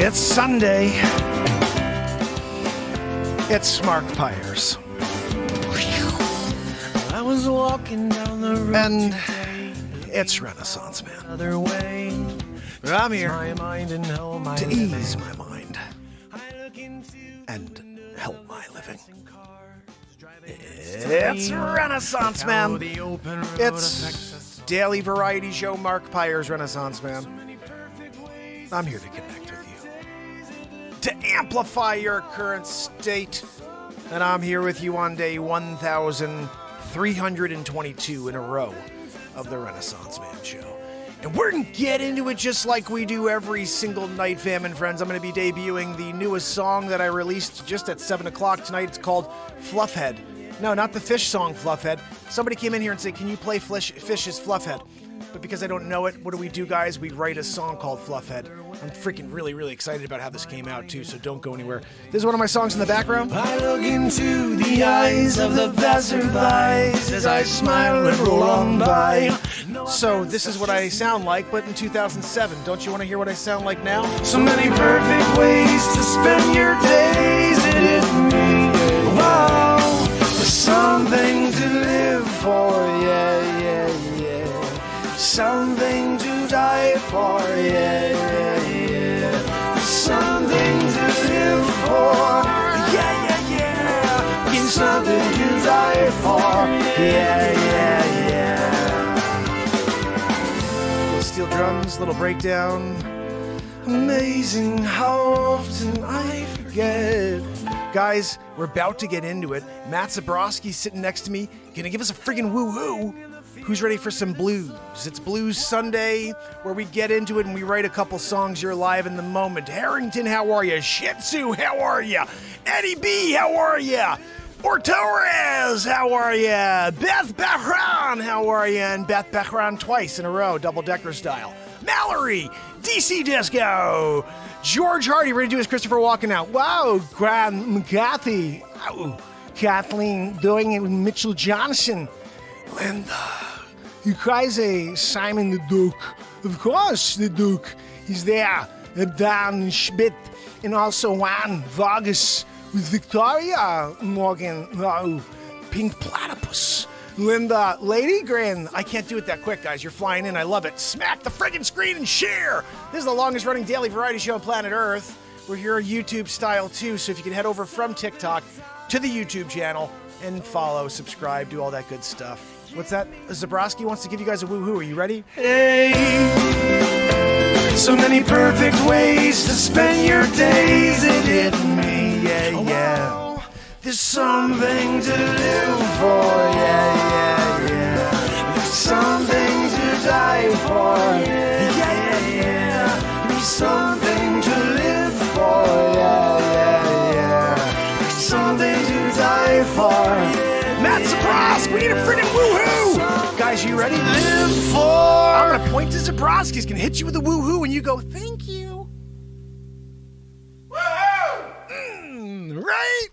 It's Sunday. It's Mark Pires. I was walking down the road And today, it's Renaissance Man. other way. I'm here My mind and how my to living. ease my mind I look into and help my living. cars, It's Renaissance Man. the open road It's affects us. daily variety show Mark Pires Renaissance Man. I'm here to connect with you, to amplify your current state. And I'm here with you on day 1,322 in a row of the Renaissance Man show. And we're going to get into it just like we do every single night, fam and friends. I'm going to be debuting the newest song that I released just at 7 o'clock tonight. It's called Fluffhead. No, not the Fish song, Fluffhead. Somebody came in here and said, can you play Fish's Fluffhead? But because I don't know it, what do, guys? We write a song called Fluffhead. I'm freaking really excited about how this came out, too, so don't go anywhere. This is one of my songs in the background. I look into the eyes of the passerbys as I smile and roll on by. So this is what I sound like, but in 2007. Don't you want to hear what I sound like now? So many perfect ways to spend your days. It isn't me. Wow, there's something to live for. Yeah. Something to die for. Yeah. There's something to live for. Yeah. There's something to die for. Yeah. Little steel drums, little breakdown. Amazing how often I forget. Guys, we're about to get into it. Matt Zabrowski's sitting next to me, gonna give us a friggin' woo-hoo. Who's ready for some blues? It's Blues Sunday, where we get into it and we write a couple songs. You're live in the moment. Harrington, how are you? Shih Tzu, how are you? Eddie B, how are you? Torres, how are you? Beth Bahran, how are you? And Beth Bahran twice in a row, double-decker style. Mallory, DC Disco. George Hardy, ready to do his Christopher Walken out. Wow, Grant McCarthy. Wow. Kathleen doing it with Mitchell Johnson. Linda, you crazy? Simon the Duke. Of course, the Duke. He's there. Dan Schmidt. And also Juan Vargas with Victoria Morgan. Oh, Pink Platypus. Linda, Lady Grin. I can't do it that quick, guys. You're flying in. I love it. Smack the friggin' screen and share. This is the longest running daily variety show on planet Earth. We're here YouTube style too, so if you can head over from TikTok to the YouTube channel and follow, subscribe, do all that good stuff. What's that? Zabrowski wants to give you guys a woohoo. Are you ready? Hey, so many perfect ways to spend your days. It hit me, yeah. There's something to live for, yeah. There's something to die for, yeah. There's something to live for, yeah. There's something to die for. Matt Zabrowski, we need a friggin' woohoo! Guys, you ready? Live for. I'm gonna point to Zabrowski. He's gonna hit you with a woohoo, and you go, thank you. Woohoo! Right?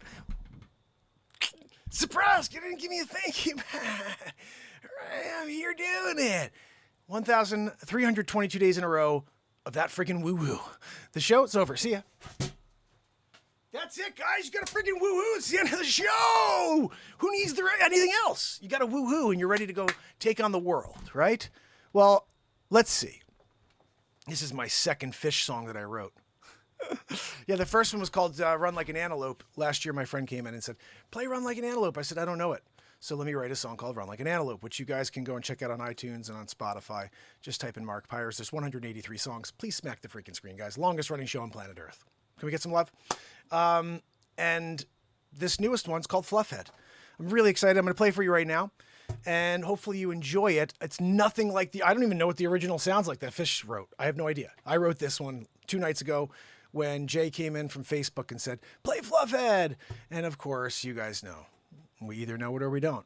Zabrowski didn't give me a thank you. Right, I'm here doing it. 1,322 days in a row of that friggin' woohoo. The show's over. See ya. That's it, guys. You got a freaking woohoo. It's the end of the show. Who needs anything else? You got a woohoo and you're ready to go take on the world, right? Well, let's see. This is my second Fish song that I wrote. Yeah, the first one was called Run Like an Antelope. Last year, my friend came in and said, play Run Like an Antelope. I said, I don't know it. So let me write a song called Run Like an Antelope, which you guys can go and check out on iTunes and on Spotify. Just type in Mark Pires. There's 183 songs. Please smack the freaking screen, guys. Longest running show on planet Earth. Can we get some love? And this newest one's called Fluffhead. I'm really excited. I'm going to play for you right now, and hopefully you enjoy it. It's nothing like I don't even know what the original sounds like that Fish wrote. I have no idea. I wrote this one 2 nights ago when Jay came in from Facebook and said, play Fluffhead. And of course, you guys know. We either know it or we don't.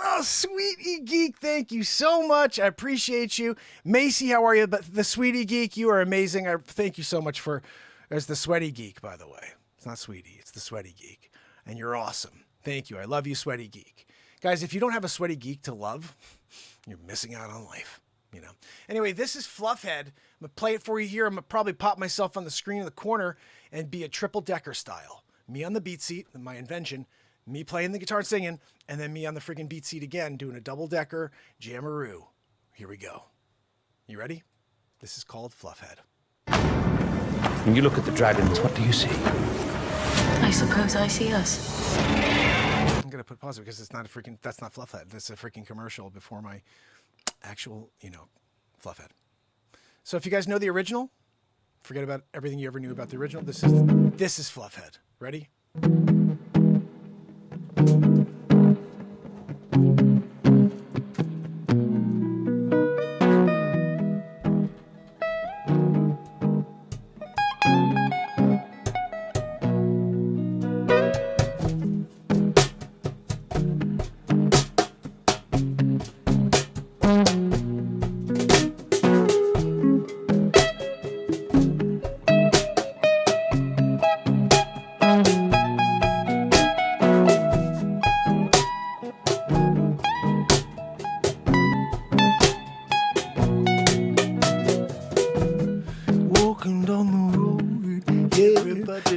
Oh, Sweetie Geek, thank you so much. I appreciate you. Macy, how are you? But the Sweetie Geek, you are amazing. Thank you so much for... There's the Sweaty Geek, by the way. It's not Sweetie, it's the Sweaty Geek. And you're awesome. Thank you. I love you, Sweaty Geek. Guys, if you don't have a Sweaty Geek to love, you're missing out on life. you know. Anyway, this is Fluffhead. I'm going to play it for you here. I'm going to probably pop myself on the screen in the corner and be a triple decker style. Me on the beat seat, my invention, me playing the guitar and singing, and then me on the freaking beat seat again, doing a double decker jammeroo. Here we go. You ready? This is called Fluffhead. When you look at the dragons, what do you see? I suppose I see us. I'm going to put pause because it's not a freaking, that's not Fluffhead. That's a freaking commercial before my actual, you know, Fluffhead. So if you guys know the original, forget about everything you ever knew about the original. This is Fluffhead. Ready?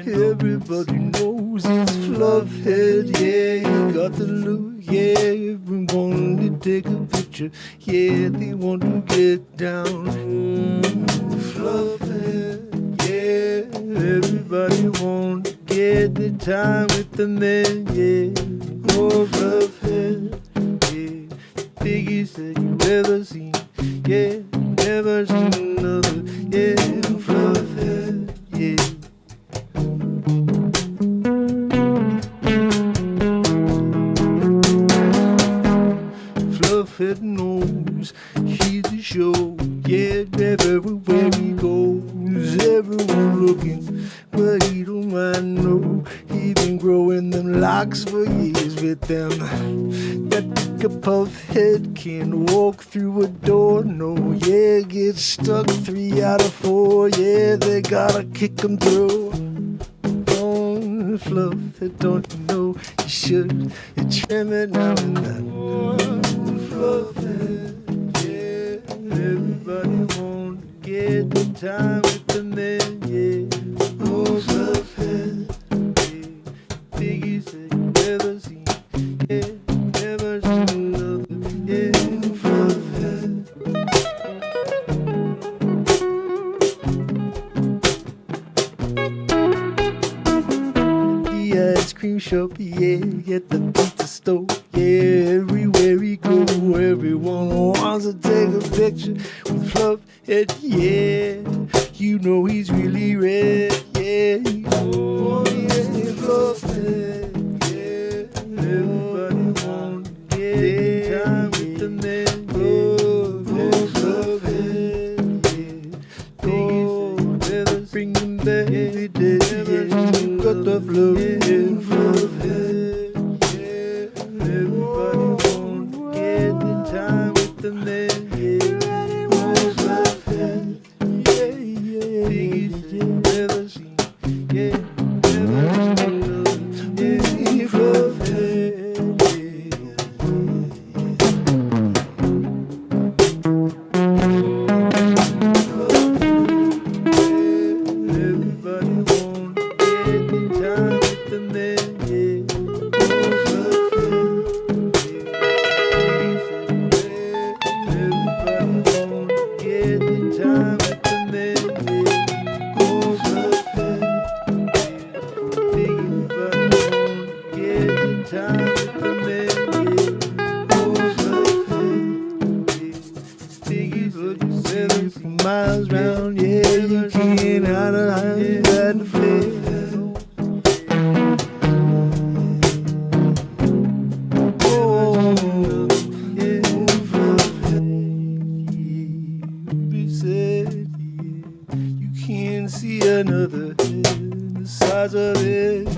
Everybody knows it's Fluffhead, yeah, he got the look, yeah, everyone to take a picture, yeah, they want to get down. Fluffhead, yeah, everybody want to get the time with the man, yeah, oh, Fluffhead, yeah, biggest that you ever seen, yeah, never seen another, yeah, Fluffhead, yeah. Fluffhead knows he's the show, yeah, everywhere he goes, everyone looking, but he don't mind, no, he been growing them locks for years with them, that big a puff head can walk through a door, no, yeah, get stuck 3 out of 4, yeah, they gotta kick him through. Fluffhead, don't you know you should trim it now and then. Fluffhead, yeah, everybody want to get the time with the man, yeah. Oh, Fluffhead, yeah, biggest that you ever seen, yeah, never seen another, yeah, Fluffhead. Ice cream shop, yeah, at the pizza store, yeah, everywhere he go, everyone wants to take a picture with Fluffhead, yeah, you know he's really red, yeah, oh yeah, Fluffhead, yeah, everybody want to get time with the man, yeah, Fluffhead, yeah, biggest ever, bring him back every day, yeah, you got the flow, yeah. Miles round, yeah, you can't out of line, got the flavor. Oh, yeah, be said, yeah, you can't see another head the size of it.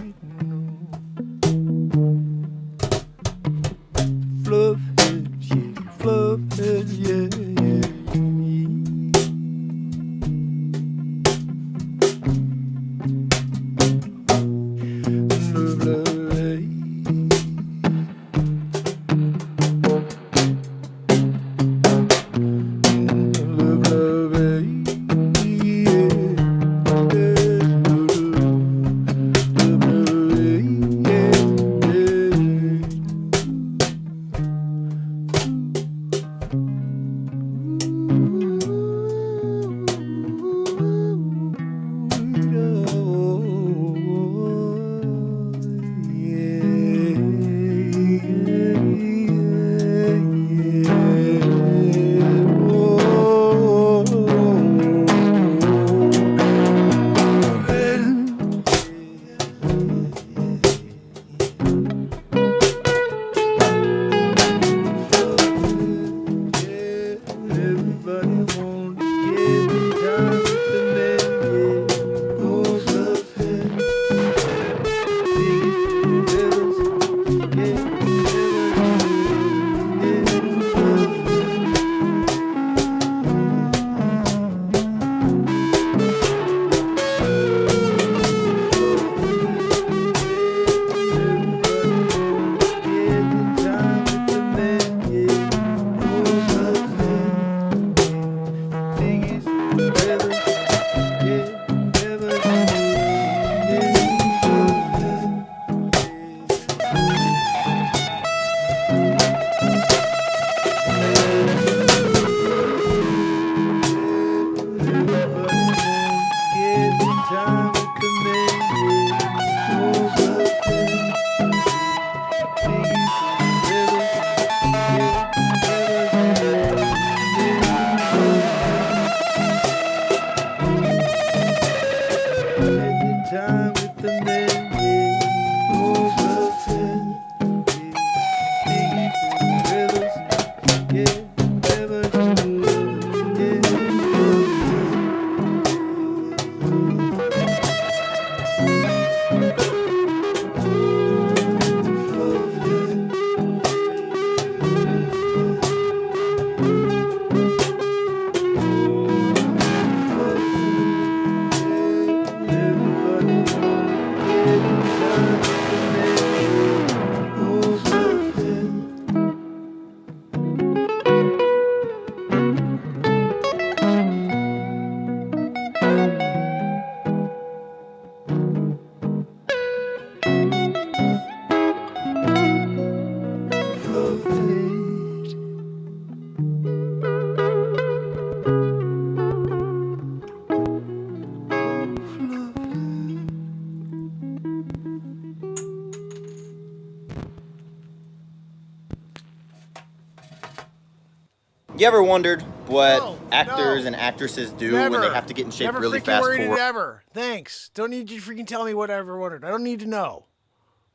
You ever wondered what No, actors no. and actresses do Never. when they have to get in shape Never really freaking fast worried for it work? ever. Thanks. Don't need you to freaking tell me what I ever wondered. I don't need to know.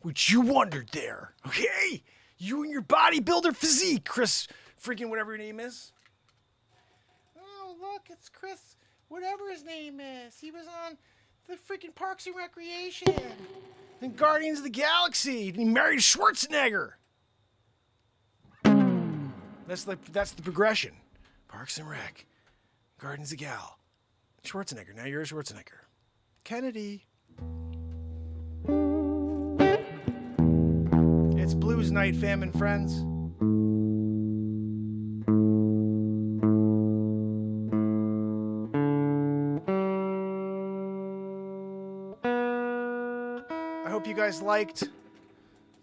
What you wondered there, okay? You and your bodybuilder physique, Chris freaking whatever your name is. Oh, look, it's Chris, whatever his name is. He was on the freaking Parks and Recreation and Guardians of the Galaxy. And he married Schwarzenegger. That's the progression. Parks and Rec, Guardians of the Gal, Schwarzenegger. Now you're a Schwarzenegger. Kennedy. It's Blues Night, fam and friends. I hope you guys liked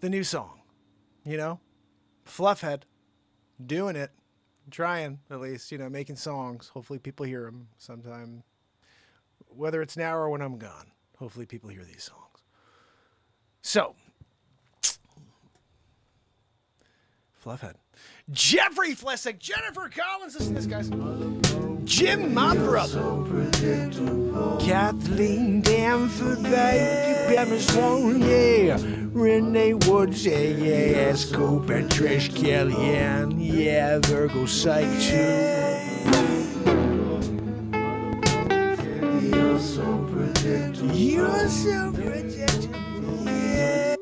the new song. You know, Fluffhead, doing it, trying at least, you know, making songs. Hopefully people hear them sometime, whether it's now or when I'm gone. Hopefully people hear these songs. So, Fluffhead. Jeffrey Flessick, Jennifer Collins, listen to this, guys. Jim, my brother. Kathleen Danforth, baby, Sloan, yeah. Renee Woods, yeah. Scoop and Trish Kellyanne, yeah. Virgo Psych 2. You're so predictable. You're so predictable. Yeah.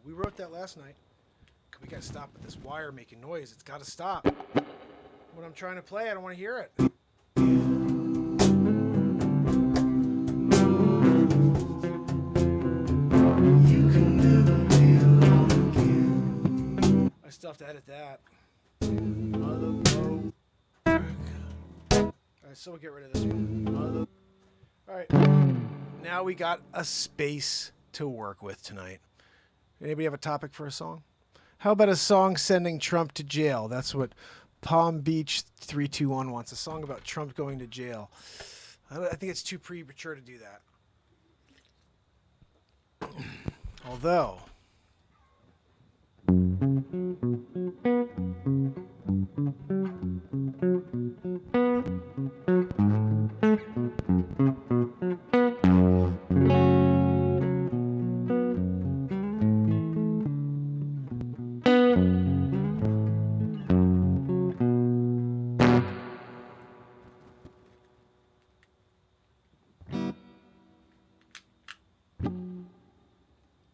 We wrote that last night. We gotta stop with this wire making noise. It's gotta stop. When I'm trying to play, I don't want to hear it. You can never be alone again. I still have to edit that. Alright, so we'll get rid of this one. Alright. Now we got a space to work with tonight. Anybody have a topic for a song? How about a song sending Trump to jail? That's what Palm Beach 321 wants. A song about Trump going to jail. I think it's too premature to do that. Although...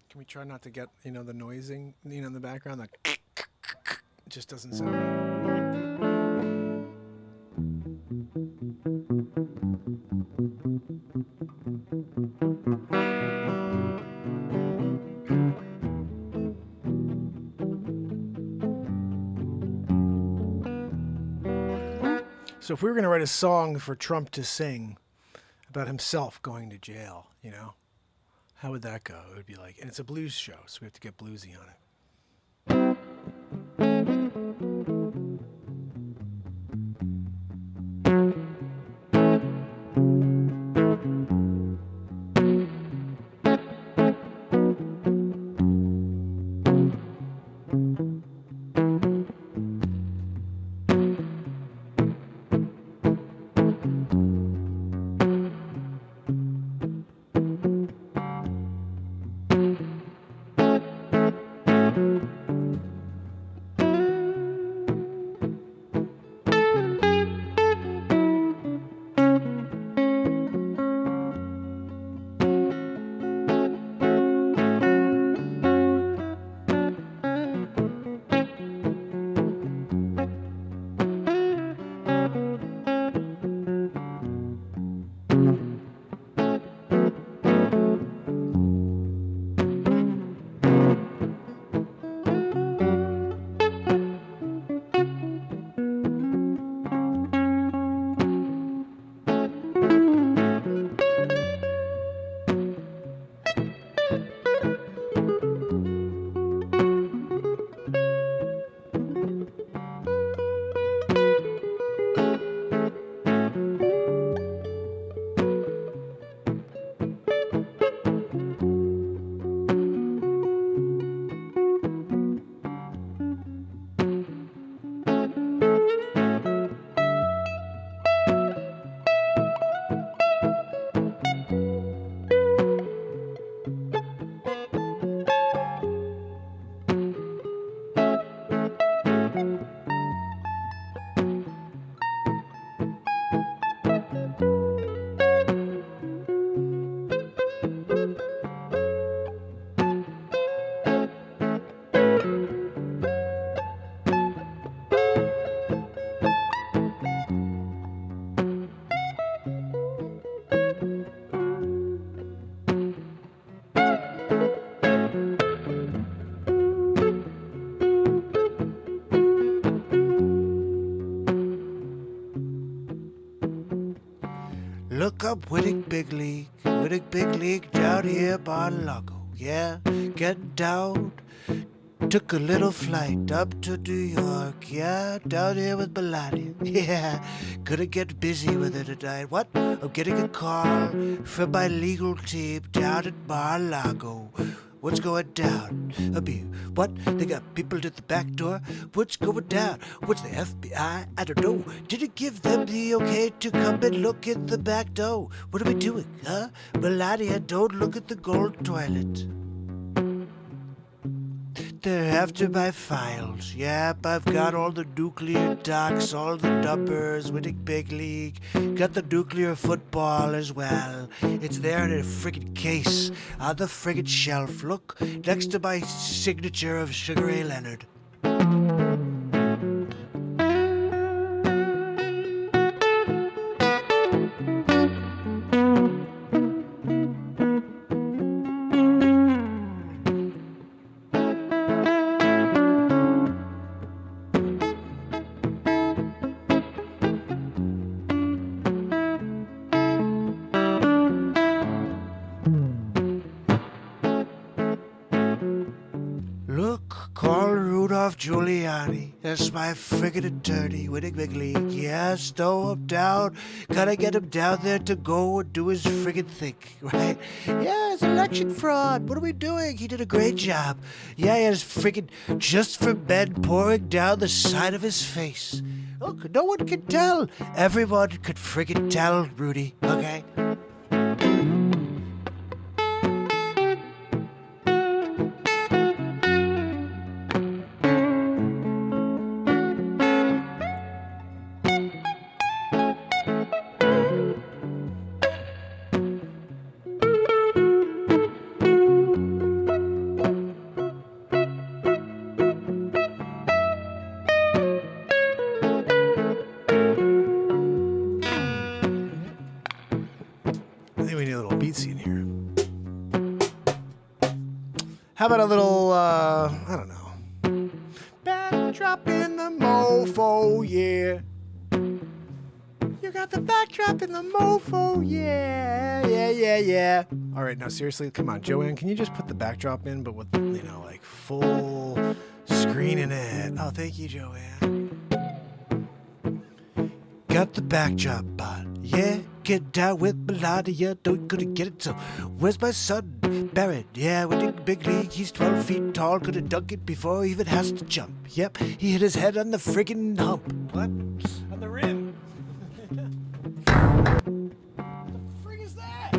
Can we try not to get, you know, the noising, you know, in the background? That it just doesn't sound right. So if we were going to write a song for Trump to sing about himself going to jail, you know, how would that go? It would be like, and it's a blues show, so we have to get bluesy on it. up Whittick Big League down here by Lago. Yeah, get down. Took a little flight up to New York, yeah, down here with Melania, yeah. Gonna get busy with her tonight. What? I'm getting a call from my legal team down at Mar-a-Lago. What's going down? What? They got people at the back door? What's going down? What's the FBI? I don't know. Did it give them the okay to come and look at the back door? What are we doing, huh? Melania, don't look at the gold toilet. They're after my files. Yep, I've got all the nuclear docs, all the numbers, Whittick Big League. Got the nuclear football as well. It's there in a friggin' case on the friggin' shelf. Look, next to my signature of Sugar Ray Leonard. Giuliani, that's my friggin' attorney, Whittick Big League. Yeah, stow him down. Gotta get him down there to go and do his friggin' thing, right? Yeah, it's election fraud. What are we doing? He did a great job. Yeah, he had his friggin' Just for Men pouring down the side of his face. Look, no one can tell. Everyone could friggin' tell, Rudy, okay? How about a little, I don't know. Backdrop in the mofo, yeah. You got the backdrop in the mofo, yeah. All right, now seriously, come on, Joanne, can you just put the backdrop in, but with, you know, like full screen in it? Oh, thank you, Joanne. Got the backdrop on, yeah. Get down with Melania, don't gonna get it, so where's my son, Barrett? Yeah, with the big league, he's 12 feet tall, gonna dunk it before he even has to jump. Yep, he hit his head on the friggin' hump. What? On the rim. What the frig is that?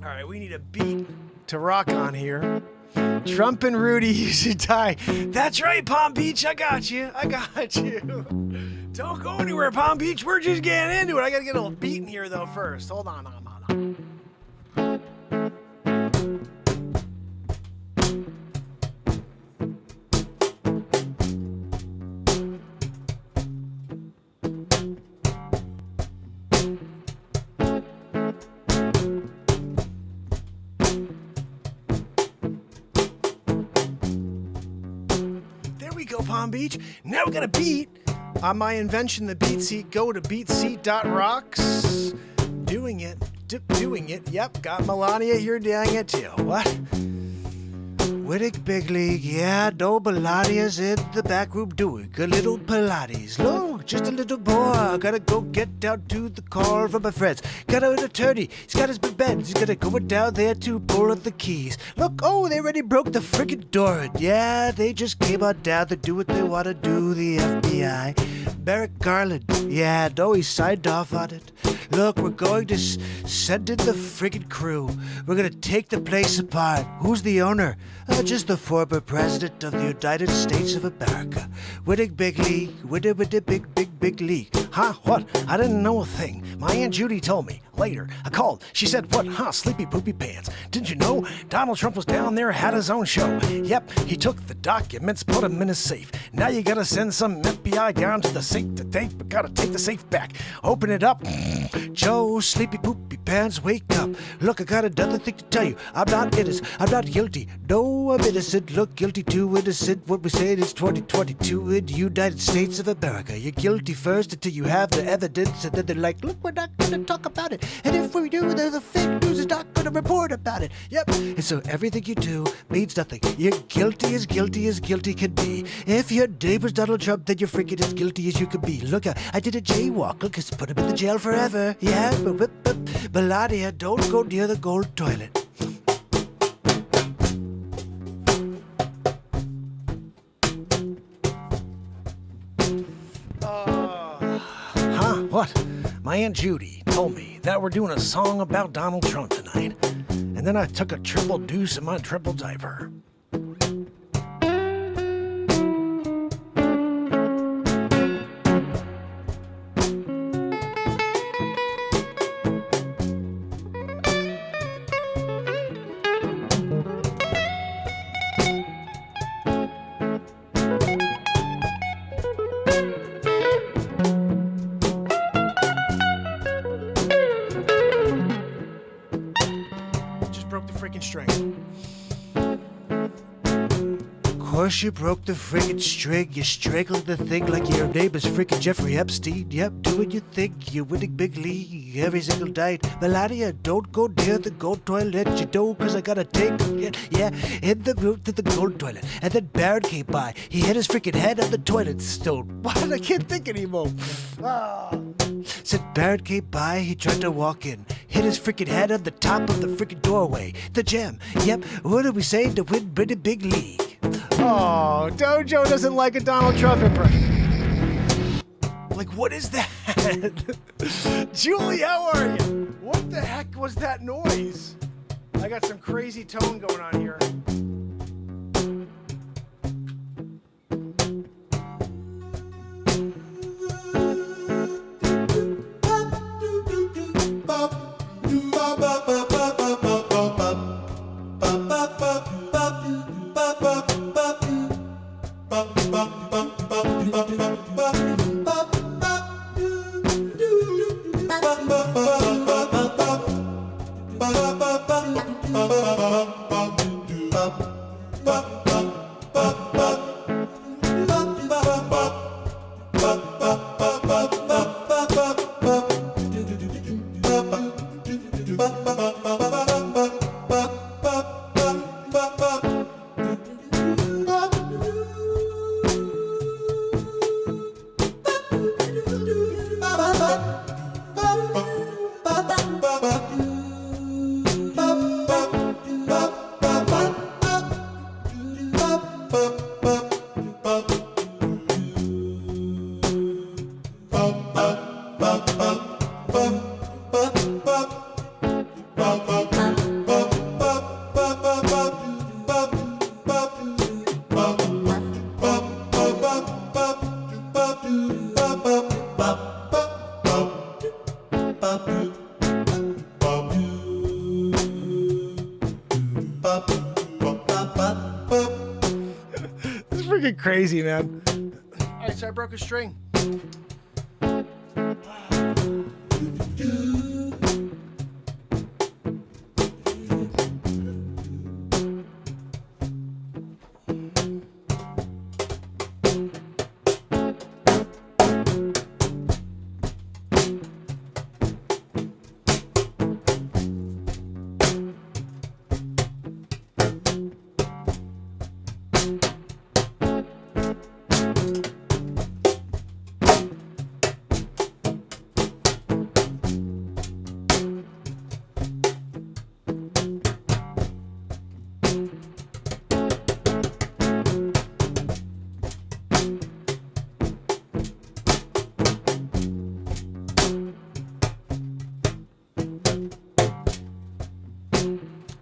All right, we need a beat to rock on here. Trump and Rudy usually die. That's right, Palm Beach. I got you. Don't go anywhere, Palm Beach. We're just getting into it. I got to get a little beat in here, though, first. Hold on. Palm Beach. Now we got a beat on my invention, the Beat Seat. Go to beatseat.rocks. Doing it. Yep, got Melania here doing it too. What? Whittick Big League, yeah, no Melania's in the back room doing a little Pilates. Look, just a little more. Gotta go get down to the call from my friends. Got an attorney, he's got his big bed. He's gonna go down there to pull up the keys. Look, oh, they already broke the friggin' door. Yeah, they just came on down to do what they wanna do, the FBI. Merrick Garland, yeah, no, he signed off on it. Look, we're going to send in the friggin' crew. We're gonna take the place apart. Who's the owner? Just the former president of the United States of America. Whittick Big League, Whittick Big League. Huh? What? I didn't know a thing. My Aunt Judy told me. Later, I called. She said, what? Huh? Sleepy poopy pants. Didn't you know? Donald Trump was down there, had his own show. Yep, he took the documents, put them in his safe. Now you gotta send some FBI down to the safe to take, but gotta take the safe back. Open it up. Joe, sleepy poopy pants, wake up. Look, I got another thing to tell you. I'm not innocent. I'm not guilty. No, I'm innocent. Look, guilty too innocent. What we say is 2022 in the United States of America. You're guilty first until you have the evidence, and then they're like, look, we're not going to talk about it. And if we do, then the fake news is not going to report about it. Yep. And so everything you do means nothing. You're guilty as guilty can be. If your neighbor's Donald Trump, then you're freaking as guilty as you could be. Look, I did a jaywalk. Look, it's put him in the jail forever. Yeah, but Melania, don't go near the gold toilet. What? My Aunt Judy told me that we're doing a song about Donald Trump tonight. And then I took a triple deuce in my triple diaper. String. Of course you broke the friggin' string. You strangled the thing like your neighbor's friggin' Jeffrey Epstein. Yep, doing your thing. You're winning big league every single night. Melania, don't go near the gold toilet. You know, cause I gotta take it. Yeah, in the route to the gold toilet. And then Barrett came by. He hit his freaking head on the toilet stone. What? I can't think anymore. Said Barrett came by, he tried to walk in. Hit his freaking head on the top of the freaking doorway. The gem. Yep, what do we say to win pretty big league? Oh, Dojo doesn't like a Donald Trump impression. Like, what is that? Julie, how are you? What the heck was that noise? I got some crazy tone going on here. This is freaking crazy, man. All right, so I broke a string.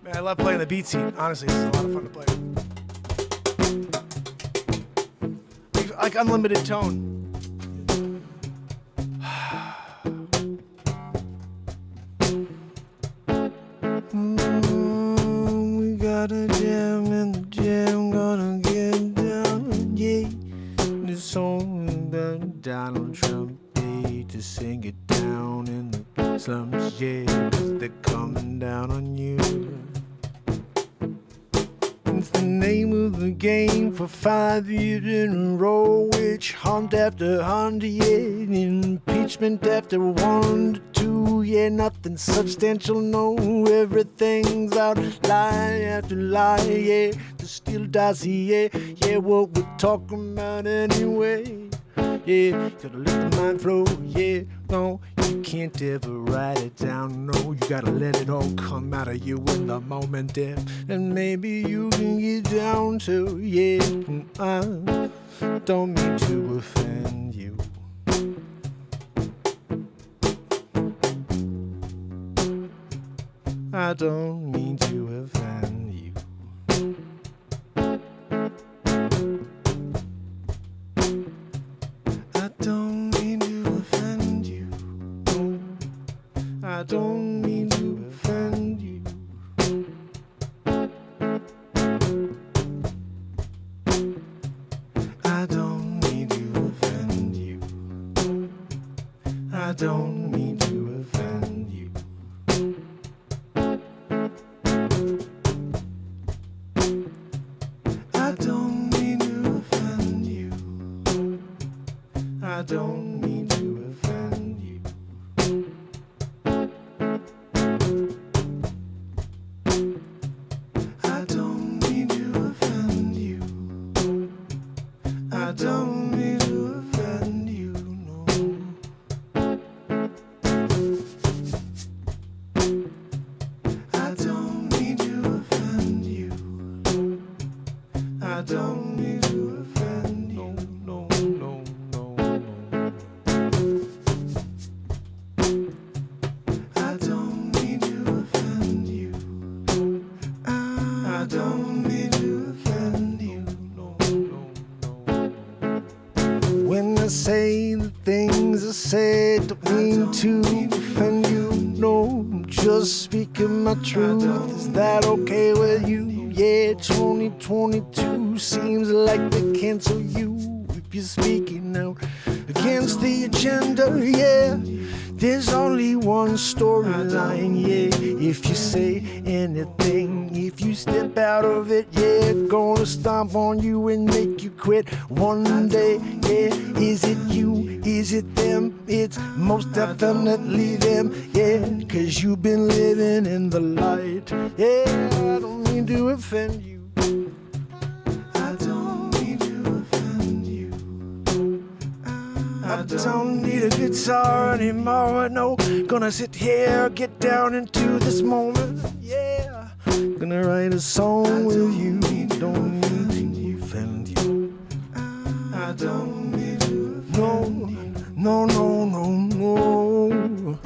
Man, I love playing the beat seat. Honestly, this is a lot of fun to play. Like unlimited tone. We got a jam in the jam, gonna get down, yeah. This song about Donald Trump, to sing it down in the slumps, yeah, 'cause they're coming down on you. It's the name of the game for 5 years in a row. Witch hunt after hunt, yeah. Impeachment after 1 to 2, yeah. Nothing substantial, no. Everything's out, lie after lie, yeah. The steel dossier, yeah. What we're talking about anyway. Yeah, gotta let the mind flow, yeah. No, you can't ever write it down, no. You gotta let it all come out of you in the moment, yeah. And maybe you can get down to, yeah. I don't mean to offend you. I don't mean to offend you. I don't mean to offend you. No, I don't mean to offend you. I don't mean to offend you. I don't mean to offend you. I don't mean to offend you. I don't mean to offend you. I don't mean to offend you. I don't mean to offend you, no. I don't mean to offend you. I don't mean to offend you, no, no, no, no. I don't mean to offend you. I don't mean to offend you, no, no, no. When I say the things I said, don't mean to offend you, no. I'm just speaking my truth. Is that okay with you? Yeah, 2022 seems like they cancel you if you're speaking out against the agenda, yeah. There's only one storyline, yeah. If you say anything, if you step out of it, yeah, gonna stomp on you and make you quit one day, yeah. Is it you? Is it them? It's most definitely them, yeah. 'Cause you've been living in the light, yeah. I don't mean to offend you. I don't mean to offend you. I don't need a guitar anymore, no. Gonna sit here, get down into this moment, yeah. Gonna write a song with you. Don't mean to offend you. I don't mean to offend you. No, no, no, no.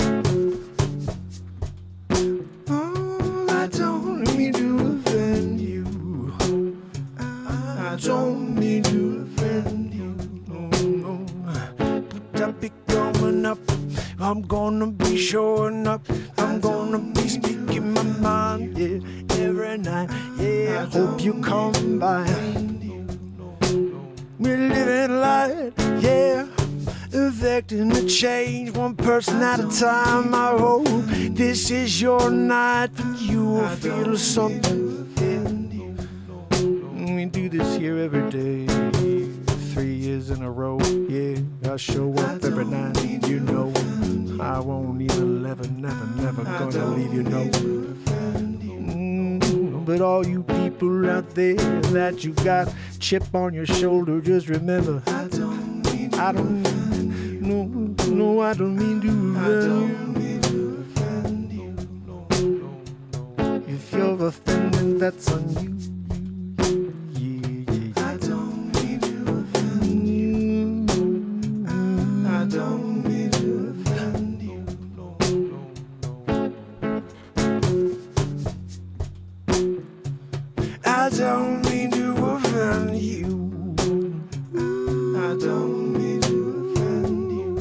Oh, I don't mean to offend you. I don't mean to offend you. No, no. But I'll be going up. I'm gonna be showing up. I'm gonna be speaking my mind, yeah, every night. Yeah, I hope you come by. We're living light, yeah. Affecting the change, one person at a time. I hope this is your night, but you will feel something. Yeah. We do this here every day, 3 years in a row. Yeah, I show up every night. You know, I won't even never gonna leave you. No. But all you people out there that you got chip on your shoulder, just remember, I don't mean to offend you. If you're offended, that's on you. I don't mean to offend you. I don't mean to offend you. I don't mean to offend you. I don't mean to offend you.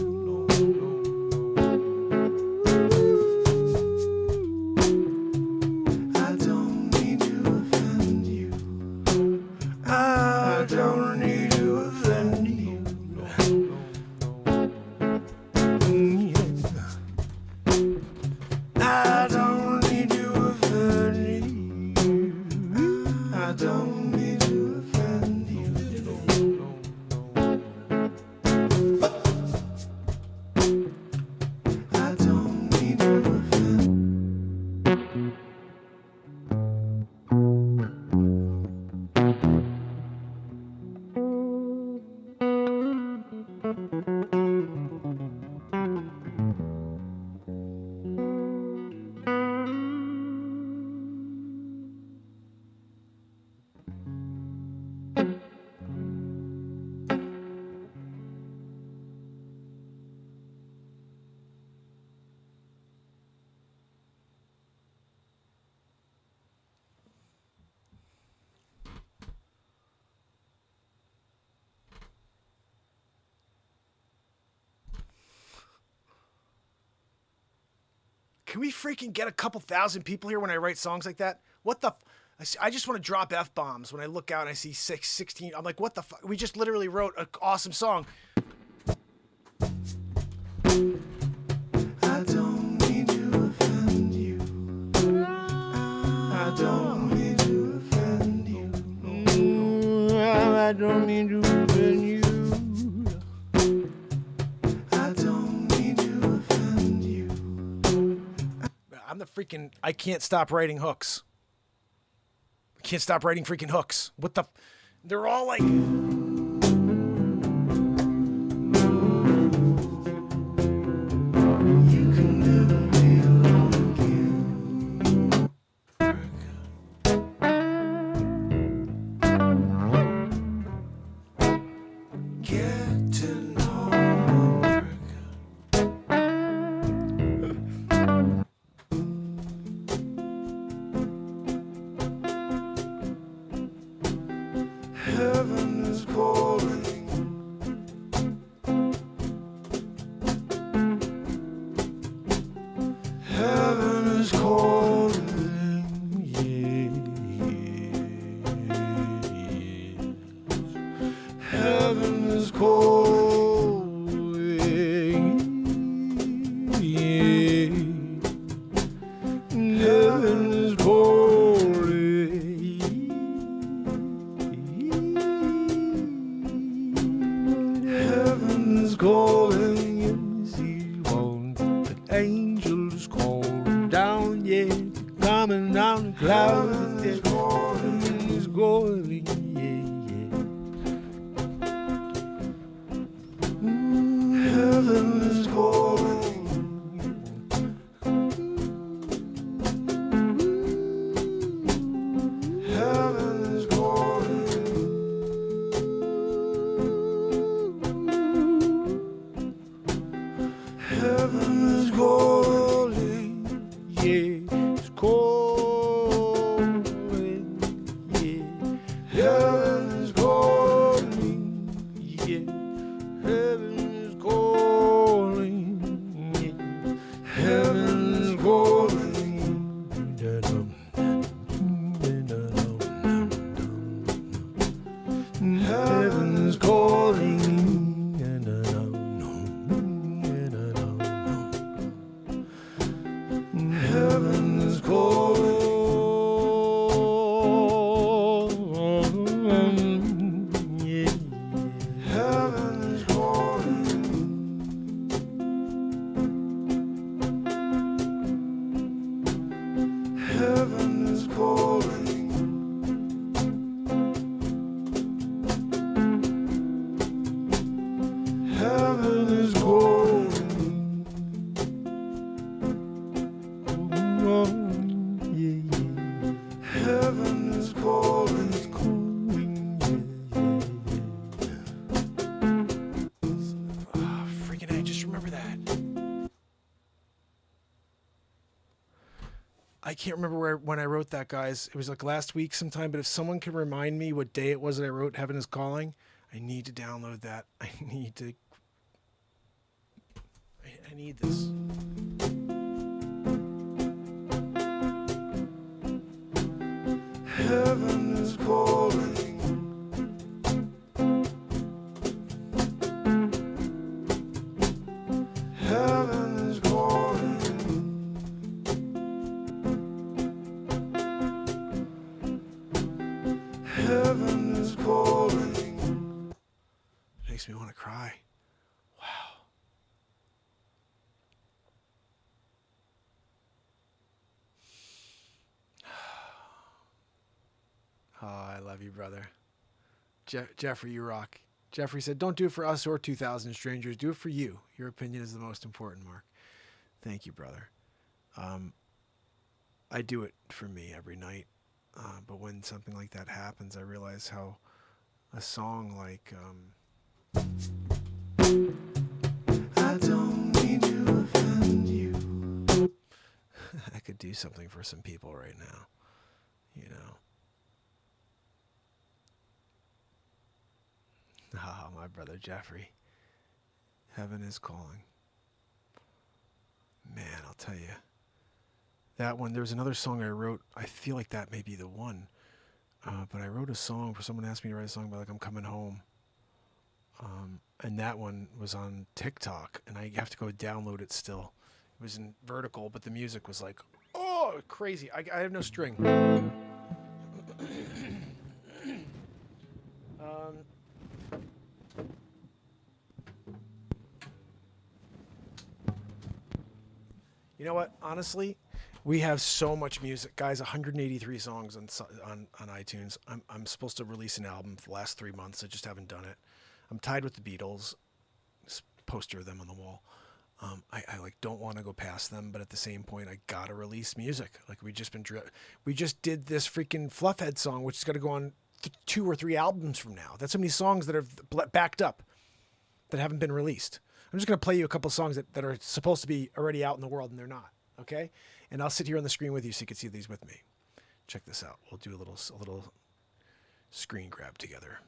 I don't mean to offend you. I don't need to offend you. Yeah. Can we freaking get a couple thousand people here when I write songs like that? What the? I just want to drop F-bombs when I look out and I see 16. I'm like, what the fuck? We just literally wrote an awesome song. I don't mean to offend you. I don't mean to offend you. I don't mean to offend you. I don't mean to offend you. I'm the freaking. I can't stop writing hooks. I can't stop writing freaking hooks. What the? They're all like. You can never be alone again. Get to know Heaven is calling. Heaven is calling. Yeah, yeah. Heaven is calling. Yeah. Heaven is calling. Heaven is calling. Yes, he won't. The angels calling down, yeah, coming down the clouds. Heaven is calling. Heaven is calling. Yeah, yeah. Heaven is calling. Heaven is calling. Heaven is calling. Yeah, it's calling. Yeah, heaven is calling. Yeah, heaven is calling. Yeah, heaven is calling. Heaven is calling. Heaven is calling. Yeah. Heaven is calling. Heaven is calling. Heaven is calling. Yeah, yeah. Heaven is calling. It's calling. Yeah, Oh, freaking! I just remember that. I can't remember when I wrote that, guys. It was like last week sometime. But if someone can remind me what day it was that I wrote "Heaven Is Calling," I need to download that. I need to. I need this. Heaven is calling. Heaven is calling. Heaven is calling. Makes me want to cry. Wow. Oh, I love you, brother. Jeffrey, you rock. Jeffrey said, don't do it for us or 2,000 strangers. Do it for you. Your opinion is the most important, Mark. Thank you, brother. I do it for me every night. But when something like that happens, I realize how a song like... I don't mean to offend you. I could do something for some people right now, you know. Ah, my brother Jeffrey. Heaven is calling. Man, I'll tell you. That one, there was another song I wrote. I feel like that may be the one. But I wrote a song for someone asked me to write a song about like I'm coming home. And that one was on TikTok, and I have to go download it still. It was in vertical, but the music was like, oh, crazy. I have no string. You know what? Honestly, we have so much music, guys. 183 songs on iTunes. I'm supposed to release an album for the last 3 months. I just haven't done it. I'm tied with the Beatles. This poster of them on the wall. I like don't want to go past them, but at the same point, I gotta release music. Like we just did this freaking Fluffhead song, which is gonna go on 2 or 3 albums from now. That's so many songs that are backed up that haven't been released. I'm just going to play you a couple songs that are supposed to be already out in the world, and they're not, okay? And I'll sit here on the screen with you so you can see these with me. Check this out. We'll do a little screen grab together.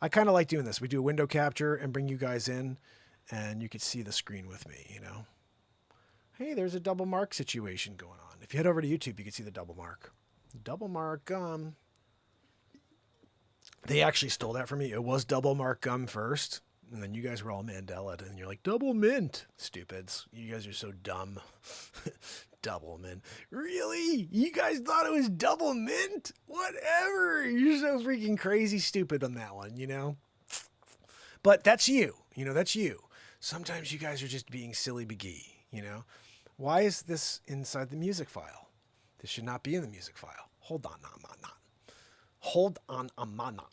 I kind of like doing this. We do a window capture and bring you guys in, and you can see the screen with me, you know? Hey, there's a double mark situation going on. If you head over to YouTube, you can see the double mark. Double mark gum. They actually stole that from me. It was double mark gum first. And then you guys were all Mandela, and you're like, double mint. Stupids. You guys are so dumb. Double mint. Really? You guys thought it was double mint? Whatever. You're so freaking crazy stupid on that one, you know? But that's you. You know, that's you. Sometimes you guys are just being silly begee, you know? Why is this inside the music file? This should not be in the music file. Hold on, Hold on, Amana.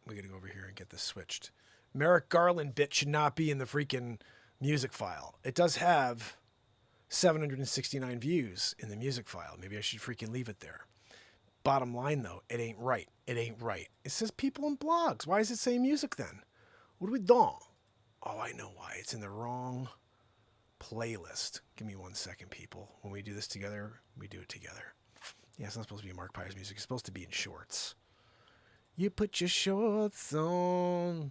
We gotta go over here and get this switched. Merrick Garland bit should not be in the freaking music file. It does have 769 views in the music file. Maybe I should freaking leave it there. Bottom line though, it ain't right. It ain't right. It says people and blogs. Why does it say music then? What are we doing? Oh, I know why. It's in the wrong playlist. Give me 1 second, people. When we do this together, we do it together. Yeah, it's not supposed to be Mark Pires music. It's supposed to be in shorts. You put your shorts on.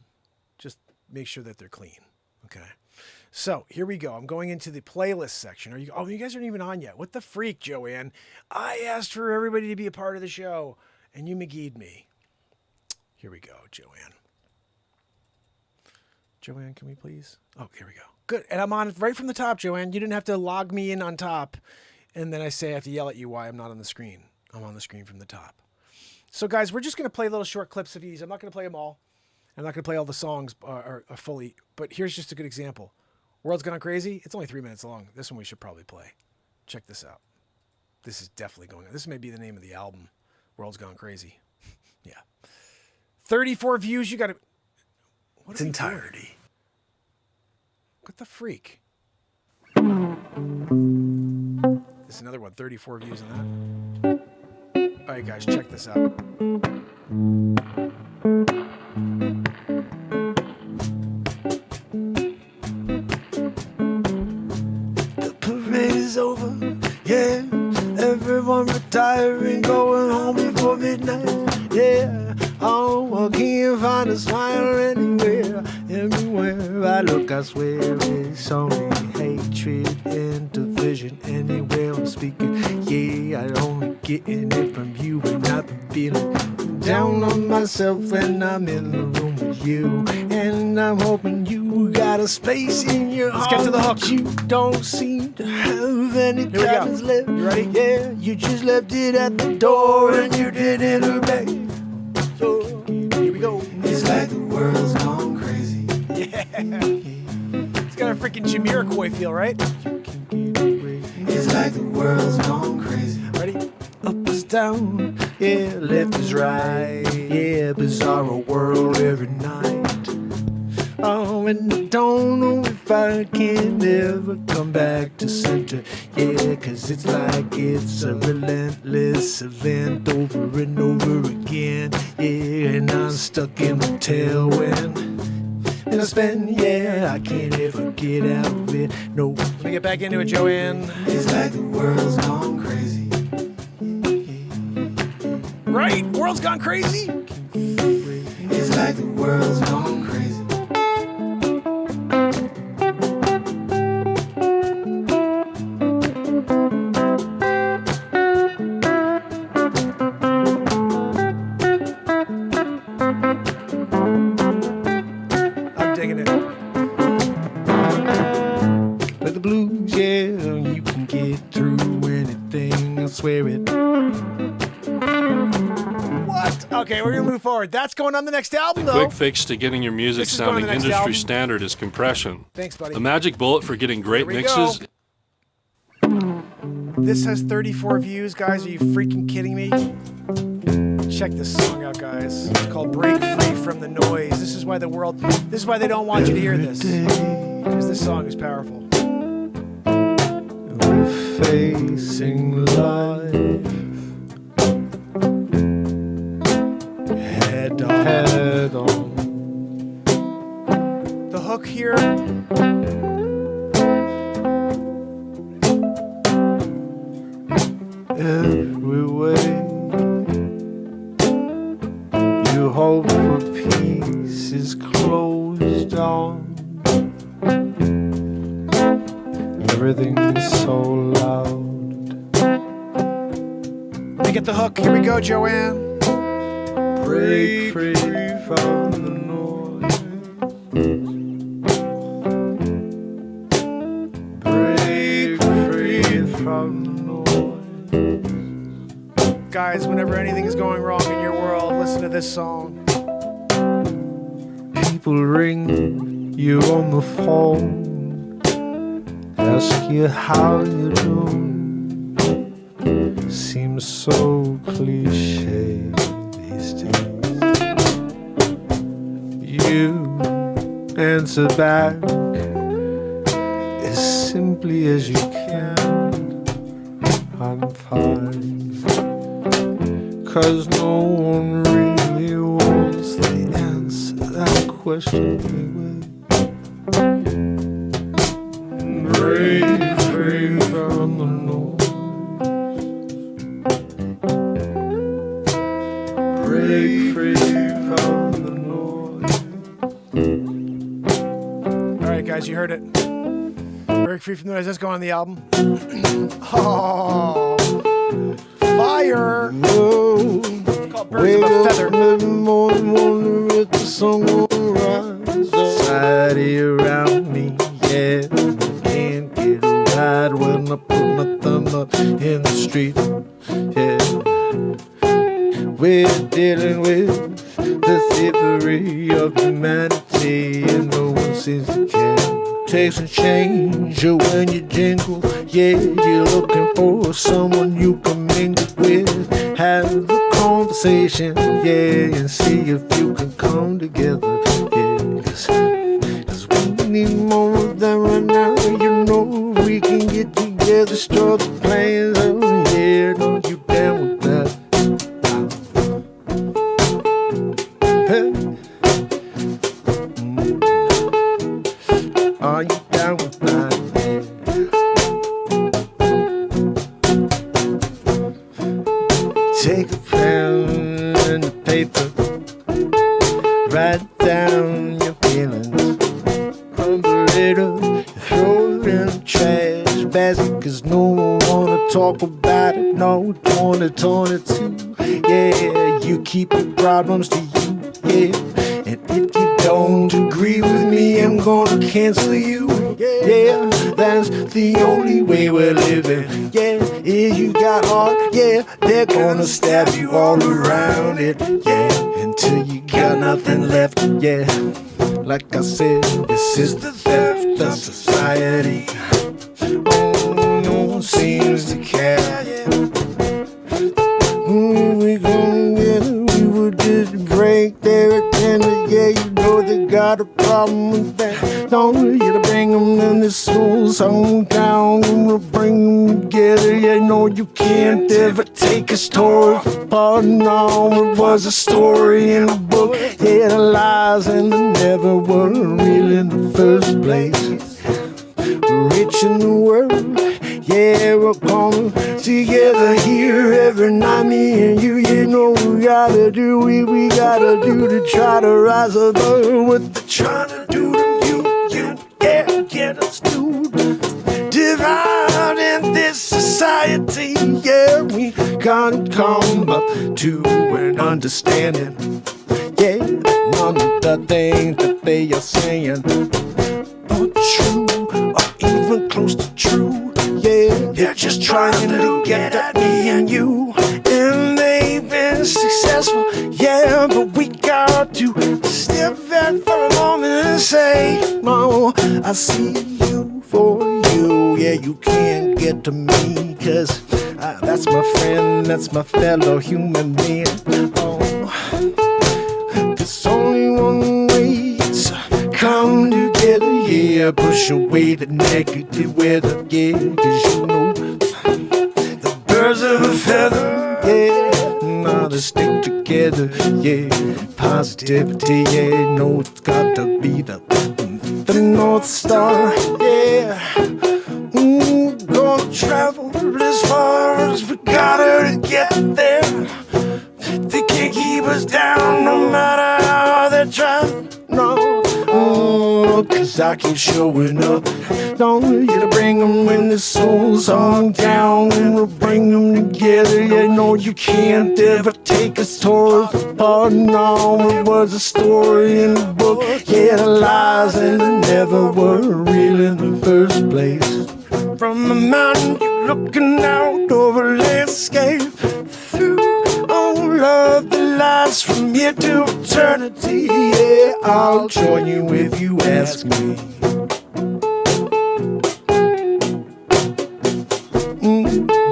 Just make sure that they're clean. Okay. So here we go. I'm going into the playlist section. Oh, you guys aren't even on yet. What the freak, Joanne? I asked for everybody to be a part of the show, and you McGee'd me. Here we go, Joanne. Joanne, can we please? Oh, here we go. Good. And I'm on right from the top, Joanne. You didn't have to log me in on top, and then I have to yell at you why I'm not on the screen. I'm on the screen from the top. So, guys, we're just going to play little short clips of these. I'm not going to play them all. I'm not going to play all the songs fully. But here's just a good example. World's Gone Crazy. It's only 3 minutes long. This one we should probably play. Check this out. This is definitely going on. This may be the name of the album. World's Gone Crazy. Yeah. 34 views. You got to... Its entirety. What the freak? This is another one. 34 views on that. All right, guys, check this out. The parade is over, yeah. Everyone retiring, going home before midnight, yeah. Oh, I can't find a smile anywhere. Everywhere I look, I swear it's only hatred and division. Anywhere I'm speaking, yeah, I only getting it from you, and I've been feeling down on myself, and I'm in the room with you, and I'm hoping you got a space in your heart. Let's get to the hook. You don't seem to have any cabins left. You ready? Yeah, you just left it at the door, and you didn't look back. So Here we go. it's like the world's gone crazy. Yeah. It's got a freaking Jamiroquai feel, right? It's like the world's gone crazy. Ready? Up is down, yeah, left is right. yeah, bizarro world every night. Oh, and I don't know if I can ever come back to center. Yeah, 'cause it's like it's a relentless event over and over again. Yeah, and I'm stuck in the tailwind. And I spend, yeah, I can't ever get out of it. No, Let me get back into it, Joanne. it's like the world's gone crazy. Right? World's gone crazy? It's like the world's gone crazy. I'm digging it. But the blues, yeah, you can get through anything, I swear it. What? Okay, we're gonna move forward. That's going on the next album, though. Quick fix to getting your music This is going to sounding the next industry album. standard is compression. Thanks, buddy. The magic bullet for getting great Here we mixes. This has 34 views, guys. Are you freaking kidding me? Check this song out, guys. It's called Break Free from the Noise. This is why they don't want you to hear this. Because this song is powerful. We're facing life head on. The hook here, Every way you hope for peace is closed on. Everything is so loud. let me get the hook. Here we go, Joanne. Break free from the noise. Break free from the noise. Guys, whenever anything is going wrong in your world, listen to this song. People ring you on the phone, ask you how you doing. Seems so cliche these days. You answer back as simply as you can. I'm fine. 'Cause no one really wants the answer that question anyway. Break free from the noise. Break free from the noise. All right, guys, you heard it. Break Free from the Noise. Let's go on the album. Oh, fire! Whoa. It's called Birds of a Feather. Every morning, wonder if the sun will rise. Society around me, yeah. Can't get a ride when I put my thumb up in the street, yeah. We're dealing with the thievery of humanity, and no one seems to care. Takes a change when you jingle, yeah. You're looking for someone you can mingle with. Have the conversation, yeah, and see if you can come together, yeah. 'Cause we need more of that right now. You know we can get together, start the plans, oh yeah. No, you down with that? Hey. Are you down with that? Take a pen and a paper, write down your feelings, crumble it up, throw it in the trash basket, 'cause no one wanna talk about it, no, 2022, yeah, you keep your problems to you, yeah, and if you don't agree with me, I'm gonna cancel you, yeah, that's the only way we're living, yeah, if you got heart, yeah, they're gonna stab you all around it, yeah, until you got nothing left, yeah, like I said, this is the theft of society, oh, no one seems to care, we gonna get it, we were just got a problem with that. Don't you to bring them in this soul song down. We'll bring them together. You know you can't ever take a story apart. No, it was a story in a book. Yeah, the lies and the never were real in the first place. We're rich in the world. Yeah, we're coming together here every night, me and you. You know we gotta do what we gotta do to try to rise above what they're trying to do to you. Yeah, get us to divide in this society. Yeah, we gotta come up to an understanding. Yeah, none of the things that they are saying are true or even close to true. Yeah, they're just trying to get at me and you, and they've been successful. Yeah, but we got to step back for a moment and say, no, I see you for you. Yeah, you can't get to me, 'cause that's my friend, that's my fellow human being. Oh, there's only one way to come together. Yeah, push away the negative weather. Yeah, 'cause you know the birds of a feather. Yeah, now they stick together. Yeah, positivity. Yeah, no, it's got to be the North Star. Yeah, gonna travel as far as we gotta to get there. They can't keep us down no matter how they're trying. No, 'cause I keep showing up. Don't you to bring them in the soul song down, and we'll bring them together. Yeah, no, you can't ever take a story apart. No, it was a story in a book. Yeah, the lies and the never were real in the first place. From a mountain, you're looking out over a landscape. Through all of the lies from here to eternity. Yeah, I'll join you if you ask me.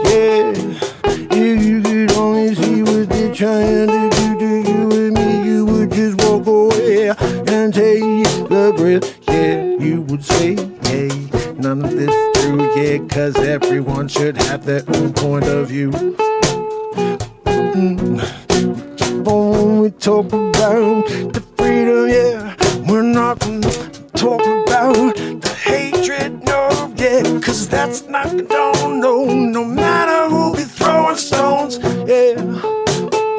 Yeah, if you could only see what they're trying to do to you and me, you would just walk away and take the breath. Yeah, you would say, hey, none of this through. Yeah, 'cause everyone should have their own point of view. When we talk about the freedom, yeah, we're not gonna talk about the hatred, no, yeah, 'cause that's not condoned, no matter who be throwing stones, yeah,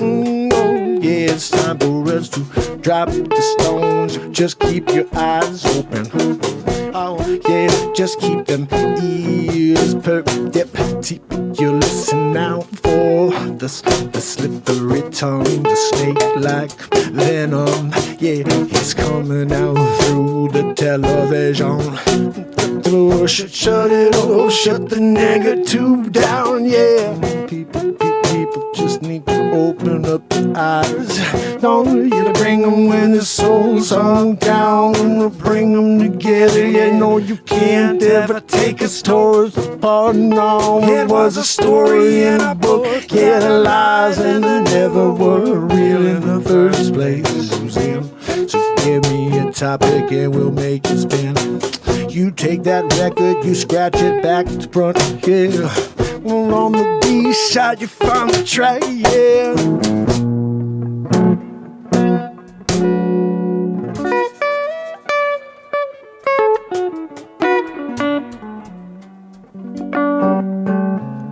no, yeah, it's time for us to drop the stones. Just keep your eyes open. Oh, yeah, just keep them ears perked. Yep, you listen out for the slippery tongue, the snake-like venom. Yeah, it's coming out through the television. Shut it off, shut the negative down. Yeah, people just need to open up their eyes. Don't you to bring them when the soul sunk down, and we'll bring them together. Yeah, no, you can't ever take a story apart. No, it was a story in a book. Yeah, the lies and the never were real in the first place. So give me a topic and we'll make it spin. You take that record, you scratch it back to front, yeah. On the B-side, you find the track, yeah.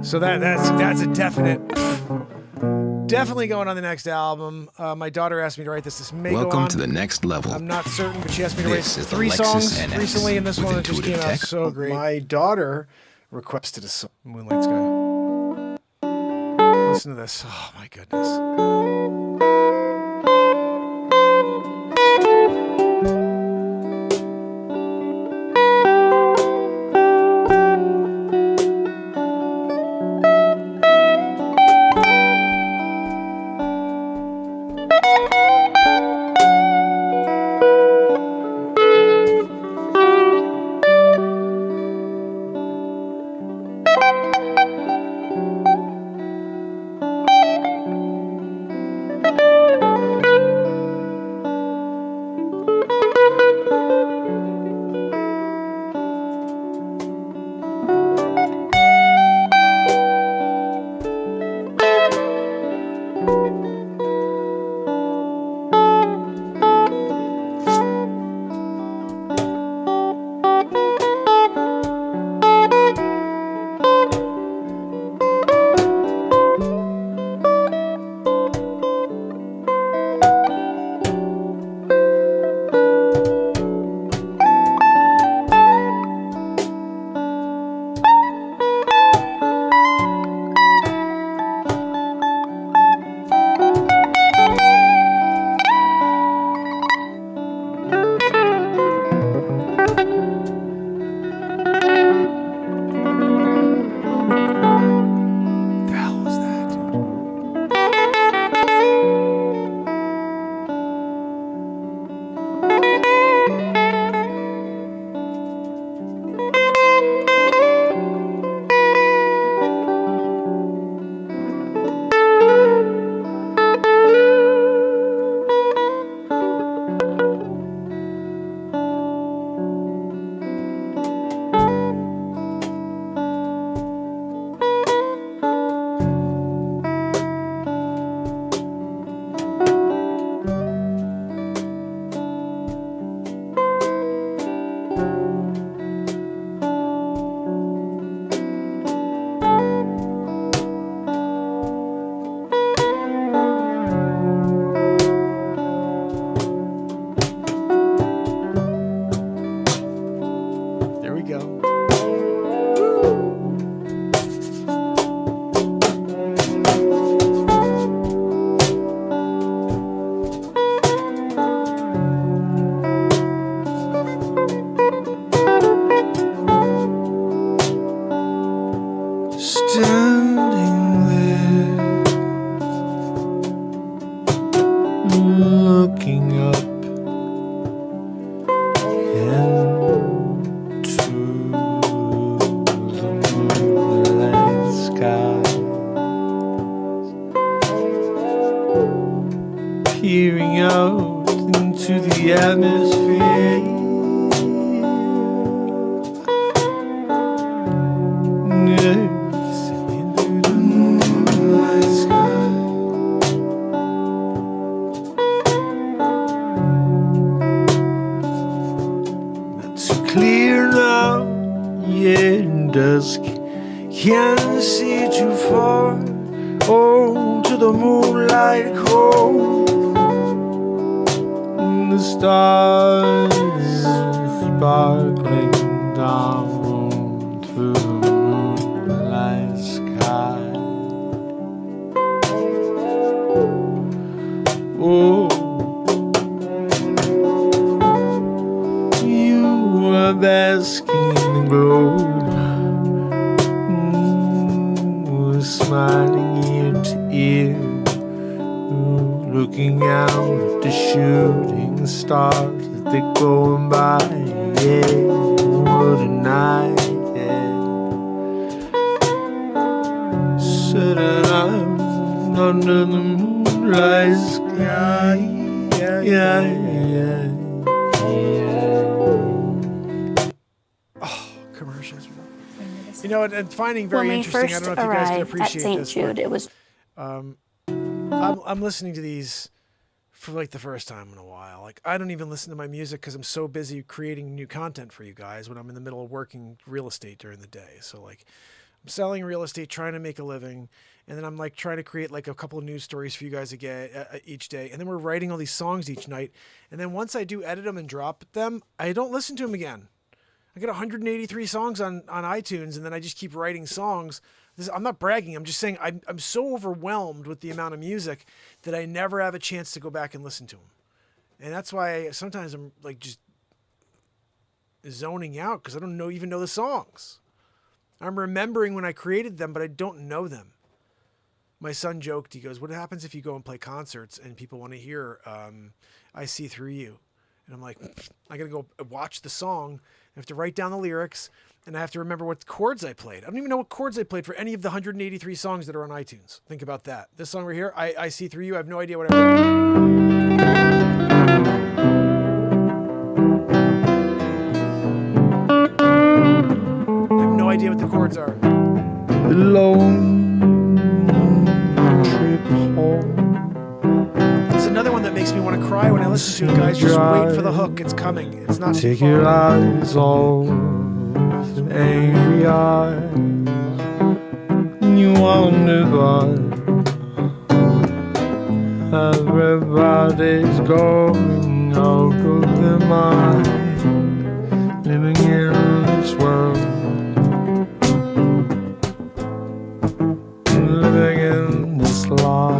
So that's a definitely going on the next album. My daughter asked me to write this. This may go Welcome on. to the next level. I'm not certain, but she asked me to write This is the 3 Lexus songs NX recently, and this with one that just came intuitive out tech. so great. My daughter requested a song, Moonlight Sky. Listen to this. Oh my goodness. clear now, yeah, in dusk. Can't see too far, oh, to the moonlight cold. And the stars sparkling down through the moonlight sky. Oh, you were basking in the glow, smiling ear to ear, looking out at the shooting stars as they're going by. Yeah, what a night, yeah. Sitting out under the moonlight sky, yeah, yeah, yeah, yeah. Commercials. You know, and finding very When we interesting. I first don't know if you guys can arrived at appreciate St. this. Jude, it was I'm listening to these for like the first time in a while. Like I don't even listen to my music because I'm so busy creating new content for you guys when I'm in the middle of working real estate during the day. So like I'm selling real estate, trying to make a living, and then I'm like trying to create like a couple of news stories for you guys again each day. And then we're writing all these songs each night. And then once I do edit them and drop them, I don't listen to them again. I got 183 songs on iTunes, and then I just keep writing songs. I'm not bragging. I'm just saying I'm so overwhelmed with the amount of music that I never have a chance to go back and listen to them. And that's why sometimes I'm like just zoning out because I don't even know the songs. I'm remembering when I created them, but I don't know them. My son joked, he goes, what happens if you go and play concerts and people want to hear I See Through You? And I'm like, I got to go watch the song. I have to write down the lyrics, and I have to remember what chords I played. I don't even know what chords I played for any of the 183 songs that are on iTunes. Think about that. This song right here, I See Through You, I have no idea what I wrote. I have no idea what the chords are. Lone trip home. There's another one that makes me want to cry when I listen to it, guys. Just wait for the hook. It's coming. It's not too Take far. your eyes off the angry eyes. You wonder why everybody's going out of their mind, living in this world, living in this life.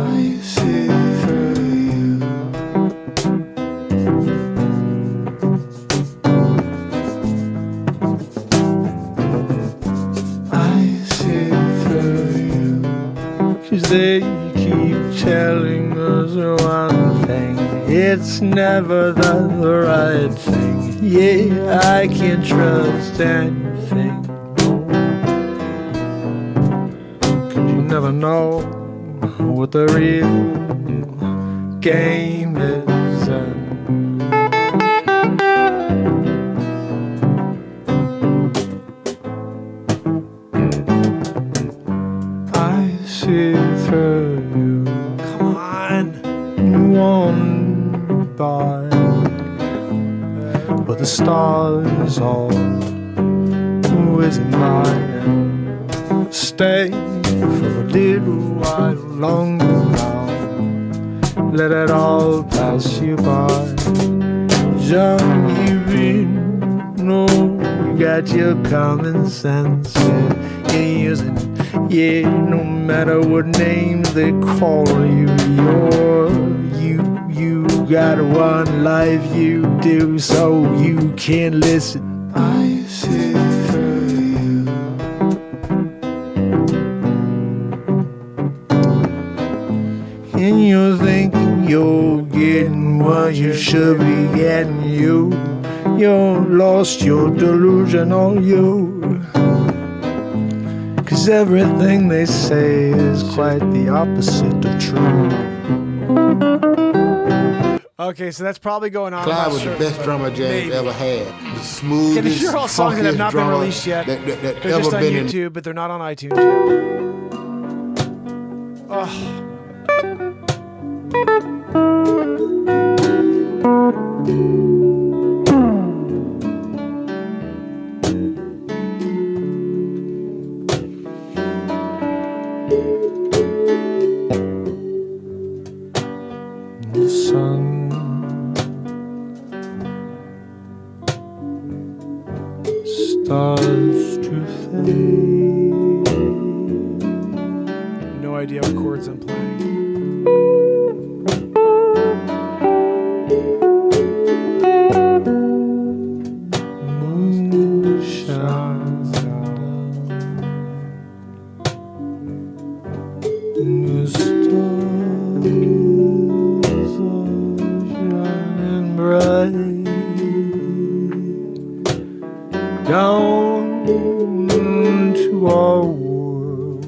They keep telling us one thing, it's never the right thing. Yeah, I can't trust anything. Cause you never know what the real game is. I see through you. Come on. You won't buy, but the stars all isn't mine. Stay for a little while longer now. Let it all pass you by. Young you've been, no, you got your common sense. You're using, yeah, no matter what names they call you, you got one life you do, so you can listen. I see through you. And you're thinking you're getting what you should be getting. You're lost, you're delusional, cause everything they say is quite the opposite of true. Okay, so that's probably going on. Clyde was the best drummer James ever had. The smoothest, these are all songs that have not been released yet. That They're ever just on been YouTube, but they're not on iTunes yet. Oh. starts to fade. No idea what chords I'm playing. Moon shines down. The stars are shining bright down to our world.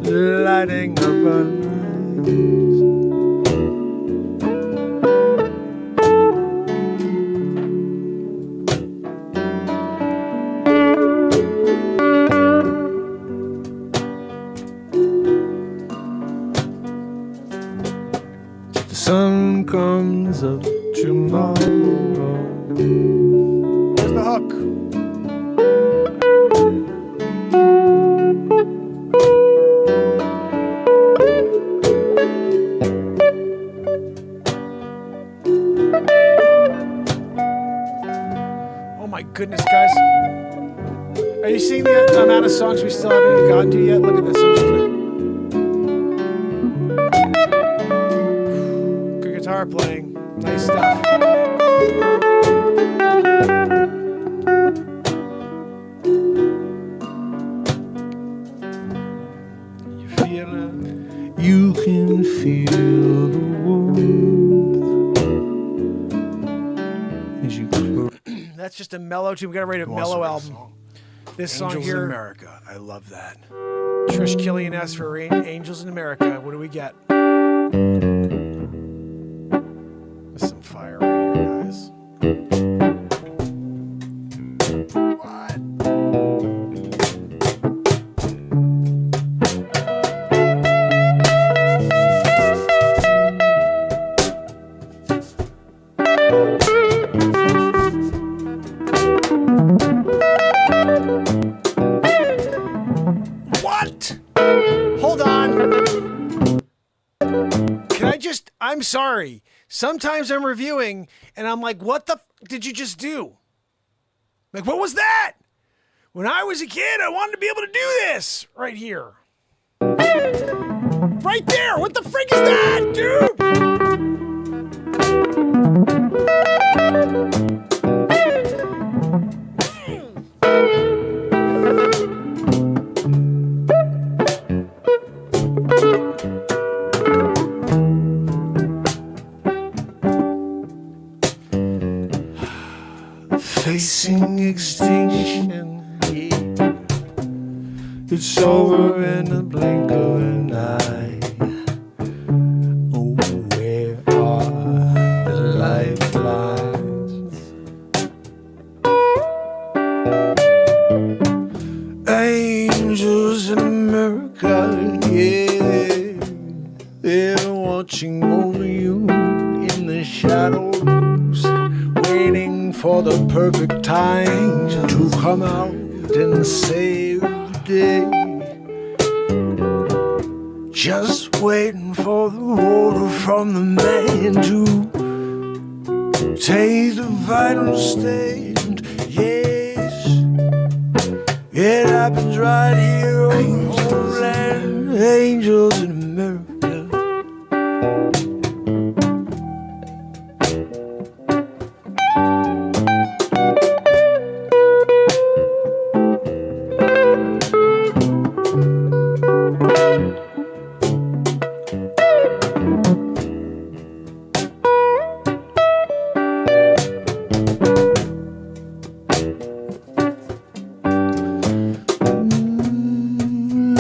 Lighting up our lives. The sun comes up tomorrow. Where's the hook? Oh my goodness, guys. Are you seeing the amount of songs we still haven't even gotten to yet? Look at this. I'm just gonna... Good guitar playing. Nice stuff. You feel it? You can feel the warmth as you close. That's just a mellow tune. We gotta rate a mellow album. This song Angels here, in America. I love that. Trish Killian asks for Angels in America. What do we get? There's some fire right here, guys. What? Hold on. Can I just... I'm sorry. Sometimes I'm reviewing and I'm like, what the did you just do? Like, what was that? When I was a kid, I wanted to be able to do this right here. Right there. What the frick is that, dude? Facing extinction, yeah. It's over in the blink of an eye. Oh, where are the lifelines? Angels in America, yeah. They're watching over you in the shadows, waiting for the perfect time to come out and save the day. Just waiting for the order from the man to take the final stand. Yes, it happens right here on the land. Angels in America.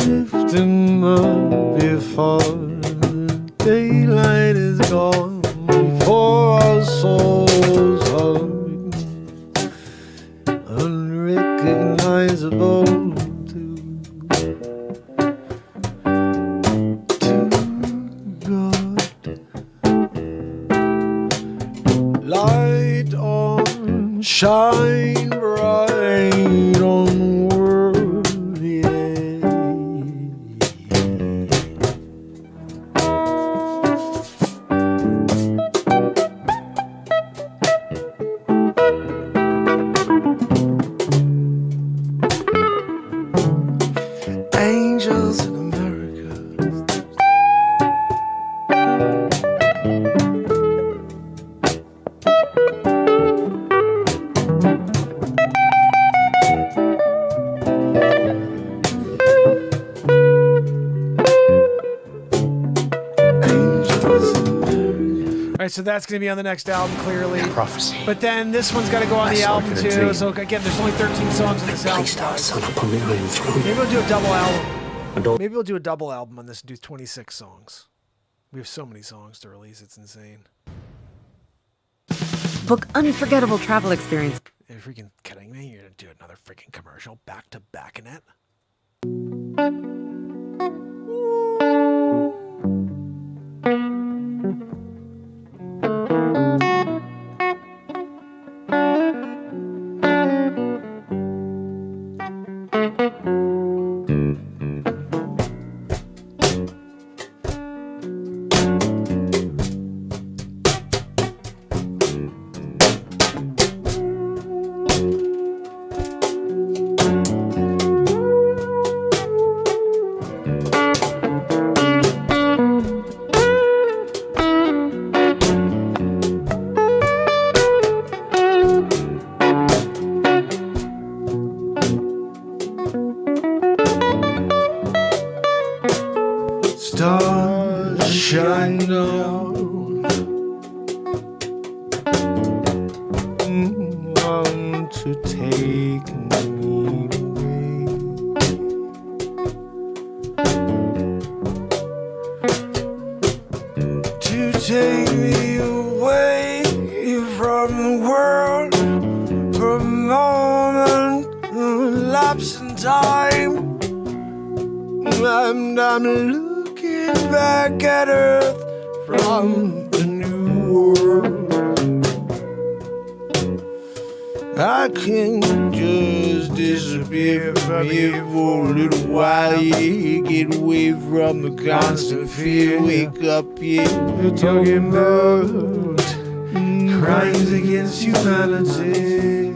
Lifting up before the daylight is gone, before our souls are unrecognizable to God. Light on, shine bright on the world, yeah. right, so that's going to be on the next album, clearly. Prophecy. But then this one's got to go on the album, saw it in a too. dream. So, again, there's only 13 songs in this album. Placed our son upon the iron throne. Maybe we'll do a double album. And all Maybe we'll do a double album on this and do 26 songs. We have so many songs to release, it's insane. Book unforgettable travel experience. Are you freaking kidding me? You're going to do another freaking commercial back to back in it? Stars shine down want to take me away. To take me away from the world for a moment, lapse in time. I'm looking back at Earth from the new world. I can just disappear from here for a little while, yeah. Get away from the constant fear. Wake up, yeah. We're talking about crimes against humanity.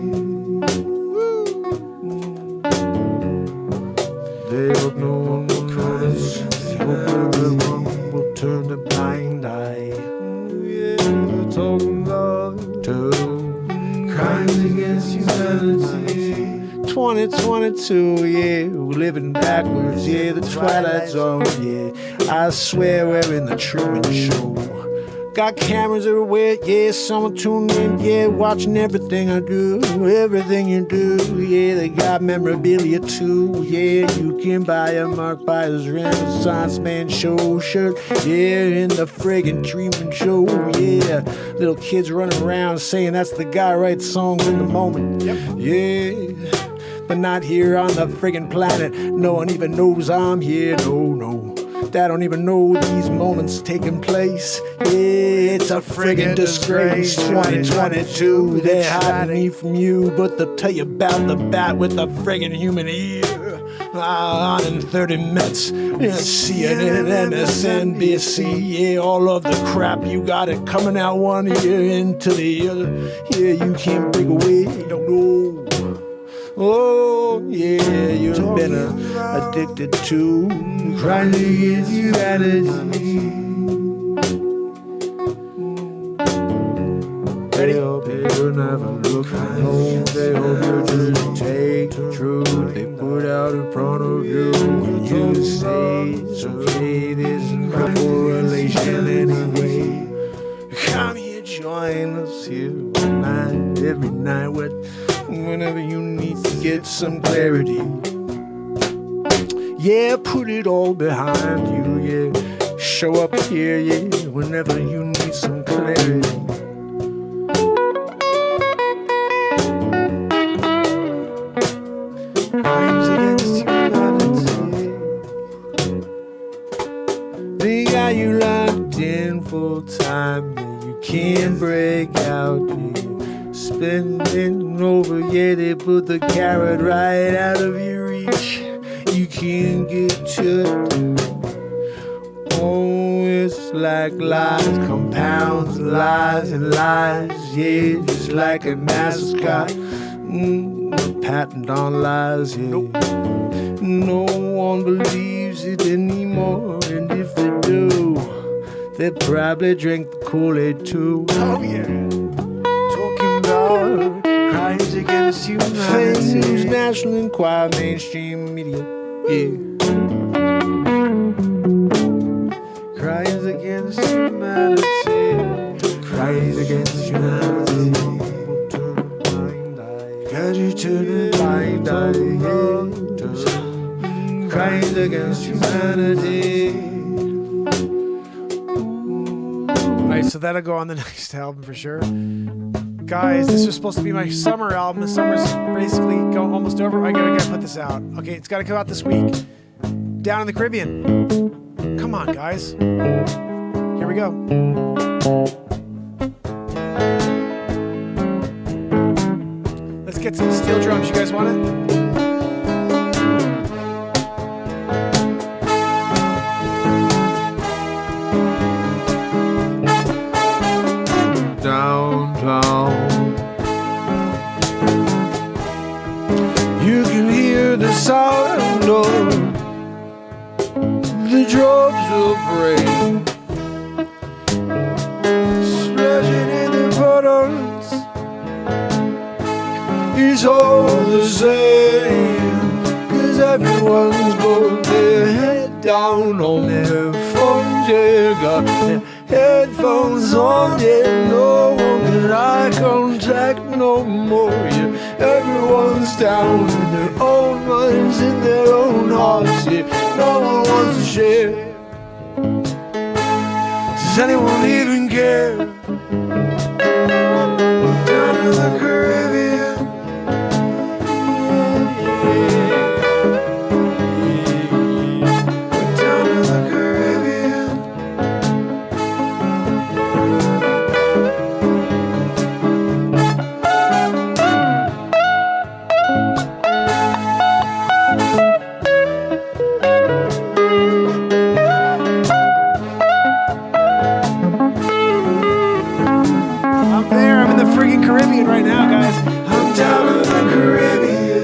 They don't know the crimes. Hope everyone will turn a blind eye. Yeah, we're talking about crimes against humanity. 2022, yeah, we're living backwards, yeah, the Twilight Zone, yeah. I swear we're in the Truman Show. Got cameras everywhere, yeah, someone tuned in, yeah, watching everything I do, everything you do, yeah, they got memorabilia too, yeah, you can buy a Mark Pires Renaissance Man show shirt, yeah, in the friggin' Truman Show, yeah, little kids running around saying that's the guy who writes songs in the moment, yeah, but not here on the friggin' planet, no one even knows I'm here, no. They don't even know these moments taking place. Yeah, it's a friggin' disgrace. 2022, they're hiding me from you, but they'll tell you about the bat with the friggin' human ear. On in 30 minutes, yeah, CNN, MSNBC, yeah, all of the crap you got it coming out one ear into the other. Yeah, you can't break away, don't know. Oh, yeah, you've been addicted to crimes against humanity. They hope you never look home. They hope you just take the truth they put out in front of you. And you say it's okay, there's no correlation anyway. Come here, join us here every night, whenever you need to get some clarity. Yeah, put it all behind you, yeah. Show up here, yeah, whenever you need some clarity. Crimes against humanity. They got you locked in full time, yeah, you can't break out, yeah. Spinning over, yeah, they put the carrot right out of your reach. You can't get to it. Oh, it's like lies, compounds, lies and lies. Yeah, just like a mascot. A patent on lies, yeah. No one believes it anymore, and if they do, they probably drink the Kool-Aid too. Oh yeah. Crimes against humanity. Fake news, National Enquirer, mainstream media. Yeah. Crimes against humanity. Crimes against humanity. Got you turning blind eye. Crimes against humanity. Alright, so that'll go on the next album for sure. Guys, this was supposed to be my summer album. The summer's basically almost over. I gotta put this out. Okay, it's gotta come out this week. Down in the Caribbean. Come on, guys. Here we go. Let's get some steel drums. You guys want it? Downtown, you can hear the sound of the drops of rain splashing in the puddles. It's all the same, 'cause everyone's got their head down on their phones. Yeah, got their headphones on, yeah, no one can eye contact no more. Yeah, everyone's down in their own minds, in their own hearts. Yeah, no one wants to share. Does anyone even care? Down in the Caribbean. Down in the Caribbean. I'm there. I'm in the freaking Caribbean right now, guys. I'm down in the Caribbean.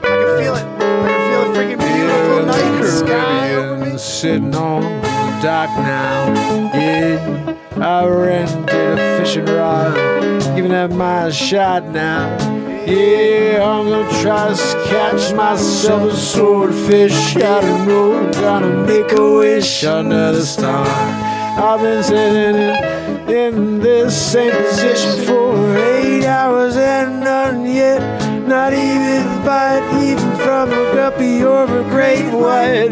I can feel it. I can feel a freaking beautiful night sky over me. Sitting on the dock now. Yeah, I rented a fishing rod, giving that my shot now. Yeah, I'm gonna try to catch myself a swordfish. I don't know, gonna make a wish another star. I've been sitting in this same position for 8 hours and none yet. Not even a bite, even from a guppy or a great white.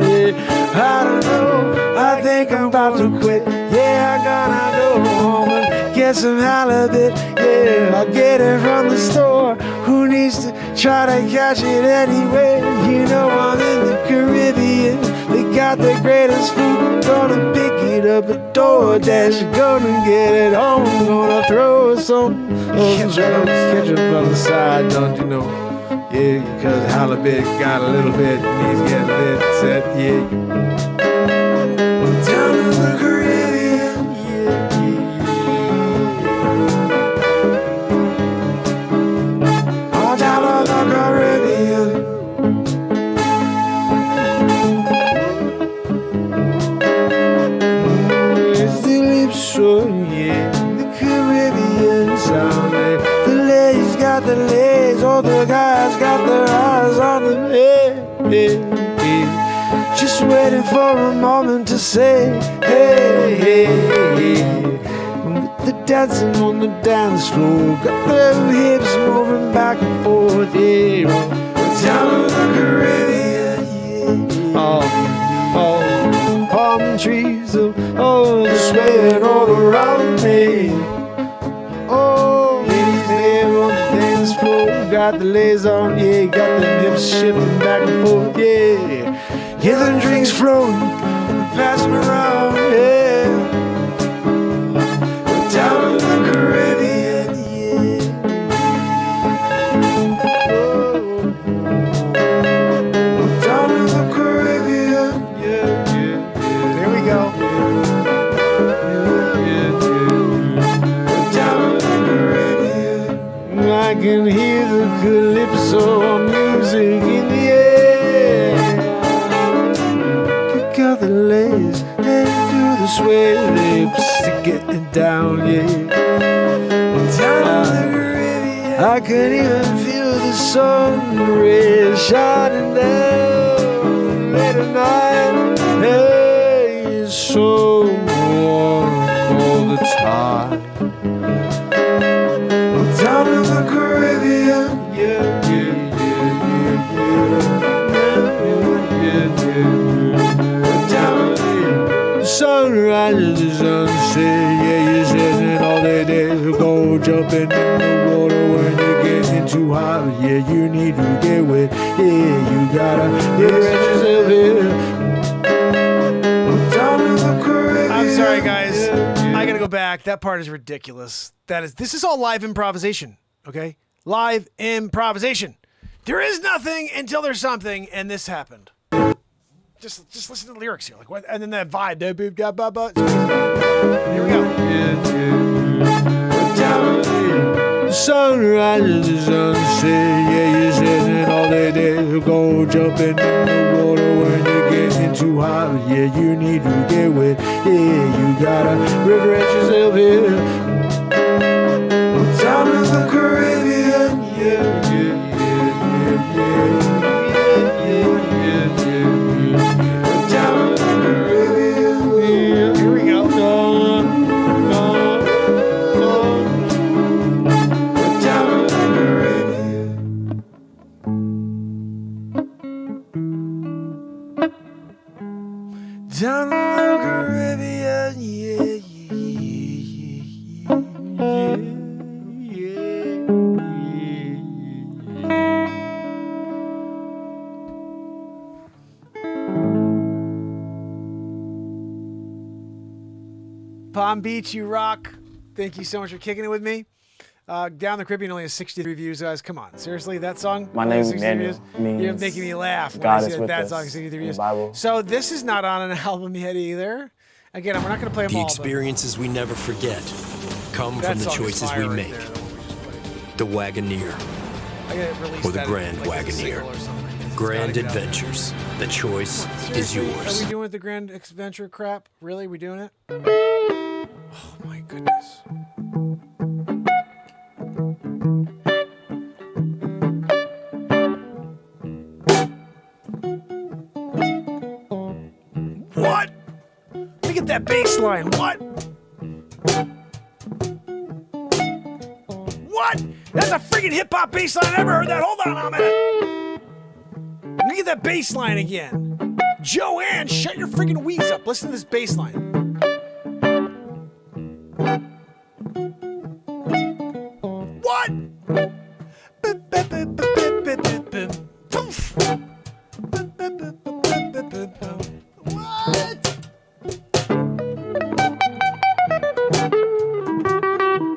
I don't know, I think I'm about to quit. Yeah, I'm gonna go home and get some halibut. Yeah, I'll get it from the store. Who needs to try to catch it anyway? You know I'm in the Caribbean. They got the greatest food. Gonna pick it up at DoorDash. Gonna get it home. Gonna throw some ketchup on the side, don't you know? Yeah, 'cause halibut got a little bit, needs to get lit, set, yeah. Down in the Caribbean, yeah, yeah. All down in the Caribbean. It's the lips, so yeah, the Caribbean sound. The ladies got the legs, all the guys got their eyes on them. Hey, hey, hey. Just waiting for a moment to say, hey, hey, hey. The dancing on the dance floor, got their hips moving back and forth. Yeah, down in the Caribbean. Yeah. Oh, palm trees, oh, they're swaying all around me. Oh, ladies there on the dance floor, got the legs on, yeah, got the hips shifting back and forth, yeah. Yeah, the drinks flowing, passing around, yeah. Down in the Caribbean, yeah. Oh, down in the Caribbean, yeah, yeah, yeah. There we go. I can hear the calypso music in the air. Kick out the legs and do the sway, lips to getting down, yeah. Down in the Caribbean. I can even feel the sun rays shining down late at night. Hey, it's so heart. Down in the Caribbean, yeah, yeah, yeah, yeah, yeah. Down there, the sun rises, the sunset, yeah, you're sitting all day days. Go jumping in the water when you're getting too hot. Yeah, you need to get wet. Yeah, you gotta get yourself here. I'm sorry, guys. I gotta go back. That part is ridiculous. This is all live improvisation, okay? Live improvisation. There is nothing until there's something, and this happened. Just listen to the lyrics here, like what? And then that vibe. Here we go. The sun rises, the sunset, yeah, you're sitting all day there. Go jumping in the water when you're getting too hot. Yeah, you need to get wet. Yeah, you gotta refresh yourself here. Down in the Caribbean, yeah, yeah, yeah, yeah, yeah, yeah. Down in the Caribbean, yeah. Here we go. Down in the Caribbean, yeah, Palm Beach, you rock. Thank you so much for kicking it with me. Down the Caribbean only has 63 views, guys. Come on, seriously, that song? My name is 63 Emmanuel. views? You're making me laugh when God I is see with that us song, 63 in the views. Bible. So this is not on an album yet either. Again, we're not going to play them The all. experiences we never forget come That from the song is choices fire we right make. there, the one we just played. The Wagoneer, I gotta release or the that Grand like a Wagoneer. single or something. It's Grand gotta get out there. Adventures. The choice is Seriously, yours. Are we doing the Grand Adventure crap? Really? We doing it? Oh my goodness. What? Let me get that bass line. What? What? That's a freaking hip hop bass line. I never heard that. Hold on a minute. Let me get that bass line again. Joanne, shut your freaking wheeze up. Listen to this bass line. What? Poof. What?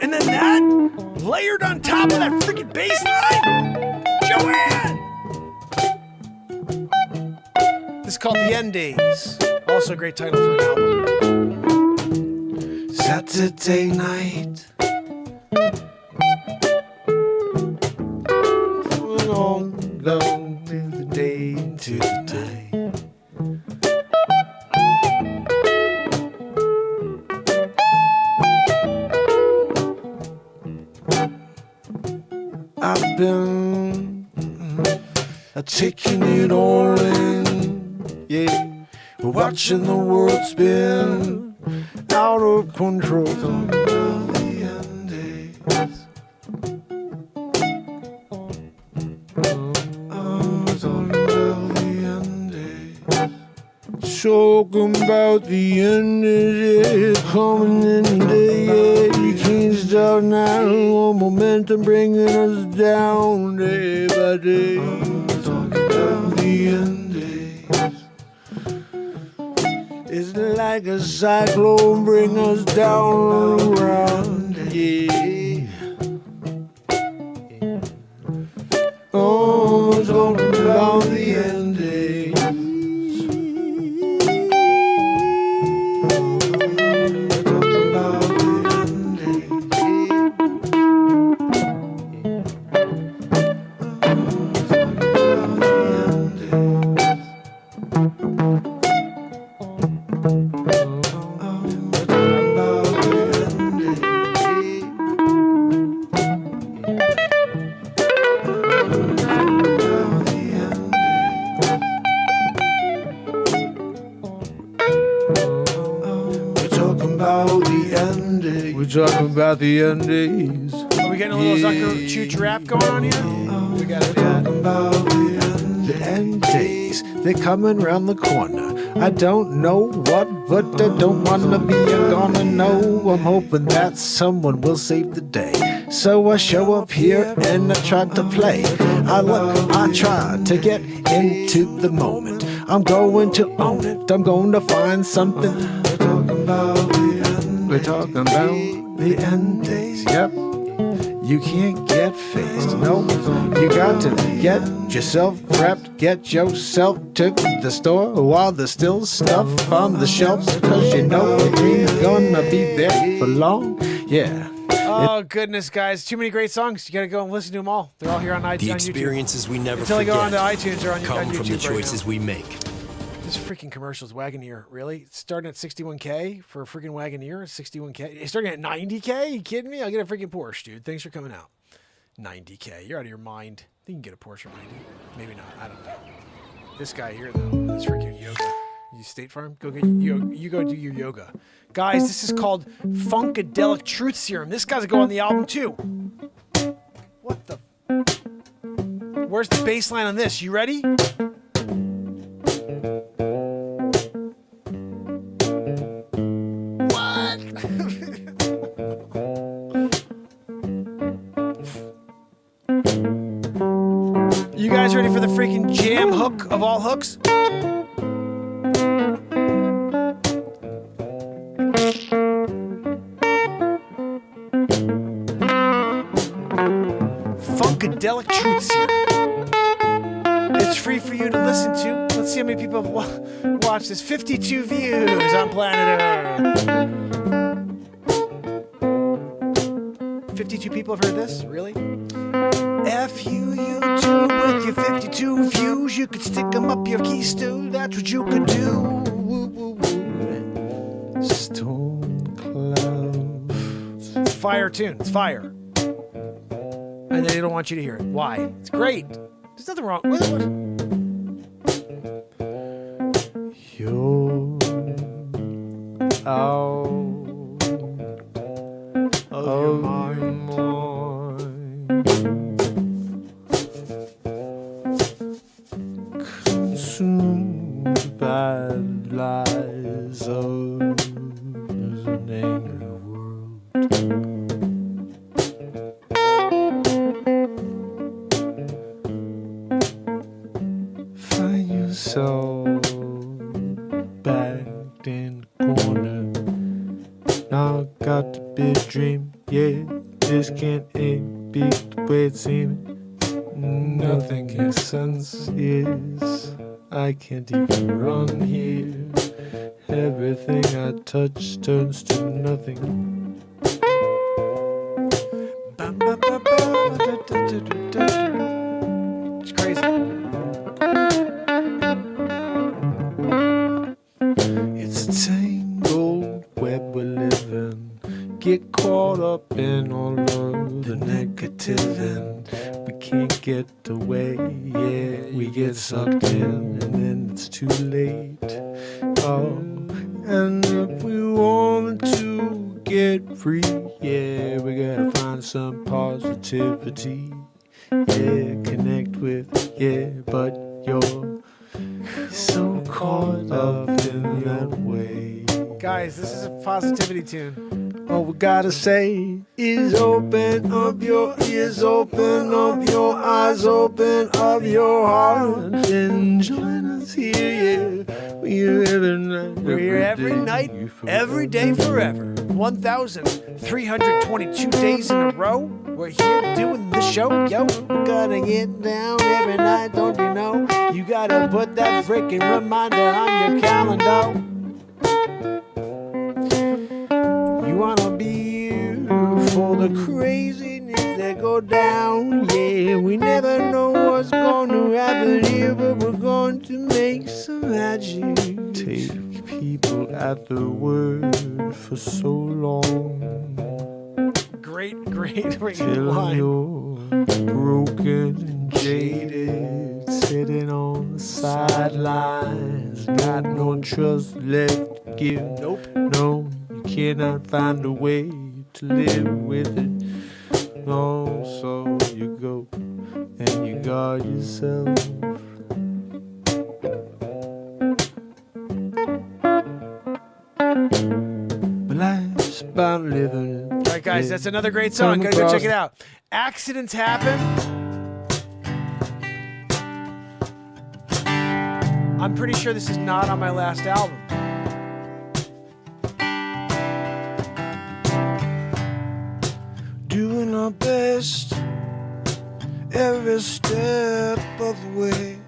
And then that layered on top of that freaking bass line? Joanne! This is called The End Days. Also a great title for an album. Saturday night. Long, long till the day into the night. I've been taking it all in, yeah. Watching the world spin out of control. Talking about the end days. Talking about the end days. Talking about the end days, yeah. Coming in the day, yeah. You can't stop now. One momentum bringing us down day by day. Talking about the end days. It's like a cyclone bring us down on the ground, yeah. Oh, talking about the end days. Talking about the end days. about the end days. We're talking about the end days. Are we getting a little Zucker chooch rap going on here? We got it. About the end days. They're coming round the corner. I don't know what, but I don't wanna be. I'm gonna know. I'm hoping that someone will save the day. So I show up here and I try to play. I try to get into the moment. I'm going to own it. I'm going to find something. We're talking about the end days. Yep. You can't get phased. No, you got to get yourself prepped. Get yourself to the store while there's still stuff on the shelves. Cause you know it ain't gonna be there for long. Yeah. Oh, goodness, guys. Too many great songs. You got to go and listen to them all. They're all here on iTunes. The experiences we never Until they forget go onto iTunes or on come YouTube from the right choices now. we make. This freaking commercial's Wagoneer. Really? It's starting at $61K for a freaking Wagoneer? $61K? It's starting at $90K? You kidding me? I'll get a freaking Porsche, dude. Thanks for coming out. $90K. You're out of your mind. I think you can get a Porsche for $90. Maybe not. I don't know. This guy here, though, this freaking yoga. You State Farm? Go get you go do your yoga. Guys, this is called Funkadelic Truth Serum. This guy's go on the album, too. What the? Where's the bass line on this? You ready? You guys ready for the freaking jam hook of all hooks? Funkadelic Truth Serum. It's free for you to listen to. Let's see how many people have watched this. 52 views on planet Earth. 52 people have heard this? Really? F you, YouTube, with your 52 views, you could stick them up your keister. That's what you could do. Storm clouds. It's a fire tune. It's fire. And then they don't want you to hear it. Why? It's great. There's nothing wrong with it. You're out of your mind. Consumed by lies of an angry world. Find yourself backed in the corner. Now I got the big dream. Yeah, this can't be the way it seems. Nothing makes sense. Yes, I can't even run here. Everything I touch turns to nothing. It's crazy. It's a tangled web we're living. Get caught up in all of the negative and we can't get away. Yeah, we get sucked in and then it's too late. Oh, and if we want to get free, yeah, we gotta find some positivity. Yeah, connect with, yeah, but you're so caught up in that way. Guys, this is a positivity tune. All we gotta say is open up your ears, open up your eyes, open up your heart, and join us here, yeah. We're every night, We're here every night, every day, forever. 1,322 days in a row. We're here doing the show, yo. We're gonna get down every night, don't you know? You gotta put that freaking reminder on your calendar. You wanna be here for the craziness that go down. Yeah, we never know what's gonna happen here, but we're going to make some magic. Take people at the word for so long. Great freaking Till line. you're broken and jaded, sitting on the sidelines, got no trust left to give. Nope. No, you cannot find a way to live with it. Oh, so you go and you guard yourself. But life's about living. All right, guys, that's another great song. Gotta go check it out. Accidents happen. I'm pretty sure this is not on my last album. Doing our best every step of the way.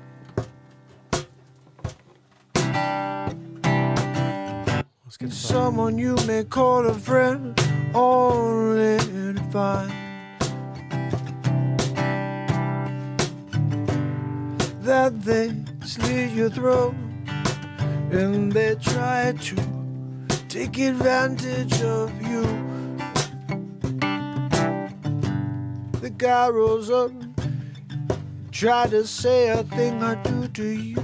Let's get Someone you may call a friend, only to find that they slit your throat and they try to take advantage of you. The guy rose up, tried to say a thing or two to you.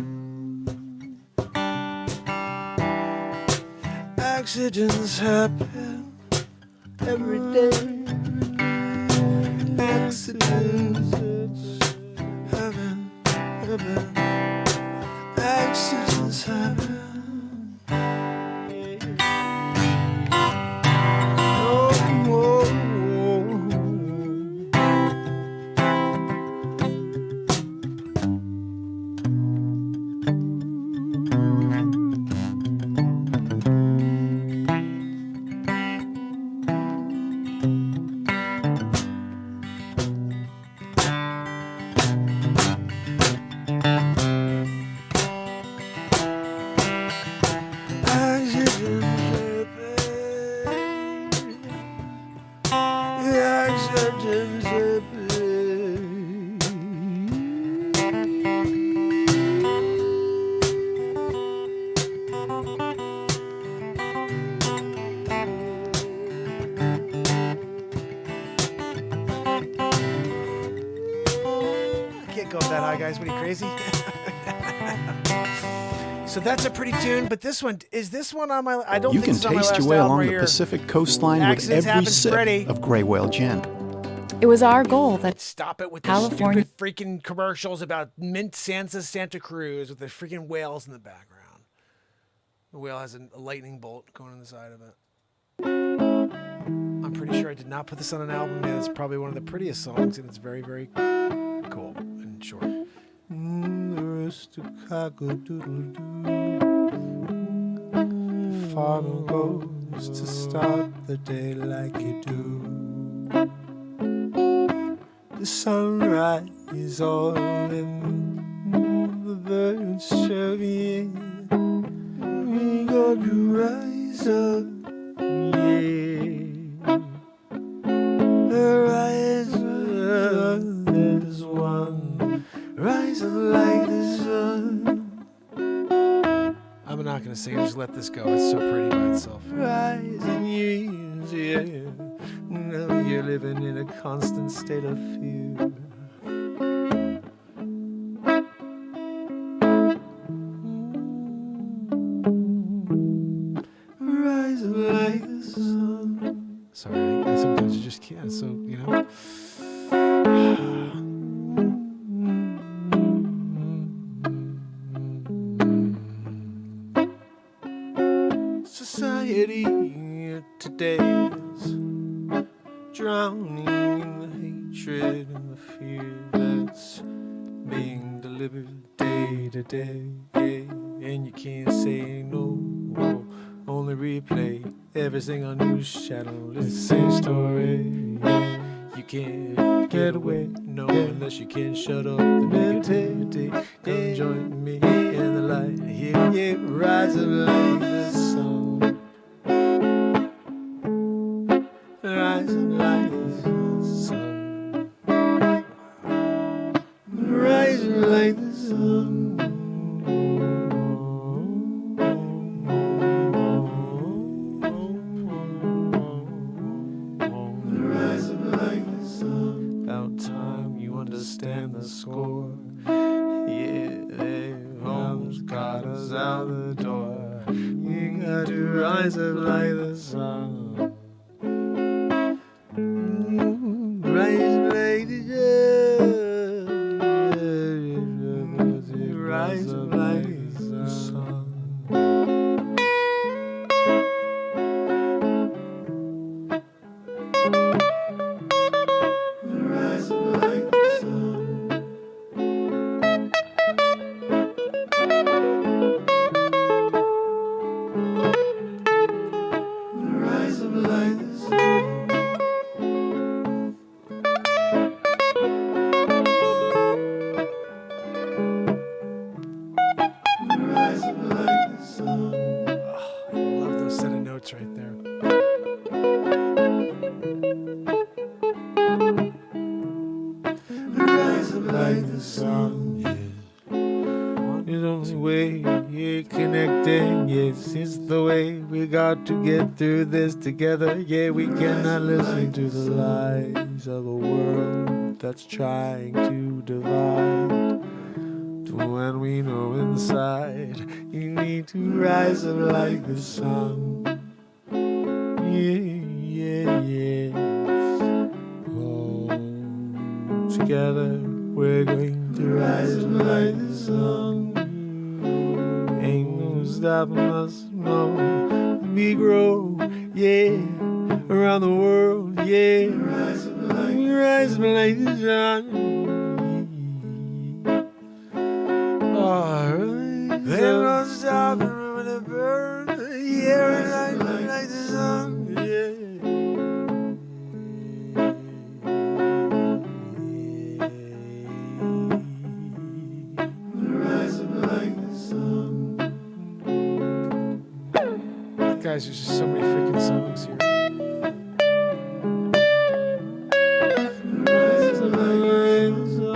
Accidents happen every day. Accidents happen. Accidents happen. Go that high, guys. What are you, crazy? So that's a pretty tune, but this one on my. I don't You think can it's on my taste last your way album along right the here. Pacific coastline with Accidents every happen, sip Freddie. of Grey Whale Gin. It was our goal that Stop it with California- the stupid freaking commercials about Mint Sansa Santa Cruz with the freaking whales in the background. The whale has a lightning bolt going on the side of it. I'm pretty sure I did not put this on an album yet. It's probably one of the prettiest songs, and it's very, very cool and short. The rest of cock-a-doodle-doo. The farmer goes to start the day like you do. The sunrise is all in the birds chirping. We got to rise up, yeah. Rise up, there's one. Rise up like the sun. I'm not going to sing it. Just let this go. It's so pretty by itself. Rise in years, yeah. Now you're living in a constant state of fear. Rise up like the sun. Sorry, sometimes you just can't. So, you know. Society today is drowning in the hatred and the fear that's being delivered day to day. Yeah. And you can't say no, only replay every single news channel. It's the same story. Yeah. You can't get away, no, unless you can shut up the negativity. Come join me in the light here, yeah, rise up like the sun. Rise up like the sun. Rise up like the sun. Rise up like the sun. About time you understand the score. Yeah, they've almost got us out the door. got to rise up like the sun. Rise up like the sun. Rise up like the sun. Rise up like the sun. Rise up like the sun. Rise up like the sun. I love those set of notes right there. Rise up like the sun, yeah. It's the only way you're connected, yes. It's the way we got to get through this together. Yeah, we cannot listen to the lies of a world that's trying to divide. To when we know inside you need to rise up like the sun. Yeah, yeah. Oh, together we're going to rise up like the sun. Ain't no stopping us, no. We grow, yeah, around the world, yeah. We rise up like the sun. Alright, then we'll stop and when it burns, yeah, we rise up like the sun, yeah. Rise up like the sun. Guys, there's just so many freaking songs here. Rise up like the sun.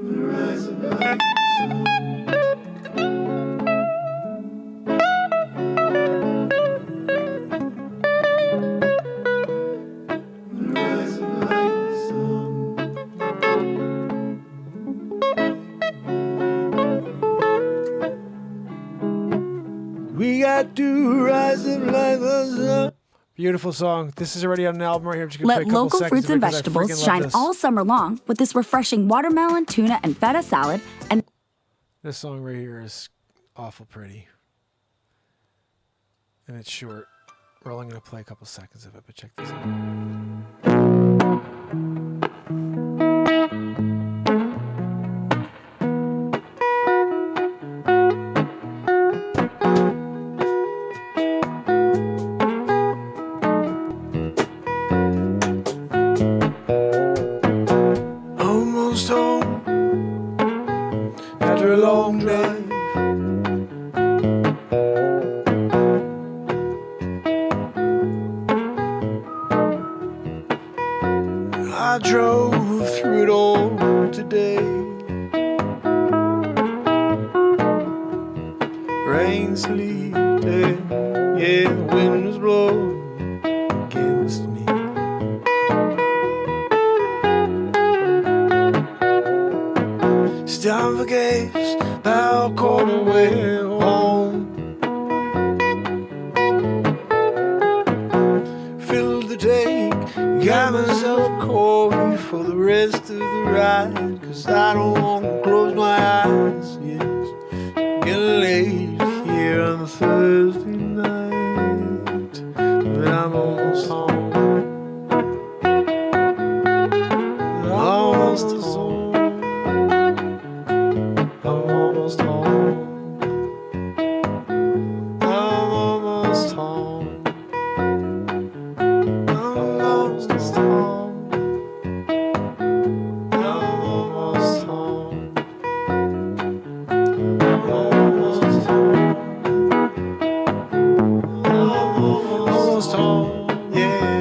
Rise up like the sun. Rise up like the sun. We got to rise up like the sun. Beautiful song. This is already on an album right here. I'm just gonna play Let a couple local seconds fruits of it and 'cause I vegetables freaking love shine this. all summer long with this refreshing watermelon, tuna, and feta salad. And This song right here is awful pretty. And it's short. We're only going to play a couple seconds of it, but check this out. Almost home after a long drive. I drove through it all today. Rain, sleet, yeah, the wind was blowing against me. Stop for gas, about a quarter way home. Filled the tank, got myself a coffee for the rest of the ride. 'Cause I don't want to close my eyes, yes. Get late here on a Thursday night, but I'm almost home. Almost home. I'm almost home. I'm almost home. I'm almost home. I'm almost home. I'm almost home. I'm almost home. Yeah.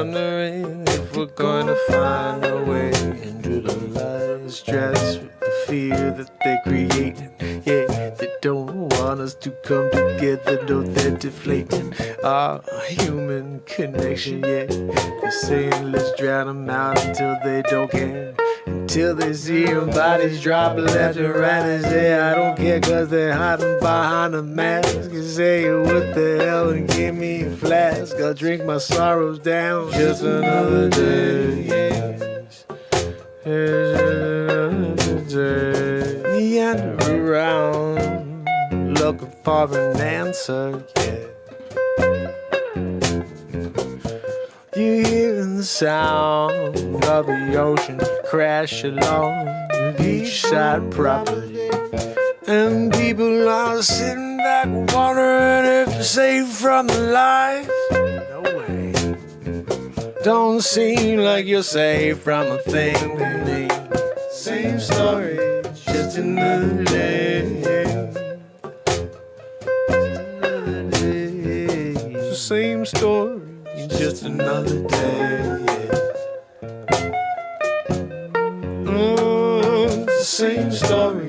wondering if we're gonna find a way into the lies dressed with the fear that they created. Yeah, they don't want us to come together, no, they're deflating our human connection. Yeah, they're saying let's drown them out until they don't care. Until they see your bodies drop left and right. They say I don't care cause they're hiding behind a mask. You say what the hell and give me a flask. I'll drink my sorrows down. Just another day, yes. Just another day. Meander around looking for an answer, yeah. You're hearing the sound of the ocean crash along the beachside property, and people are sitting back wondering if they're safe from the lies. No way. Don't seem like you're safe from a thing to me. Same story, just another day. Another day. It's the same story. Just another day, yeah. It's the same story,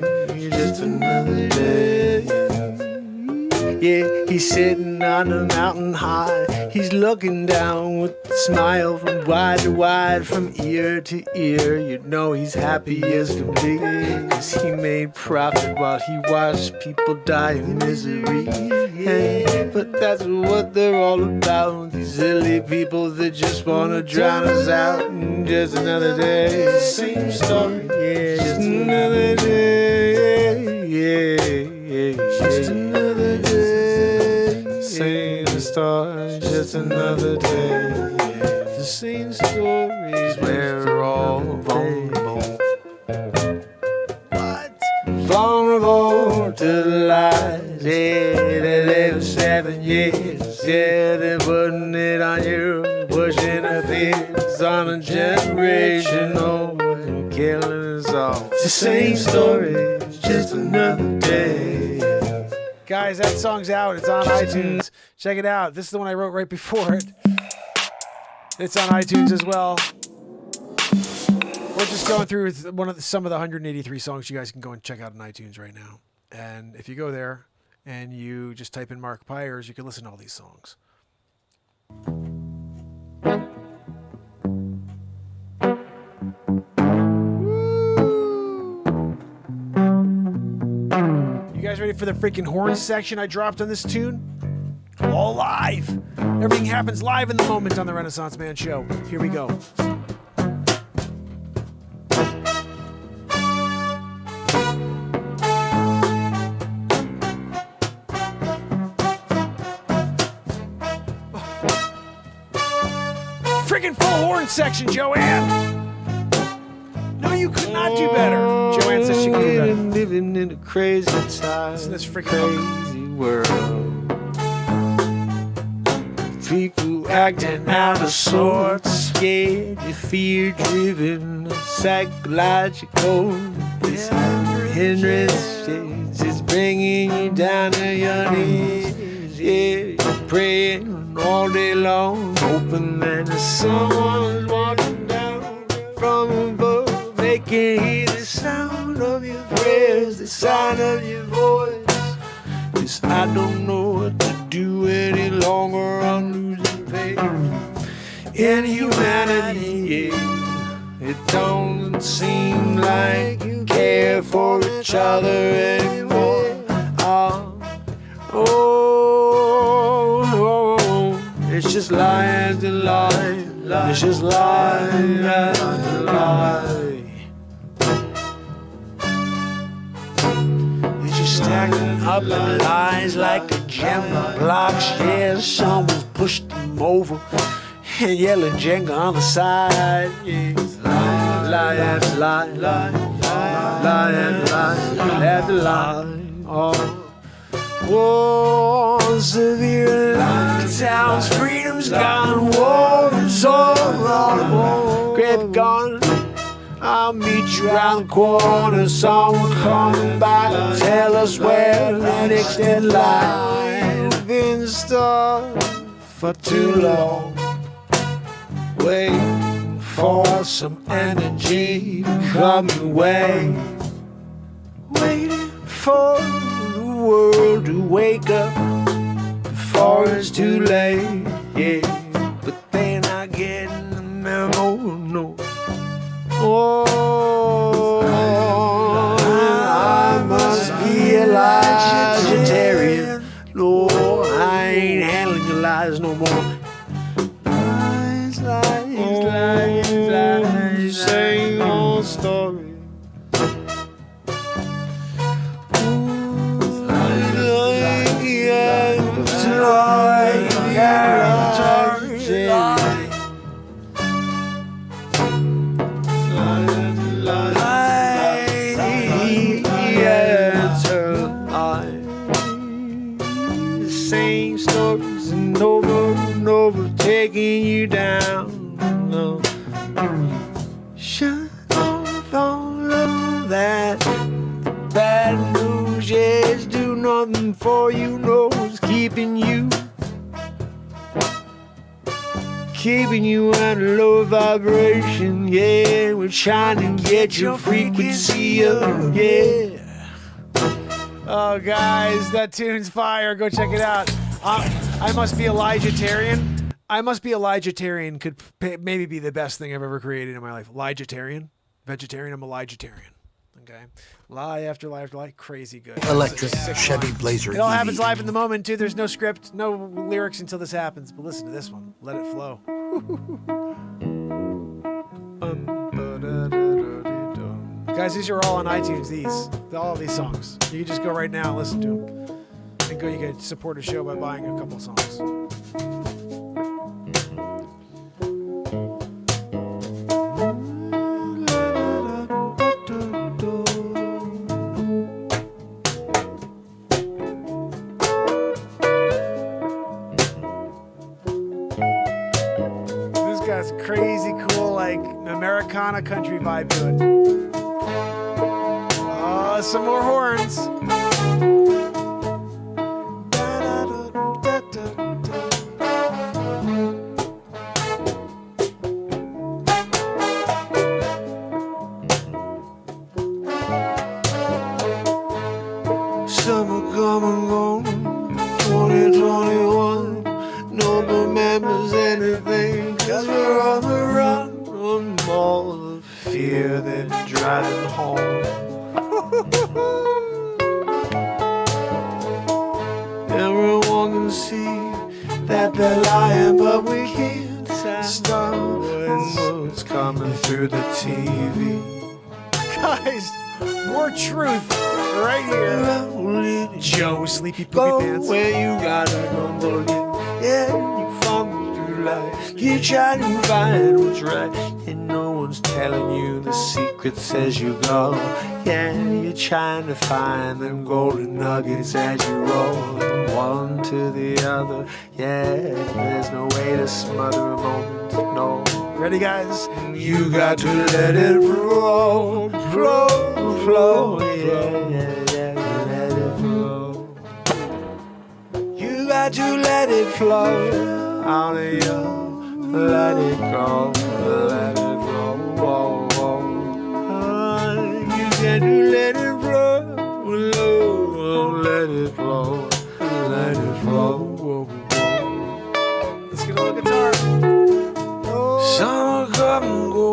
just another day. Yeah, he's sitting on a mountain high. He's looking down with a smile from wide to wide, from ear to ear. You know he's happy as can be, cause he made profit while he watched people die in misery. Hey, but that's what they're all about. These silly people that just wanna drown us out. Just another day, same story, yeah. Just another day, yeah, yeah. Just another day, same story. Just another day, yeah. The same stories, we're all vulnerable. What? Vulnerable to the lies, yeah. They live 7 years, yeah. They're putting it on you, pushing the fears on a generation old and killing us all. It's the same story, just another day. Guys, that song's out. It's on iTunes. Check it out. This is the one I wrote right before it. It's on iTunes as well. We're just going through some of the 183 songs you guys can go and check out on iTunes right now. And if you go there and you just type in Mark Pires, you can listen to all these songs. You guys ready for the freaking horn section I dropped on this tune? All live. Everything happens live in the moment on the Renaissance Man Show. Here we go. Freaking full horn section, Joanne. No, you could not do better. Joanne says she could do better. Living in a crazy time, this freaking crazy world. People acting out of sorts, scared, fear-driven, psychological. This hindrance is bringing you down to your knees. Yeah, you're praying all day long, hoping that someone's walking down from above. They can hear the sound of your prayers, the sound of your voice. 'Cause I don't know what to do any longer. I'm losing faith in humanity. It don't seem like you care for each other anymore. It's just lie after lie. It's just lie after lie. It's just stacking up the lies like a Jenga blocks. Yeah, someone's pushed them over and yelling Jenga on the side. Yeah, lie after lie, lie after lie after lie. War, severe lockdowns, freedom's gone, war is over. Grab gun, I'll meet you around the corner. Someone coming back, tell us where the next deadline. We've been stuck for too long. waiting for some energy to come your way. Waiting for the world to wake up before it's too late, yeah. But they're not getting the memo, no. Oh, I must be a vegetarian. No, I ain't handling your lies no more. Lies, same old story. Same stories and over, taking you down. No. Shut off all of that bad news, yes, do nothing for you, no, it's keeping you at a low vibration, yeah, we're trying to get your frequency up, yeah. Oh, guys, that tune's fire. Go check it out. I Must Be Elijah-tarian. I Must Be Elijah-tarian could maybe be the best thing I've ever created in my life. Elijah-tarian? Vegetarian? I'm Elijah-tarian. Okay. Lie after lie after lie. Crazy good. Electric Chevy Blazer. It all EV. happens live in the moment, too. There's no script, no lyrics until this happens. But listen to this one. Let it flow. Guys, these are all on iTunes, all of these songs. You can just go right now and listen to them. And you can support a show by buying a couple songs. This guy's crazy cool, like Americana country vibe to it. Some more horns. Summer come and gone, 2021. No remembers anything, 'cause we're on the run from all the fear that's driving home. Everyone can see that they're lying, but we can't stop what's coming through the TV. Guys, more truth right here. Joe, sleepy poopy pants. Where you gotta go, yeah, you fumble through life. You try to find what's right, and no one's telling you the secrets as you go. Yeah, you're trying to find them golden nuggets as you roll one to the other. Yeah, there's no way to smother a moment, no. Ready, guys? You got to let it flow, flow, flow, yeah, let it flow. You got to let it flow out of you. Let it go, let it flow, whoa, whoa. You got to let it flow, let it flow, let it flow, whoa, whoa. Let's get a little guitar. Summer come and go,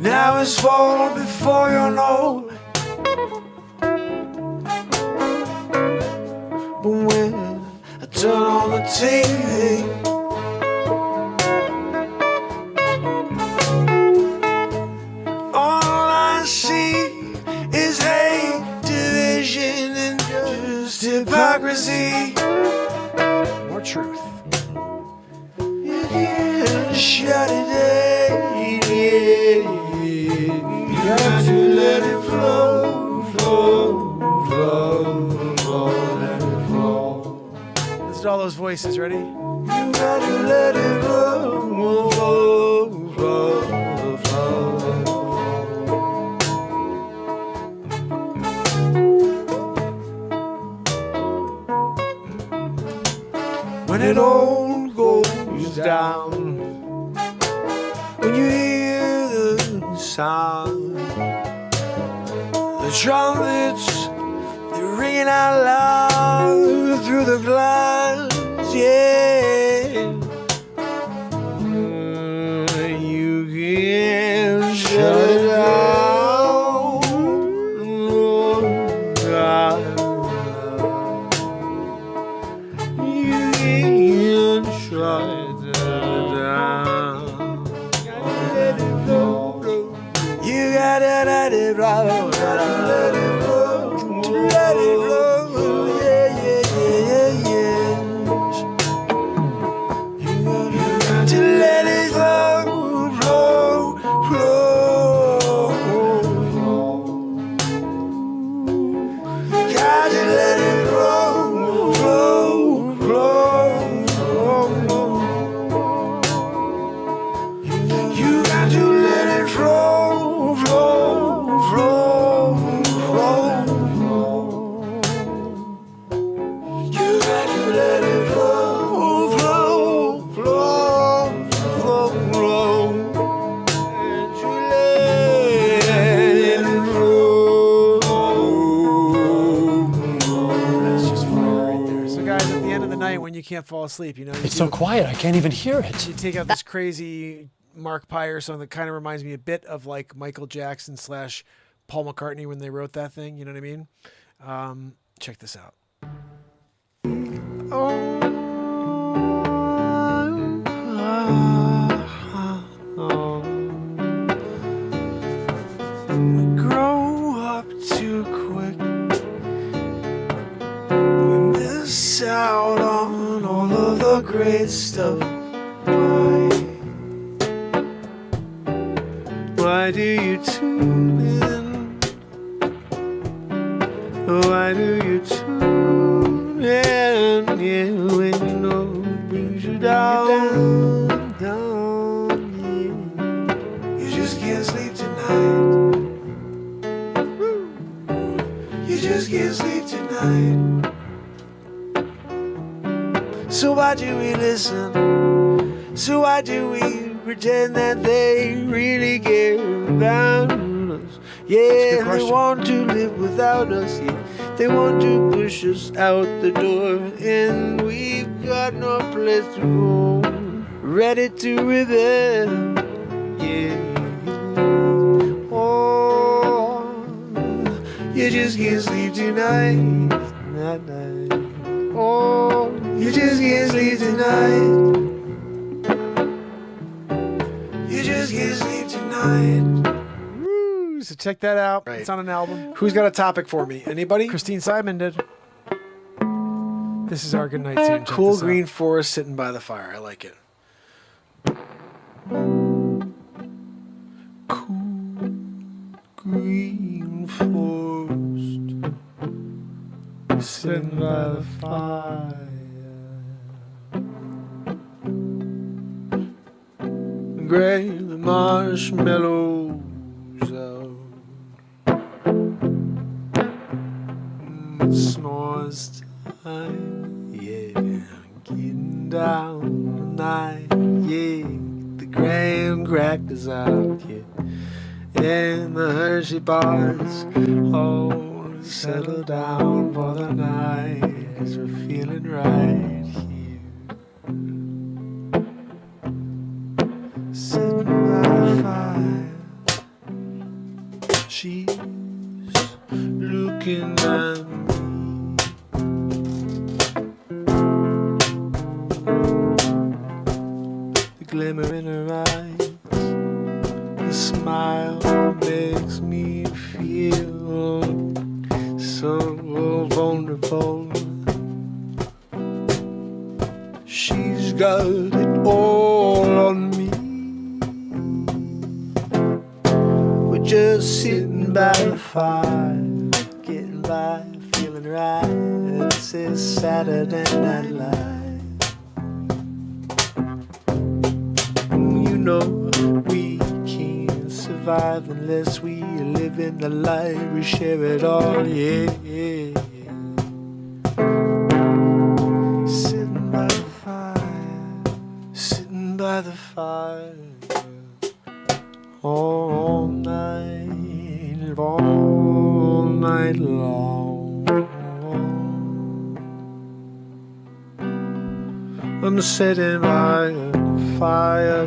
now it's fall before you know. But when I turn on the TV, all I see is hate, division, and just hypocrisy. More truth. You can't shut it down. You got to let it flow, flow, flow, flow, let it flow. Listen to all those voices, ready? You got to let it flow, flow, flow, flow. When it all goes down, sound. The trumpets, they're ringing out loud through the glass, yeah. You can't shut it down. Oh, God. You can't shut it down. You gotta let it roll. Let it roll. Let it roll. Yeah, yeah, yeah, yeah. You got to let it flow, flow, flow. Got to let it flow, flow, flow. You got to let it flow, flow, flow, flow. You got to let it flow, flow, flow, flow, flow. And you let it flow. That's just fire right there. So, guys, at the end of the night, when you can't fall asleep, you know, It's so quiet, I can't even hear it. you take out this crazy Mark Pires song that kind of reminds me a bit of like Michael Jackson / Paul McCartney when they wrote that thing. You know what I mean? Check this out. We grow up too quick. We miss out on all of the great stuff. Why do you tune in? Why do you tune in? Yeah, when you know it brings you down, down, yeah. You just can't sleep tonight. You just can't sleep tonight. So why do we listen? So why do we pretend that they really care about us? Yeah, they want to live without us. Yeah, they want to push us out the door, and we've got no place to go. Ready to rebel. Yeah. Oh, you just can't sleep tonight. Night, night. Oh, you just can't sleep tonight. You just can't sleep tonight. Woo, so check that out. Right. It's on an album. Who's got a topic for me? Anybody? Christine Simon did. This is our good night tune. Check Cool this out. green forest sitting by the fire. I like it. Cool green forest sitting by the fire. Gray the marshmallows out. It snores time, yeah. Getting down tonight, yeah. The graham crackers out, yeah. And the Hershey bars all settle down for the night, 'cause we're feeling right here. Sitting by the fire, she's looking at me. The glimmer in her eyes, the smile makes me feel so vulnerable. She's got it all on me. We're just sitting by the fire, getting by, feeling right. This is Saturday Night Live. You know we can't survive unless we live in the light. We share it all, yeah, yeah, yeah. Sitting by the fire, sitting by the fire. all night long. I'm sitting by a fire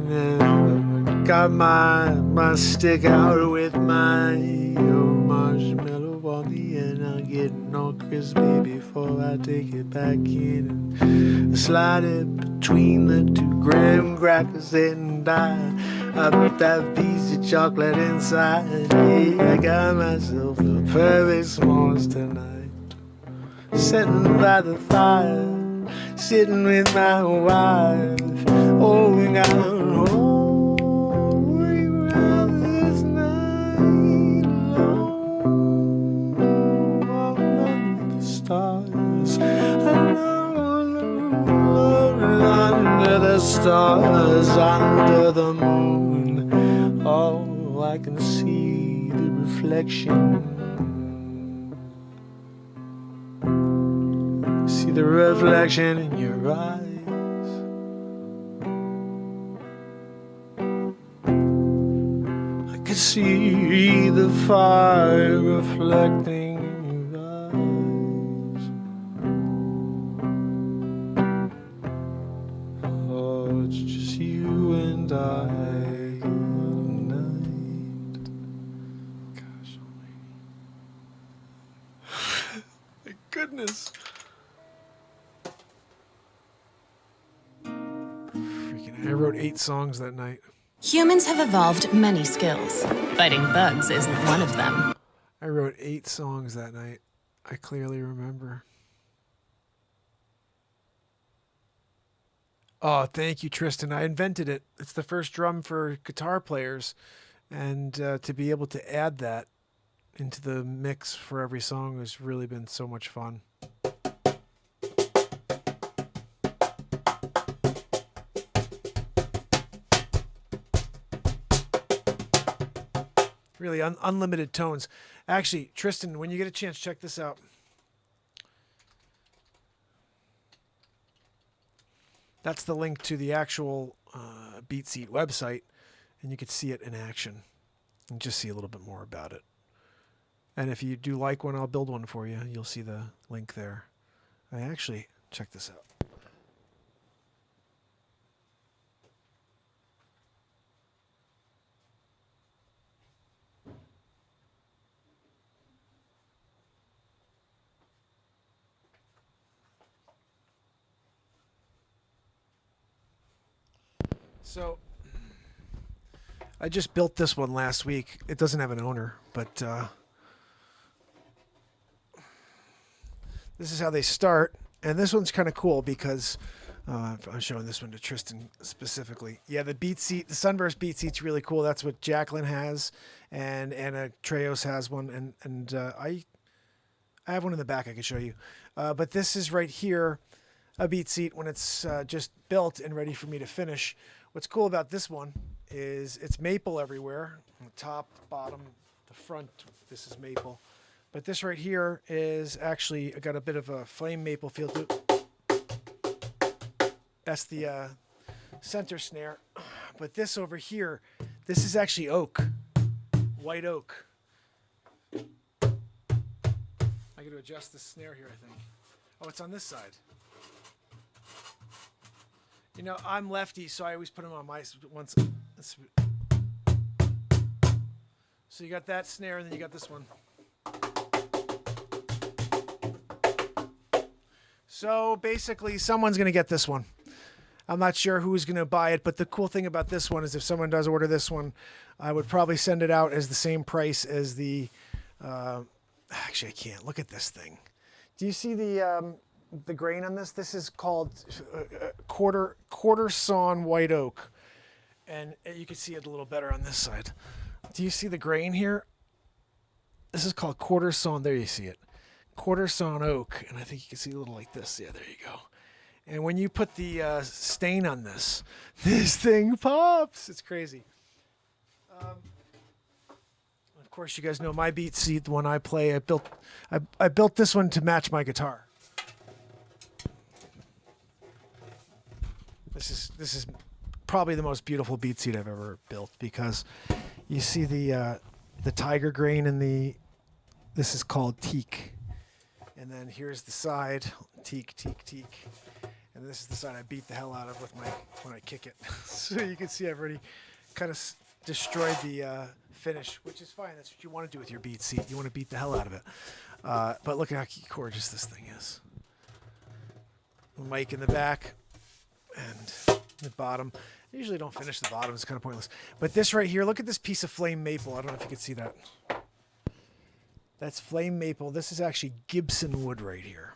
and got my stick out with my marshmallow on the end. I'm getting all crispy before I take it back in and slide it between the 2 graham crackers and I put that piece of chocolate inside. Yeah, I got myself the perfect s'mores tonight. Sitting by the fire, sitting with my wife. Oh, we got holy around this night long. Under the stars, under the stars, under the moon. Oh, I can see the reflection. See the reflection in your eyes. I can see the fire reflecting in your eyes. Oh, it's just you and I tonight. Gosh almighty. My goodness. I wrote 8 songs that night. Humans have evolved many skills. Fighting bugs isn't one of them. I wrote 8 songs that night. I clearly remember. Oh, thank you, Tristan. I invented it. It's the first drum for guitar players. And to be able to add that into the mix for every song has really been so much fun. Really unlimited tones. Actually, Tristan, when you get a chance, check this out. That's the link to the actual BeatSeat website, and you can see it in action and just see a little bit more about it. And if you do like one, I'll build one for you. You'll see the link there. Check this out. So, I just built this one last week. It doesn't have an owner, but this is how they start. And this one's kind of cool because I'm showing this one to Tristan specifically. Yeah, the BeatSeat, the Sunburst BeatSeat's really cool. That's what Jacqueline has, and Anna Treos has one, and I have one in the back I could show you. But this is right here, a BeatSeat when it's just built and ready for me to finish. What's cool about this one is it's maple everywhere. The top, bottom, the front, this is maple. But this right here is actually got a bit of a flame maple feel to it. That's the center snare. But this over here, this is actually oak, white oak. I got to adjust the snare here, I think. Oh, it's on this side. You know, I'm lefty, so I always put them on my once. So you got that snare, and then you got this one. So basically, someone's going to get this one. I'm not sure who's going to buy it, but the cool thing about this one is if someone does order this one, I would probably send it out as the same price as the... actually, I can't. Look at this thing. Do you see the grain on this? This is called quarter sawn white oak. And you can see it a little better on this side. Do you see the grain here? This is called quarter sawn. There you see it. Quarter sawn oak, and I think you can see a little like this. Yeah, there you go. And when you put the stain on this, this thing pops. It's crazy. Of course, you guys know my BeatSeat, the one I play. I built this one to match my guitar. This is probably the most beautiful beat seat I've ever built, because you see the tiger grain in the. This is called teak, and then here's the side teak, and this is the side I beat the hell out of with when I kick it. So you can see I've already kind of destroyed the finish, which is fine. That's what you want to do with your beat seat. You want to beat the hell out of it. But look at how gorgeous this thing is. Mic in the back and the bottom. I usually don't finish the bottom. It's kind of pointless. But this right here, look at this piece of flame maple. I don't know if you can see that. That's flame maple. This is actually Gibson wood right here.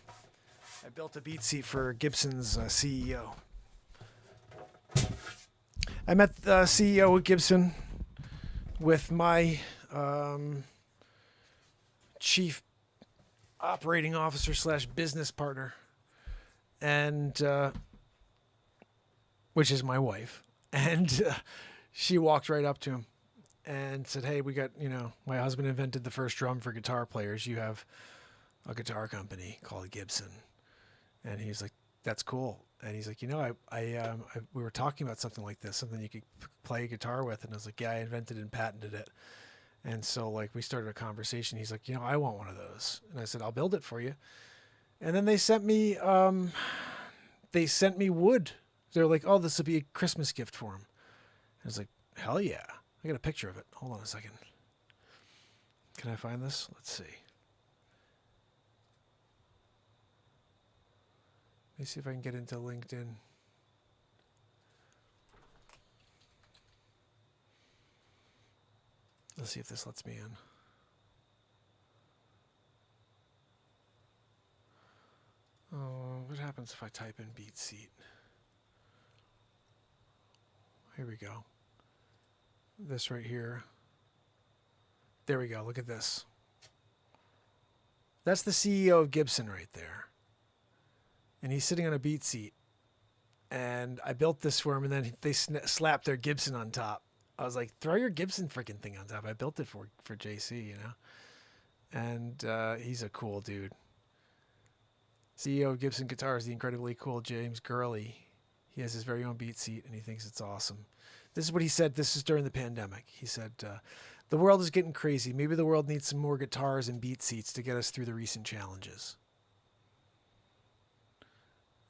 I built a beat seat for Gibson's CEO. I met the CEO of Gibson with my chief operating officer / business partner, and which is my wife. And she walked right up to him and said, "Hey, we got, my husband invented the first drum for guitar players. You have a guitar company called Gibson." And he's like, "That's cool." And he's like, we were talking about something like this, something you could play a guitar with. And I was like, "Yeah, I invented and patented it." And so we started a conversation. He's like, "I want one of those." And I said, "I'll build it for you." And then they sent me wood. They're like, "Oh, this would be a Christmas gift for him." I was like, "Hell yeah." I got a picture of it. Hold on a second. Can I find this? Let's see. Let me see if I can get into LinkedIn. Let's see if this lets me in. Oh, what happens if I type in beat seat? Here we go. This right here. There we go. Look at this. That's the CEO of Gibson right there. And he's sitting on a beat seat. And I built this for him, and then they slapped their Gibson on top. I was like, "Throw your Gibson freaking thing on top." I built it for JC, And he's a cool dude. CEO of Gibson Guitars, the incredibly cool James Gurley. He has his very own beat seat, and he thinks it's awesome. This is what he said. This is during the pandemic. He said, "The world is getting crazy. Maybe the world needs some more guitars and beat seats to get us through the recent challenges."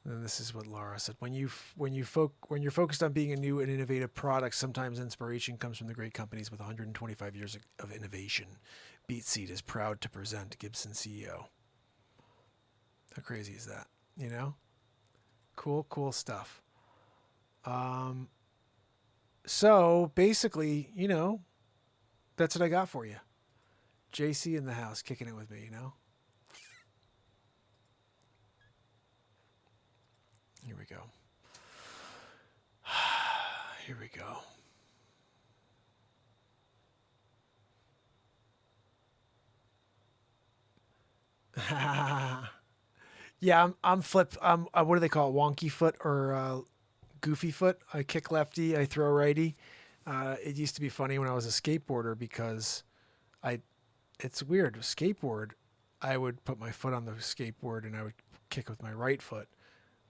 And this is what Laura said. When you're focused on being a new and innovative product, sometimes inspiration comes from the great companies with 125 years of innovation. Beat Seat is proud to present Gibson CEO. How crazy is that? Cool stuff. So basically, that's what I got for you. JC in the house, kicking it with me, Here we go. Here we go. Yeah, I'm flip. What do they call it? Wonky foot or goofy foot? I kick lefty, I throw righty. It used to be funny when I was a skateboarder because it's weird. Skateboard, I would put my foot on the skateboard and I would kick with my right foot,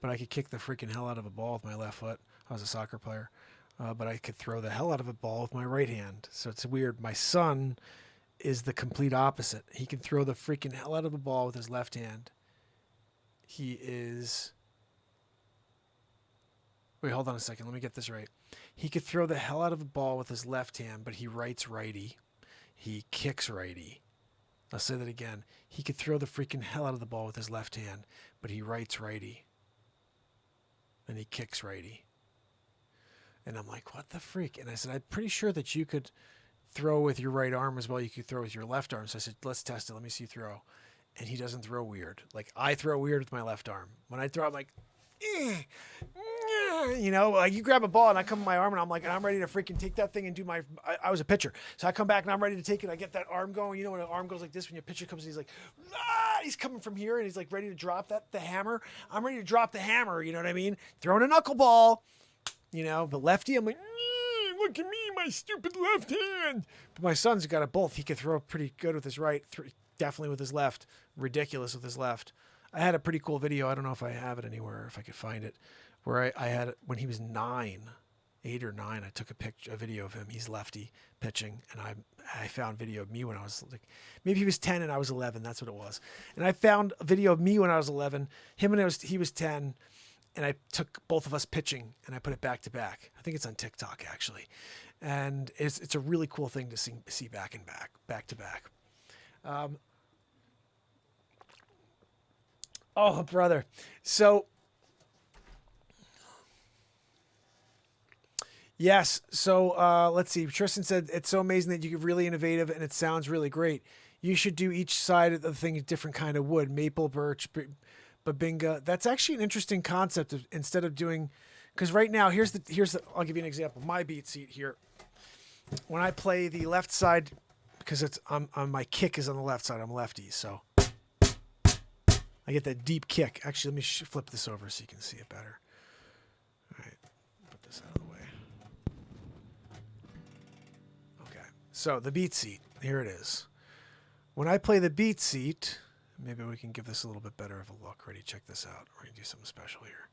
but I could kick the freaking hell out of a ball with my left foot. I was a soccer player, but I could throw the hell out of a ball with my right hand. So it's weird. My son is the complete opposite. He can throw the freaking hell out of a ball with his left hand. He is... Wait, hold on a second. Let me get this right. He could throw the hell out of a ball with his left hand, but he writes righty. He kicks righty. I'll say that again. He could throw the freaking hell out of the ball with his left hand, but he writes righty. And he kicks righty. And I'm like, what the freak? And I said, I'm pretty sure that you could throw with your right arm as well. You could throw with your left arm. So I said, let's test it. Let me see you throw. And he doesn't throw weird. Like, I throw weird with my left arm. When I throw, I'm like, like you grab a ball and I come with my arm and I'm ready to freaking take that thing and do I was a pitcher. So I come back and I'm ready to take it. I get that arm going. When an arm goes like this, when your pitcher comes, he's like, he's coming from here and he's like ready to drop the hammer. I'm ready to drop the hammer. You know what I mean? Throwing a knuckleball, but lefty, I'm like, look at me, my stupid left hand. But my son's got it both. He can throw pretty good with his right, definitely with his left, ridiculous with his left. I had a pretty cool video. I don't know if I have it anywhere, if I could find it, where I had it when he was 9. 8 or 9, I took a video of him. He's lefty pitching, and I found video of me when I was like, maybe he was 10 and I was 11. That's what it was. And I found a video of me when I was 11, him when he was 10, and I took both of us pitching and I put it back to back. I think it's on TikTok actually, and it's a really cool thing to see back to back. Oh, brother. So. Yes. So let's see. Tristan said, it's so amazing that you get really innovative and it sounds really great. You should do each side of the thing a different kind of wood, maple, birch, babinga. That's actually an interesting concept instead of doing, because right now, here's the, I'll give you an example. My beat seat here. When I play the left side, because it's my kick is on the left side. I'm lefty. So I get that deep kick. Actually, let me flip this over so you can see it better. All right. Put this out of the way. So the beat seat, here it is. When I play the beat seat, maybe we can give this a little bit better of a look. Ready? Check this out. We're going to do something special here.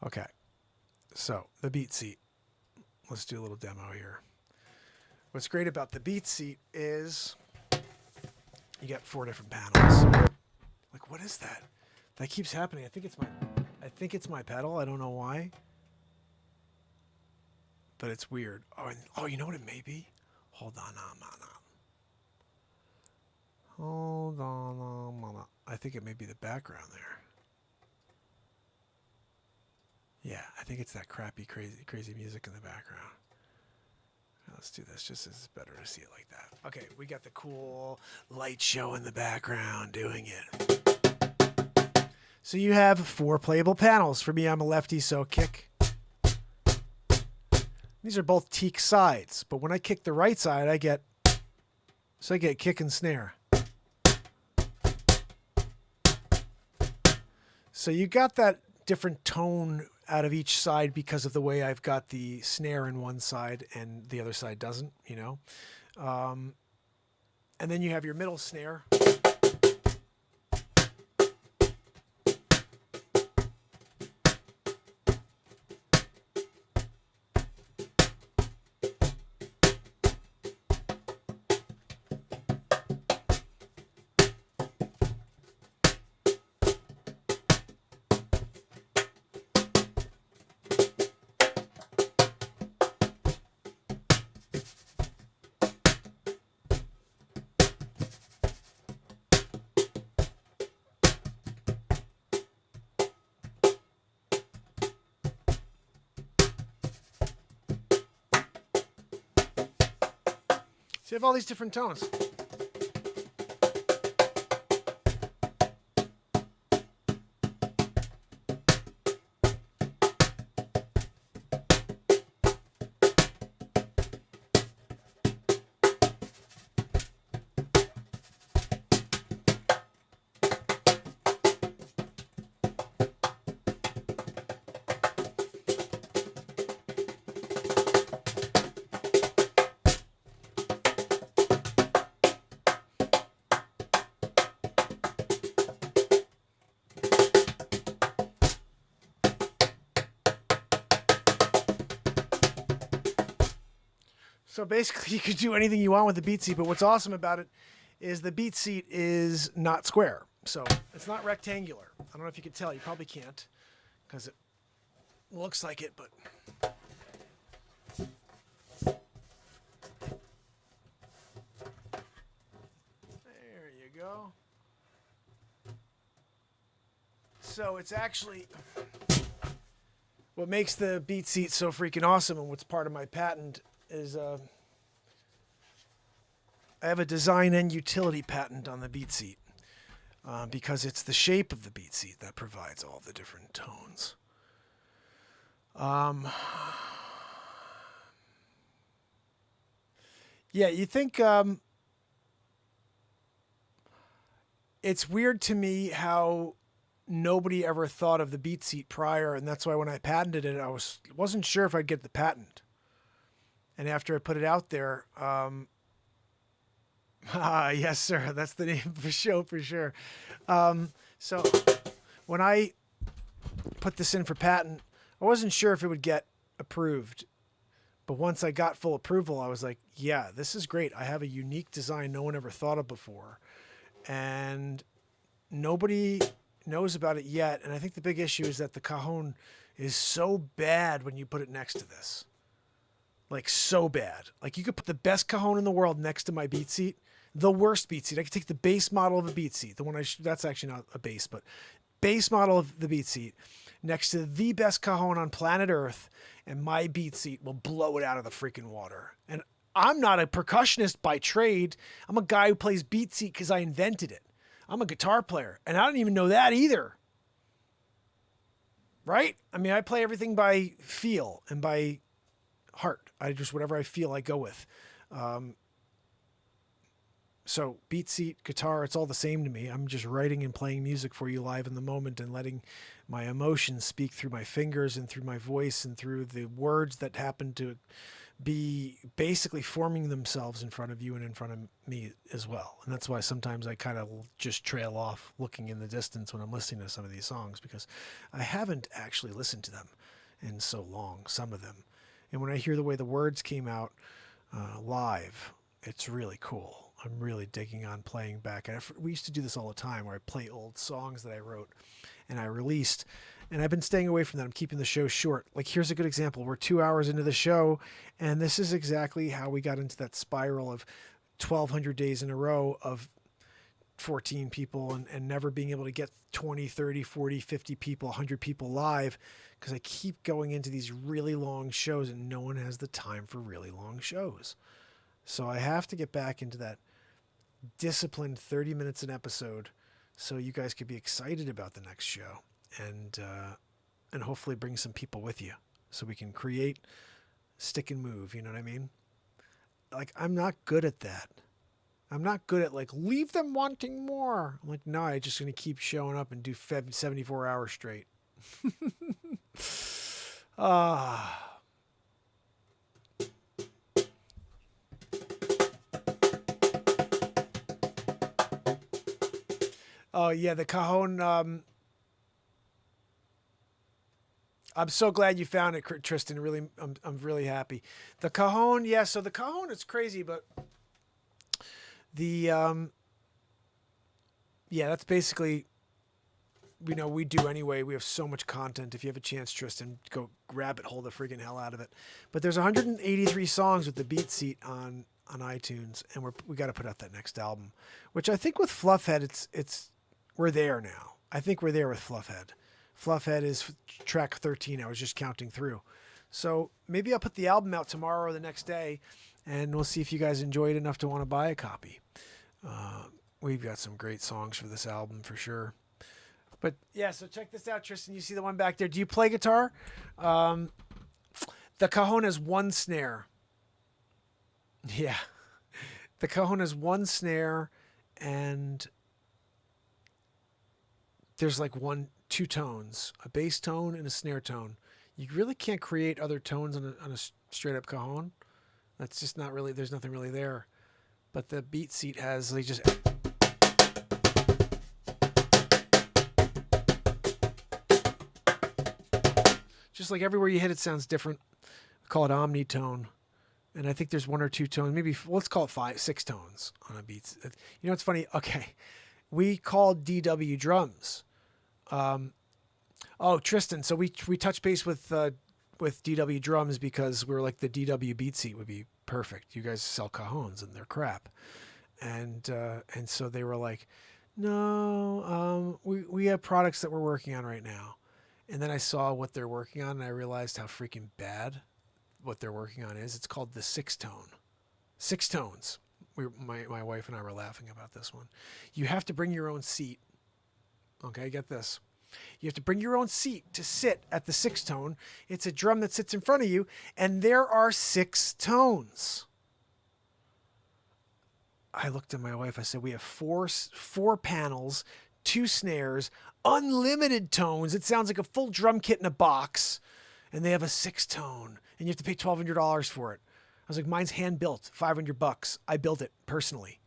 Okay. So the beat seat. Let's do a little demo here. What's great about the beat seat is you get 4 different panels. Like, what is that? That keeps happening. I think it's my pedal. I don't know why. But it's weird. Oh, you know what it may be? Hold on. Hold on. I think it may be the background there. Yeah, I think it's that crappy, crazy music in the background. Let's do this just as it's better to see it like that. Okay, we got the cool light show in the background doing it. So you have 4 playable panels. For me, I'm a lefty, so kick. These are both teak sides, but when I kick the right side, I get kick and snare. So you got that different tone out of each side because of the way I've got the snare in one side and the other side doesn't, you know. And then you have your middle snare. So you have all these different tones. So basically, you could do anything you want with the beat seat, but what's awesome about it is the beat seat is not square. So it's not rectangular. I don't know if you can tell. You probably can't because it looks like it, but... There you go. So it's actually... What makes the beat seat so freaking awesome and what's part of my patent is I have a design and utility patent on the beat seat because it's the shape of the beat seat that provides all the different tones. Yeah, you think it's weird to me how nobody ever thought of the beat seat prior, and that's why when I patented it, I wasn't sure if I'd get the patent. And after I put it out there, Yes, sir. That's the name of the show for sure. So when I put this in for patent, I wasn't sure if it would get approved. But once I got full approval, I was like, yeah, this is great. I have a unique design no one ever thought of before. And nobody knows about it yet. And I think the big issue is that the cajon is so bad when you put it next to this. Like, so bad. Like, you could put the best cajon in the world next to my beat seat. The worst beat seat. I could take the base model of a beat seat. The one that's actually not a base, but base model of the beat seat next to the best cajon on planet Earth, and my beat seat will blow it out of the freaking water. And I'm not a percussionist by trade. I'm a guy who plays beat seat because I invented it. I'm a guitar player, and I don't even know that either. Right? I mean, I play everything by feel and by heart. I just, whatever I feel, I go with. So beat seat, guitar, it's all the same to me. I'm just writing and playing music for you live in the moment and letting my emotions speak through my fingers and through my voice and through the words that happen to be basically forming themselves in front of you and in front of me as well. And that's why sometimes I kind of just trail off looking in the distance when I'm listening to some of these songs, because I haven't actually listened to them in so long, some of them. And when I hear the way the words came out live, it's really cool. I'm really digging on playing back. And we used to do this all the time, where I play old songs that I wrote and I released. And I've been staying away from that. I'm keeping the show short. Like, here's a good example. We're 2 hours into the show, and this is exactly how we got into that spiral of 1,200 days in a row of 14 people and never being able to get 20, 30, 40, 50 people, 100 people live, because I keep going into these really long shows, and no one has the time for really long shows. So I have to get back into that disciplined 30 minutes an episode so you guys could be excited about the next show and hopefully bring some people with you so we can create, stick and move. You know what I mean? Like, I'm not good at that. I'm not good at, like, leave them wanting more. I'm like, no, I'm just going to keep showing up and do 74 hours straight. Oh yeah, the cajon. I'm so glad you found it, Tristan. Really, I'm really happy. The cajon, yeah. So the cajon, it's crazy, but the yeah, that's basically, we do anyway. We have so much content. If you have a chance, Tristan, go grab it, hold the freaking hell out of it. But there's 183 songs with the beat seat on iTunes, and we got to put out that next album, which I think with Fluffhead, we're there now. I think we're there with Fluffhead. Fluffhead is track 13. I was just counting through. So maybe I'll put the album out tomorrow or the next day, and we'll see if you guys enjoy it enough to want to buy a copy. We've got some great songs for this album for sure. But yeah, so check this out, Tristan. You see the one back there. Do you play guitar? The cajon has one snare. Yeah. The cajon has one snare, and there's like two tones, a bass tone and a snare tone. You really can't create other tones on a straight up cajon. That's just not really, there's nothing really there. But the beat seat has, like, just like everywhere you hit it sounds different. We call it omnitone. And I think there's one or two tones, maybe, let's call it 6 tones on a beat. You know, it's funny. Okay. We called DW drums. Tristan. So we touched base with DW drums because we were like, the DW beat seat would be perfect. You guys sell cajons and they're crap. And so they were like, no, we have products that we're working on right now. And then I saw what they're working on, and I realized how freaking bad what they're working on is. It's called the 6 tone. 6 tones. My wife and I were laughing about this one. You have to bring your own seat. Okay, get this. You have to bring your own seat to sit at the 6 tone. It's a drum that sits in front of you, and there are 6 tones. I looked at my wife. I said, we have four panels, 2 snares, unlimited tones. It sounds like a full drum kit in a box, and they have a 6 tone, and you have to pay $1,200 for it. I was like, mine's hand built, $500. I built it personally.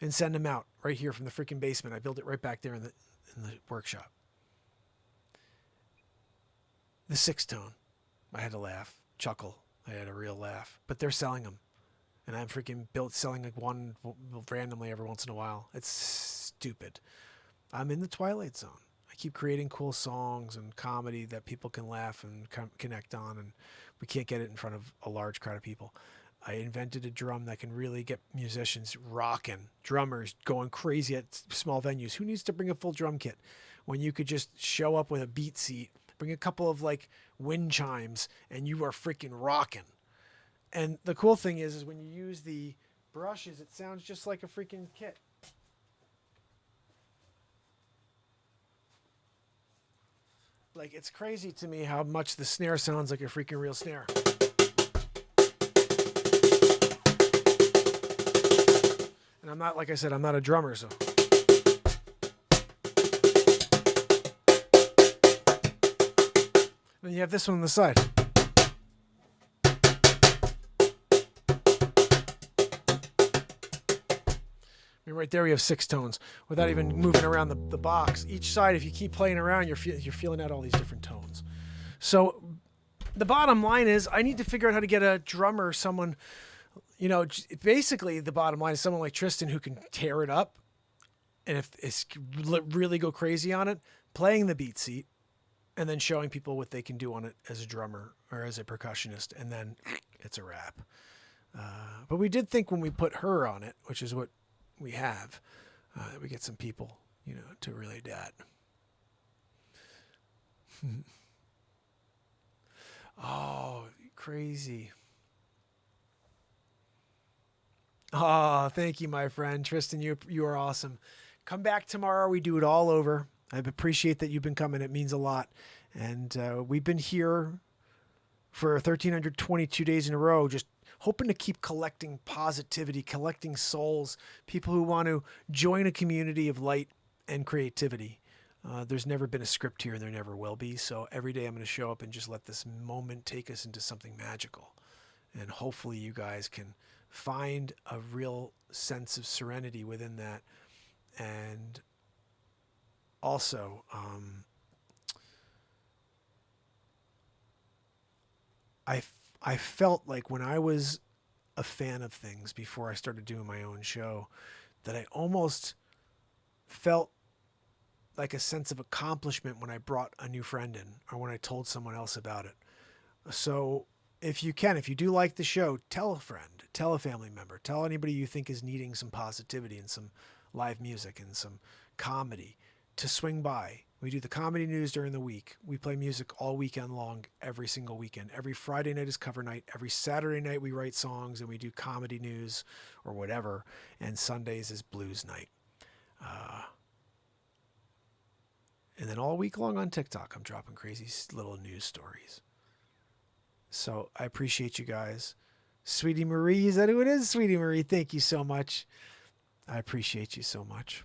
and send them out right here from the freaking basement. I built it right back there in the workshop. The 6-tone. I had to laugh, chuckle. I had a real laugh. But they're selling them. And I'm freaking selling like one randomly every once in a while. It's stupid. I'm in the Twilight Zone. I keep creating cool songs and comedy that people can laugh and connect on, and we can't get it in front of a large crowd of people. I invented a drum that can really get musicians rocking, drummers going crazy at small venues. Who needs to bring a full drum kit when you could just show up with a beat seat, bring a couple of like wind chimes, and you are freaking rocking. And the cool thing is when you use the brushes, it sounds just like a freaking kit. Like, it's crazy to me how much the snare sounds like a freaking real snare. And I'm not, like I said, I'm not a drummer, so. Then you have this one on the side. I mean, right there we have 6 tones without even moving around the box. Each side, if you keep playing around, you're feeling out all these different tones. So the bottom line is I need to figure out how to get a drummer, someone, you know, basically the bottom line is someone like Tristan who can tear it up and if it's really go crazy on it, playing the beat seat and then showing people what they can do on it as a drummer or as a percussionist, and then it's a wrap. But we did think when we put her on it, which is what we have, we get some people, you know, to relay that. Oh, crazy. Oh, thank you, my friend. Tristan, you are awesome. Come back tomorrow. We do it all over. I appreciate that you've been coming. It means a lot. And we've been here for 1,322 days in a row, just hoping to keep collecting positivity, collecting souls, people who want to join a community of light and creativity. There's never been a script here, and there never will be. So every day I'm going to show up and just let this moment take us into something magical. And hopefully you guys can find a real sense of serenity within that. And also, I felt like when I was a fan of things before I started doing my own show, that I almost felt like a sense of accomplishment when I brought a new friend in or when I told someone else about it. So if you do like the show, tell a friend, tell a family member, tell anybody you think is needing some positivity and some live music and some comedy to swing by. We do the comedy news during the week. We play music all weekend long, every single weekend. Every Friday night is cover night. Every Saturday night we write songs and we do comedy news or whatever. And Sundays is blues night. And then all week long on TikTok, I'm dropping crazy little news stories. So I appreciate you guys. Sweetie Marie, is that who it is? Sweetie Marie, thank you so much. I appreciate you so much.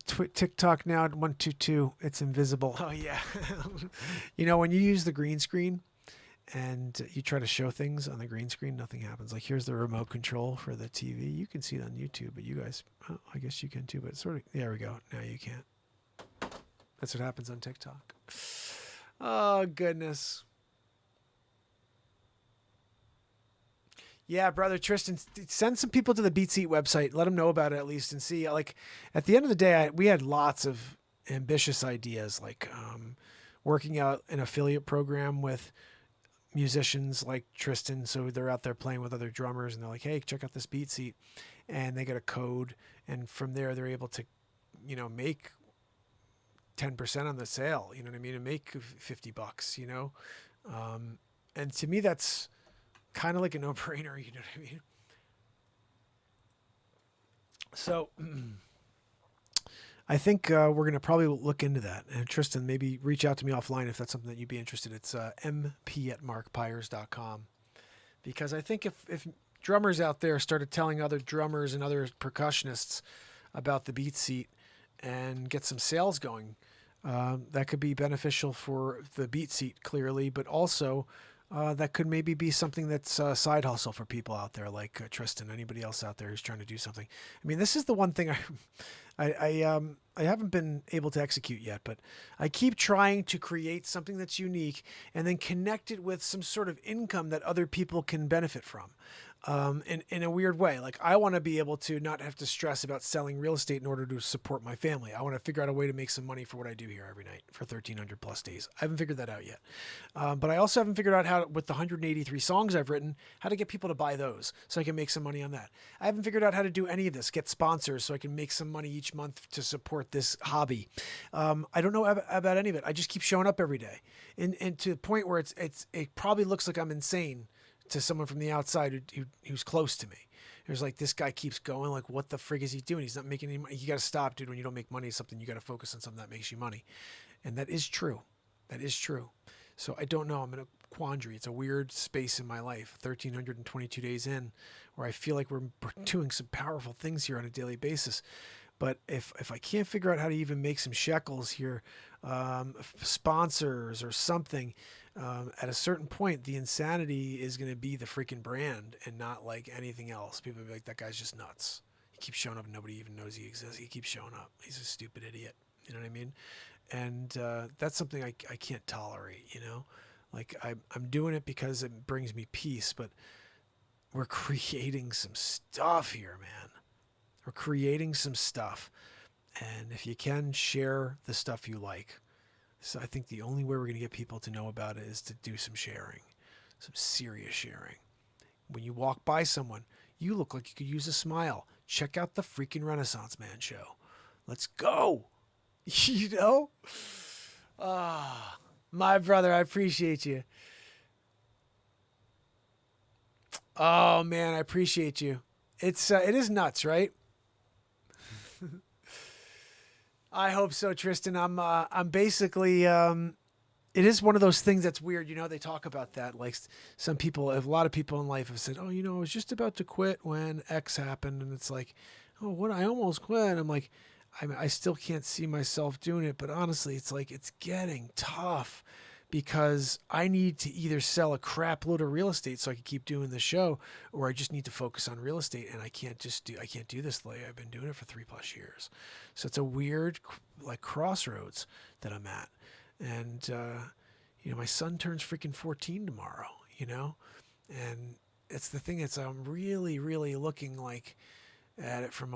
TikTok now at 122. It's invisible. Oh yeah. You know, when you use the green screen and you try to show things on the green screen, nothing happens. Like here's the remote control for the TV. You can see it on YouTube, but you guys, I guess you can too, but sort of, there we go. Now you can't. That's what happens on TikTok. Oh goodness. Yeah, brother Tristan, send some people to the Beat Seat website. Let them know about it at least and see. Like, at the end of the day, we had lots of ambitious ideas, like working out an affiliate program with musicians like Tristan. So they're out there playing with other drummers, and they're like, "Hey, check out this Beat Seat," and they get a code, and from there they're able to, you know, make 10% on the sale. You know what I mean? And make $50. You know, and to me that's kind of like a no-brainer, you know what I mean? So I think we're going to probably look into that. And Tristan, maybe reach out to me offline if that's something that you'd be interested in. It's mp@markpires.com. Because I think if drummers out there started telling other drummers and other percussionists about the Beat Seat and get some sales going, that could be beneficial for the Beat Seat, clearly, but also that could maybe be something that's a side hustle for people out there, like Tristan, anybody else out there who's trying to do something. I mean, this is the one thing I haven't been able to execute yet, but I keep trying to create something that's unique and then connect it with some sort of income that other people can benefit from. In a weird way. Like, I want to be able to not have to stress about selling real estate in order to support my family. I want to figure out a way to make some money for what I do here every night for 1,300 plus days. I haven't figured that out yet. But I also haven't figured out how, with the 183 songs I've written, how to get people to buy those so I can make some money on that. I haven't figured out how to do any of this, get sponsors so I can make some money each month to support this hobby. I don't know about any of it. I just keep showing up every day. And to the point where it probably looks like I'm insane to someone from the outside who's close to me. There's like, this guy keeps going, like, what the frig is he doing? He's not making any money. You got to stop, dude. When you don't make money, something, you got to focus on something that makes you money. And that is true. That is true. So I don't know. I'm in a quandary. It's a weird space in my life, 1,322 days in, where I feel like we're doing some powerful things here on a daily basis. But if I can't figure out how to even make some shekels here, sponsors or something, at a certain point, the insanity is going to be the freaking brand and not like anything else. People will be like, that guy's just nuts. He keeps showing up and nobody even knows he exists. He keeps showing up. He's a stupid idiot. You know what I mean? And that's something I can't tolerate, you know? Like, I'm doing it because it brings me peace, but we're creating some stuff here, man. We're creating some stuff. And if you can, share the stuff you like. So I think the only way we're going to get people to know about it is to do some sharing, some serious sharing. When you walk by someone, you look like you could use a smile. Check out the freaking Renaissance Man show. Let's go. You know? My brother, I appreciate you. Oh man, I appreciate you. It is nuts, right? I hope so, Tristan. I'm basically, it is one of those things that's weird. You know, they talk about that. Like, some people, a lot of people in life have said, oh, you know, I was just about to quit when X happened. And it's like, oh, what? I almost quit. I'm like, I still can't see myself doing it. But honestly, it's like, it's getting tough because I need to either sell a crap load of real estate so I can keep doing the show, or I just need to focus on real estate. And I can't do this the way I've been doing it for 3+ years. So it's a weird, like, crossroads that I'm at. And, you know, my son turns freaking 14 tomorrow, you know, and it's the thing. I'm really, really looking at it from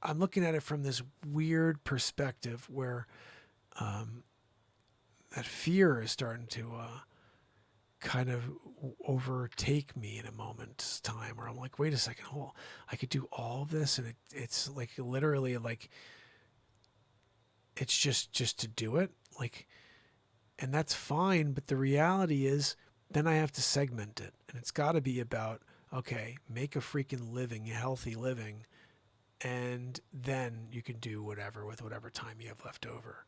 I'm looking at it from this weird perspective where, that fear is starting to kind of overtake me in a moment's time, where I'm like, wait a second, I could do all of this, and it's like literally like it's just to do it, like, and that's fine. But the reality is, then I have to segment it, and it's got to be about, okay, make a freaking living, a healthy living, and then you can do whatever with whatever time you have left over.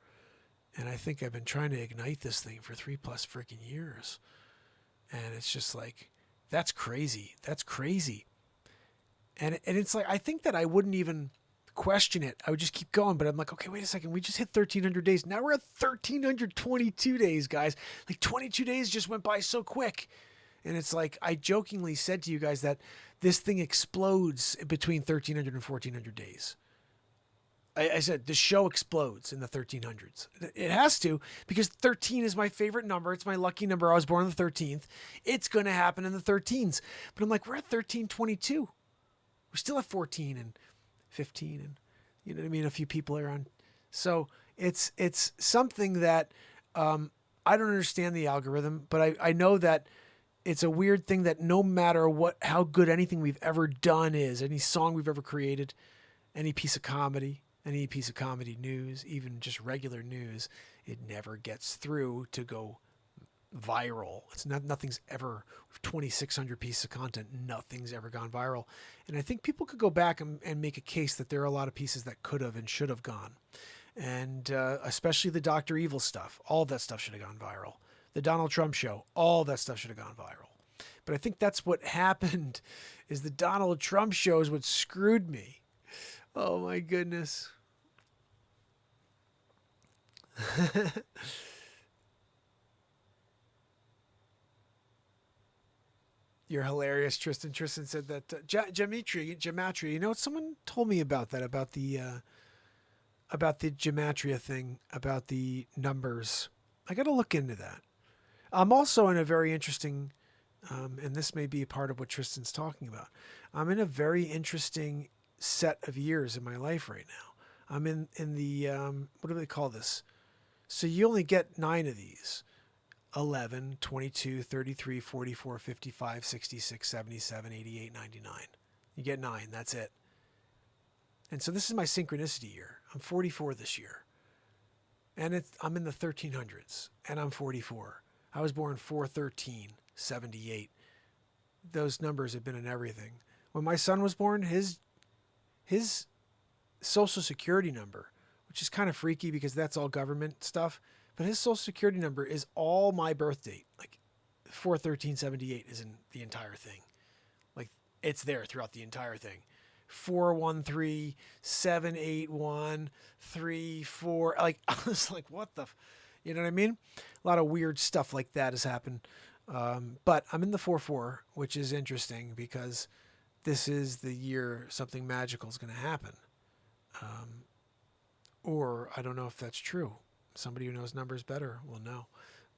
And I think I've been trying to ignite this thing for 3+ freaking years. And it's just like, that's crazy. That's crazy. And it's like, I think that I wouldn't even question it. I would just keep going. But I'm like, okay, wait a second. We just hit 1,300 days. Now we're at 1,322 days, guys. Like, 22 days just went by so quick. And it's like, I jokingly said to you guys that this thing explodes between 1,300 and 1,400 days. I said the show explodes in the 1300s. It has to, because 13 is my favorite number. It's my lucky number. I was born on the 13th. It's going to happen in the 13s. But I'm like, we're at 1322. We're still at 14 and 15, and you know what I mean? A few people are on. So it's something that I don't understand the algorithm, but I know that it's a weird thing that no matter how good anything we've ever done is, any song we've ever created, any piece of comedy news, even just regular news, it never gets through to go viral. Nothing's ever, 2,600 pieces of content, nothing's ever gone viral. And I think people could go back and make a case that there are a lot of pieces that could have and should have gone. And especially the Dr. Evil stuff, all of that stuff should have gone viral. The Donald Trump show, all of that stuff should have gone viral. But I think that's what happened, is the Donald Trump show is what screwed me. Oh my goodness. You're hilarious, Tristan. Tristan said that gematria. You know what? Someone told me about that, about the gematria thing, about the numbers. I got to look into that. I'm also in a very interesting, and this may be a part of what Tristan's talking about. I'm in a very interesting set of years in my life right now. I'm in the, what do they call this? So you only get 9 of these. 11, 22, 33, 44, 55, 66, 77, 88, 99. You get 9. That's it. And so this is my synchronicity year. I'm 44 this year. And I'm in the 1300s. And I'm 44. I was born 4/13/78. Those numbers have been in everything. When my son was born, his social security number, which is kind of freaky because that's all government stuff, but his social security number is all my birth date. Like 4/13/78 is in the entire thing. Like it's there throughout the entire thing. 413-781-34. Like I was like, what the, you know what I mean? A lot of weird stuff like that has happened. But I'm in the 4/4, which is interesting because this is the year something magical is going to happen. Or I don't know if that's true. Somebody who knows numbers better will know.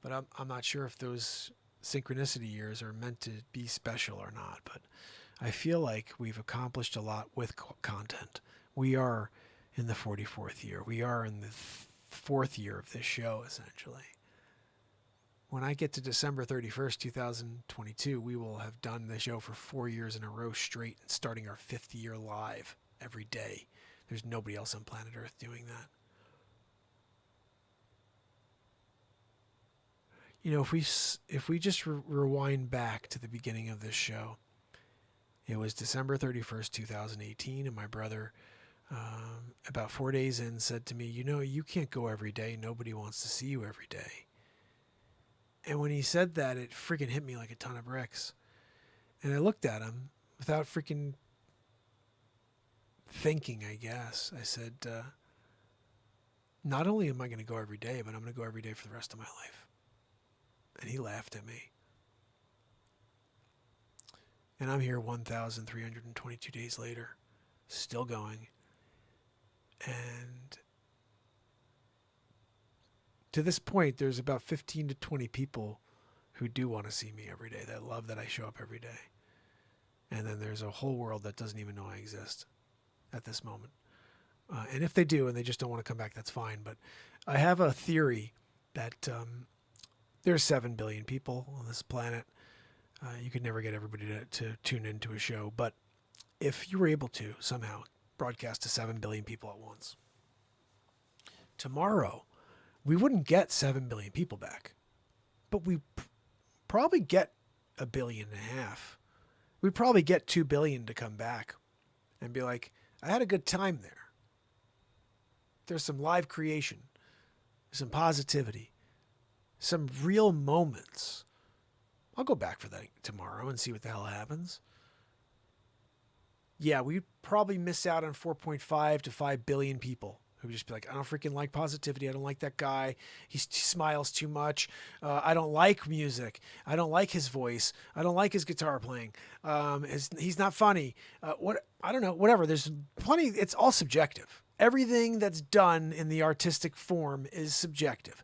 But I'm not sure if those synchronicity years are meant to be special or not. But I feel like we've accomplished a lot with content. We are in the 44th year. We are in the 4th year of this show, essentially. When I get to December 31st, 2022, we will have done the show for 4 years in a row straight and starting our 5th year live every day. There's nobody else on planet Earth doing that. You know, if we just rewind back to the beginning of this show, it was December 31st, 2018, and my brother, about 4 days in, said to me, you know, you can't go every day. Nobody wants to see you every day. And when he said that, it freaking hit me like a ton of bricks. And I looked at him without freaking thinking, I guess. I said, not only am I going to go every day, but I'm going to go every day for the rest of my life. And he laughed at me. And I'm here 1,322 days later, still going. And to this point, there's about 15 to 20 people who do want to see me every day, that love that I show up every day. And then there's a whole world that doesn't even know I exist at this moment. And if they do and they just don't want to come back, that's fine. But I have a theory that there's 7 billion people on this planet. You could never get everybody to tune into a show. But if you were able to somehow broadcast to 7 billion people at once, tomorrow we wouldn't get 7 billion people back. But we probably get 1.5 billion. We'd probably get 2 billion to come back and be like, I had a good time there. There's some live creation, some positivity, some real moments. I'll go back for that tomorrow and see what the hell happens. Yeah, we'd probably miss out on 4.5 to 5 billion people who would just be like, I don't freaking like positivity. I don't like that guy. He smiles too much. I don't like music. I don't like his voice. I don't like his guitar playing. He's not funny. I don't know, whatever. There's plenty. It's all subjective. Everything that's done in the artistic form is subjective.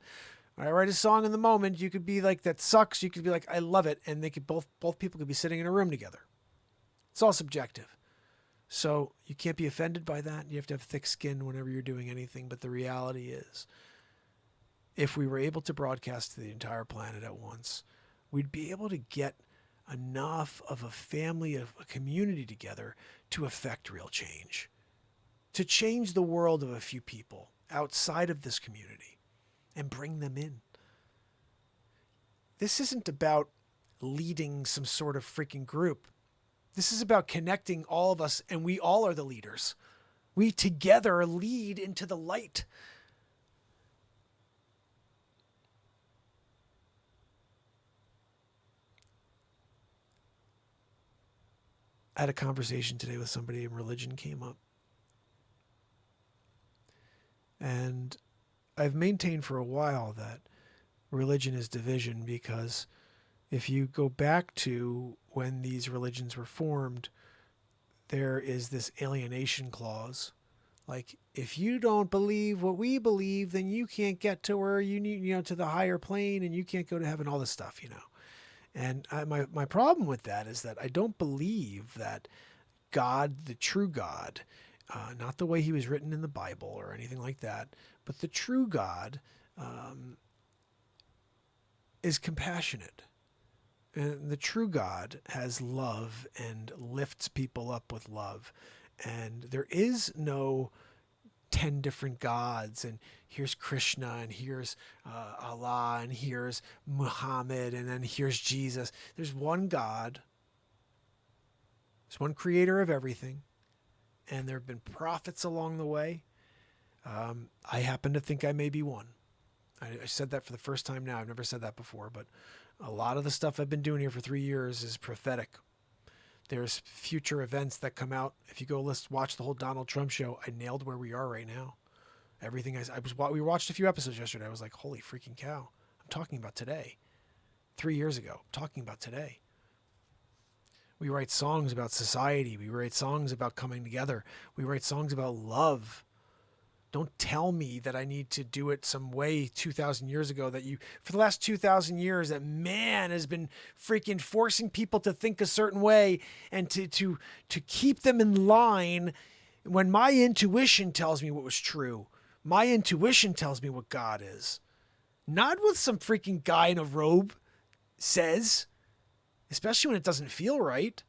When I write a song in the moment, you could be like, that sucks. You could be like, I love it. And they could both people could be sitting in a room together. It's all subjective. So you can't be offended by that. You have to have thick skin whenever you're doing anything. But the reality is, if we were able to broadcast to the entire planet at once, we'd be able to get enough of a family, of a community together to affect real change. To change the world of a few people outside of this community and bring them in. This isn't about leading some sort of freaking group. This is about connecting all of us, and we all are the leaders. We together lead into the light. I had a conversation today with somebody, and religion came up. And I've maintained for a while that religion is division because if you go back to when these religions were formed, there is this alienation clause. Like, if you don't believe what we believe, then you can't get to where you need, to the higher plane, and you can't go to heaven, all this stuff, And my problem with that is that I don't believe that God, the true God, not the way he was written in the Bible or anything like that, but the true God is compassionate. And the true God has love and lifts people up with love. And there is no 10 different gods, and here's Krishna, and here's Allah, and here's Muhammad, and then here's Jesus. There's one God. There's one creator of everything. And there have been prophets along the way. I happen to think I may be one. I said that for the first time now. I've never said that before, but a lot of the stuff I've been doing here for 3 years is prophetic. There's future events that come out. If you go watch the whole Donald Trump show, I nailed where we are right now. Everything we watched a few episodes yesterday. I was like, holy freaking cow. I'm talking about today. 3 years ago, I'm talking about today. We write songs about society. We write songs about coming together. We write songs about love. Don't tell me that I need to do it some way 2,000 years ago, for the last 2,000 years, that man has been freaking forcing people to think a certain way and to keep them in line when my intuition tells me what was true. My intuition tells me what God is. Not what some freaking guy in a robe says, especially when it doesn't feel right.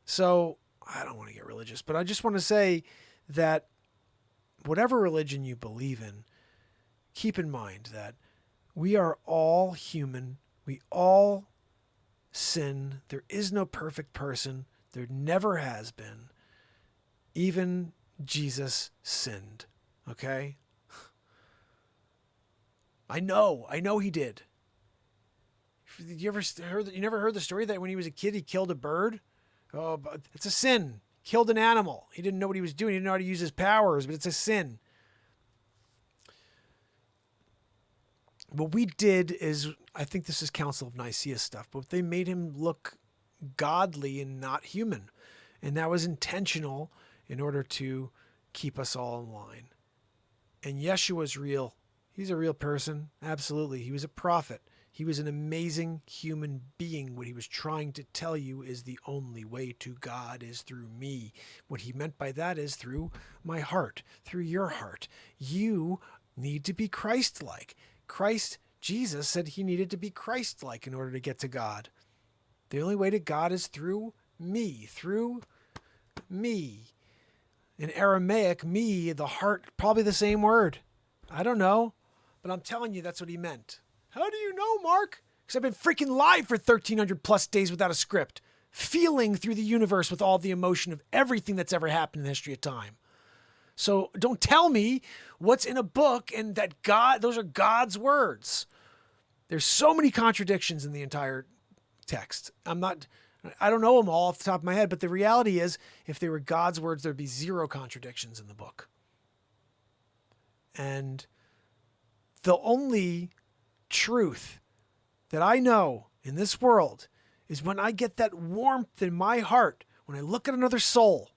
So I don't want to get religious, but I just want to say that whatever religion you believe in, keep in mind that we are all human. We all sin. There is no perfect person. There never has been. Even Jesus sinned. Okay? I know he did. You never heard the story that when he was a kid, he killed a bird? Oh, but it's a sin. Killed an animal. He didn't know what he was doing. He didn't know how to use his powers, but it's a sin. What we did is, I think this is Council of Nicaea stuff, but they made him look godly and not human. And that was intentional in order to keep us all in line. And Yeshua's real. He's a real person. Absolutely. He was a prophet. He was an amazing human being. What he was trying to tell you is the only way to God is through me. What he meant by that is through my heart, through your heart. You need to be Christ-like. Jesus said he needed to be Christ-like in order to get to God. The only way to God is through me, In Aramaic, me, the heart, probably the same word. I don't know, but I'm telling you that's what he meant. How do you know, Mark? Because I've been freaking live for 1,300 plus days without a script, feeling through the universe with all the emotion of everything that's ever happened in the history of time. So don't tell me what's in a book and that those are God's words. There's so many contradictions in the entire text. I don't know them all off the top of my head, but the reality is if they were God's words, there'd be zero contradictions in the book. And the only truth that I know in this world is when I get that warmth in my heart, when I look at another soul,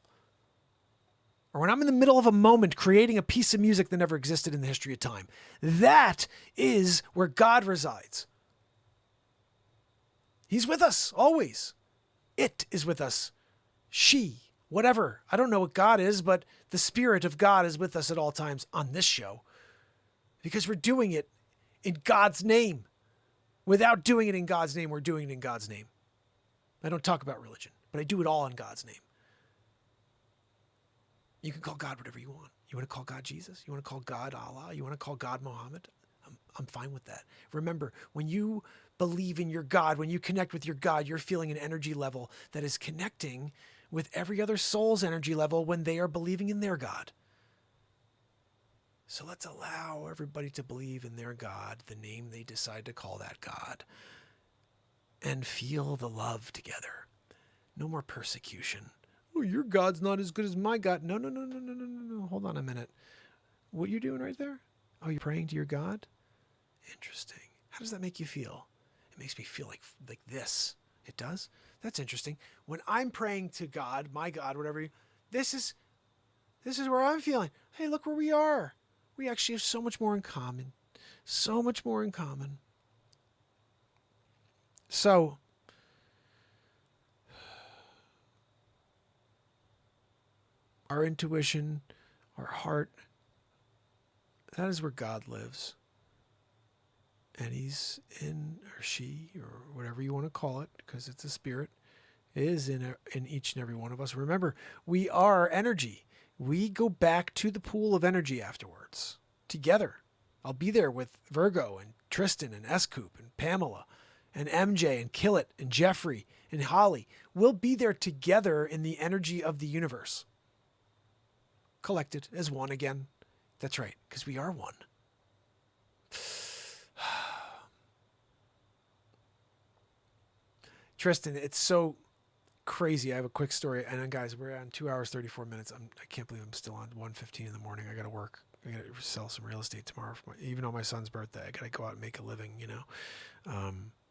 or when I'm in the middle of a moment creating a piece of music that never existed in the history of time. That is where God resides. He's with us always. It is with us. She, whatever. I don't know what God is, but the Spirit of God is with us at all times on this show because we're doing it in God's name. Without doing it in God's name, we're doing it in God's name. I don't talk about religion, but I do it all in God's name. You can call God whatever you want. You want to call God Jesus? You want to call God Allah? You want to call God Muhammad? I'm fine with that. Remember, when you believe in your God, when you connect with your God, you're feeling an energy level that is connecting with every other soul's energy level when they are believing in their God. So let's allow everybody to believe in their God, the name they decide to call that God, and feel the love together. No more persecution. Oh, your God's not as good as my God. No. Hold on a minute. What you doing right there? Oh, you're praying to your God? Interesting. How does that make you feel? It it makes me feel like this. It does? That's interesting. When I'm praying to God, my God, whatever, this is where I'm feeling. Hey, look where we are. We actually have so much more in common. So much more in common. So, our intuition, our heart, that is where God lives. And he's in, or she, or whatever you want to call it, because it's a spirit, is in each and every one of us. Remember, we are energy. We go back to the pool of energy afterwards, together. I'll be there with Virgo and Tristan and S-Coop and Pamela and MJ and Killit and Jeffrey and Holly. We'll be there together in the energy of the universe. Collected as one again. That's right, because we are one. Tristan, it's so crazy. I have a quick story. And then, guys, we're on 2 hours, 34 minutes. I can't believe I'm still on 1:15 in the morning. I got to work. I got to sell some real estate tomorrow. Even on my son's birthday, I got to go out and make a living, you know.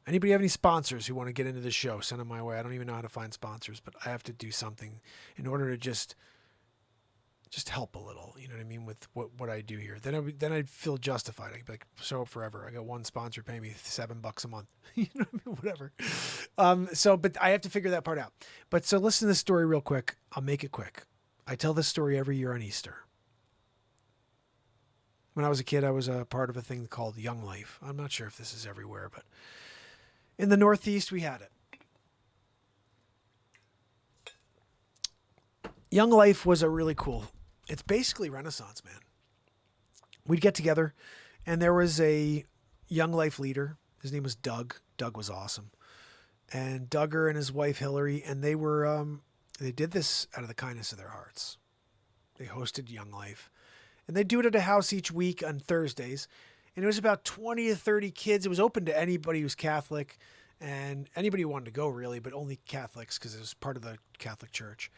Anybody have any sponsors who want to get into the show, send them my way. I don't even know how to find sponsors, but I have to do something in order to just help a little, you know what I mean, with what I do here. Then I'd feel justified. I'd be like, show up forever. I got one sponsor paying me $7 a month. You know what I mean? Whatever. But I have to figure that part out. But so listen to this story real quick. I'll make it quick. I tell this story every year on Easter. When I was a kid, I was a part of a thing called Young Life. I'm not sure if this is everywhere, but in the Northeast, we had it. Young Life was a really cool, it's basically Renaissance Man. We'd get together, and there was a Young Life leader. His name was Doug. Doug was awesome. And Duggar and his wife Hillary, and they were, they did this out of the kindness of their hearts. They hosted Young Life. And they do it at a house each week on Thursdays. And it was about 20 to 30 kids. It was open to anybody who's Catholic and anybody who wanted to go, really, but only Catholics because it was part of the Catholic Church.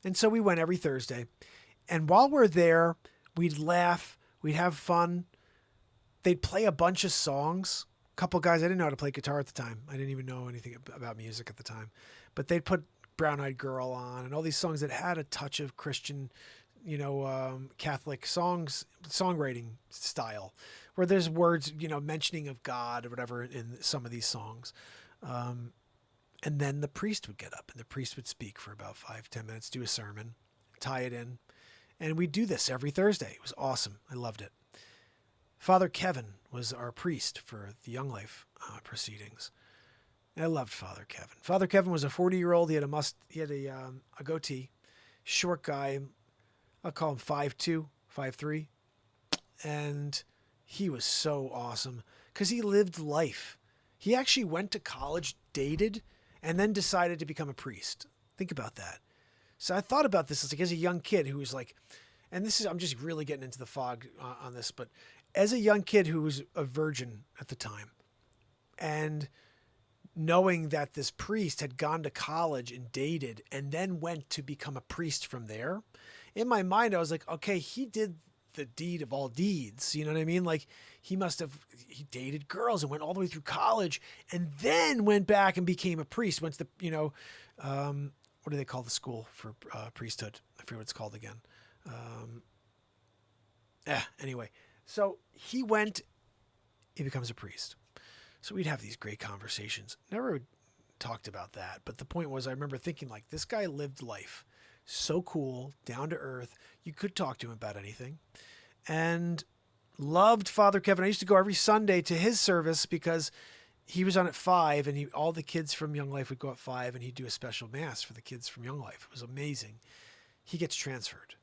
And so we went every Thursday. And while we're there, we'd laugh. We'd have fun. They'd play a bunch of songs. A couple guys, I didn't know how to play guitar at the time. I didn't even know anything about music at the time. But they'd put Brown Eyed Girl on and all these songs that had a touch of Christian, Catholic songwriting style, where there's words, mentioning of God or whatever in some of these songs. And then the priest would get up and the priest would speak for about 5-10 minutes, do a sermon, tie it in. And we'd do this every Thursday. It was awesome. I loved it. Father Kevin was our priest for the Young Life proceedings. And I loved Father Kevin. Father Kevin was a 40-year-old. He had a goatee, short guy. I'll call him 5'2", 5'3". And he was so awesome because he lived life. He actually went to college, dated, and then decided to become a priest. Think about that. So I thought about this as a young kid who was like, and I'm just really getting into the fog on this, but as a young kid who was a virgin at the time, and knowing that this priest had gone to college and dated and then went to become a priest from there, in my mind, I was like, okay, he did the deed of all deeds. You know what I mean? Like he dated girls and went all the way through college and then went back and became a priest. Went to the, what do they call the school for priesthood? I forget what it's called again. Anyway, so he becomes a priest. So we'd have these great conversations. Never talked about that. But the point was, I remember thinking like, this guy lived life. So cool, down to earth. You could talk to him about anything. And loved Father Kevin. I used to go every Sunday to his service because he was on at 5 and all the kids from Young Life would go at 5 and he'd do a special mass for the kids from Young Life. It was amazing. He gets transferred.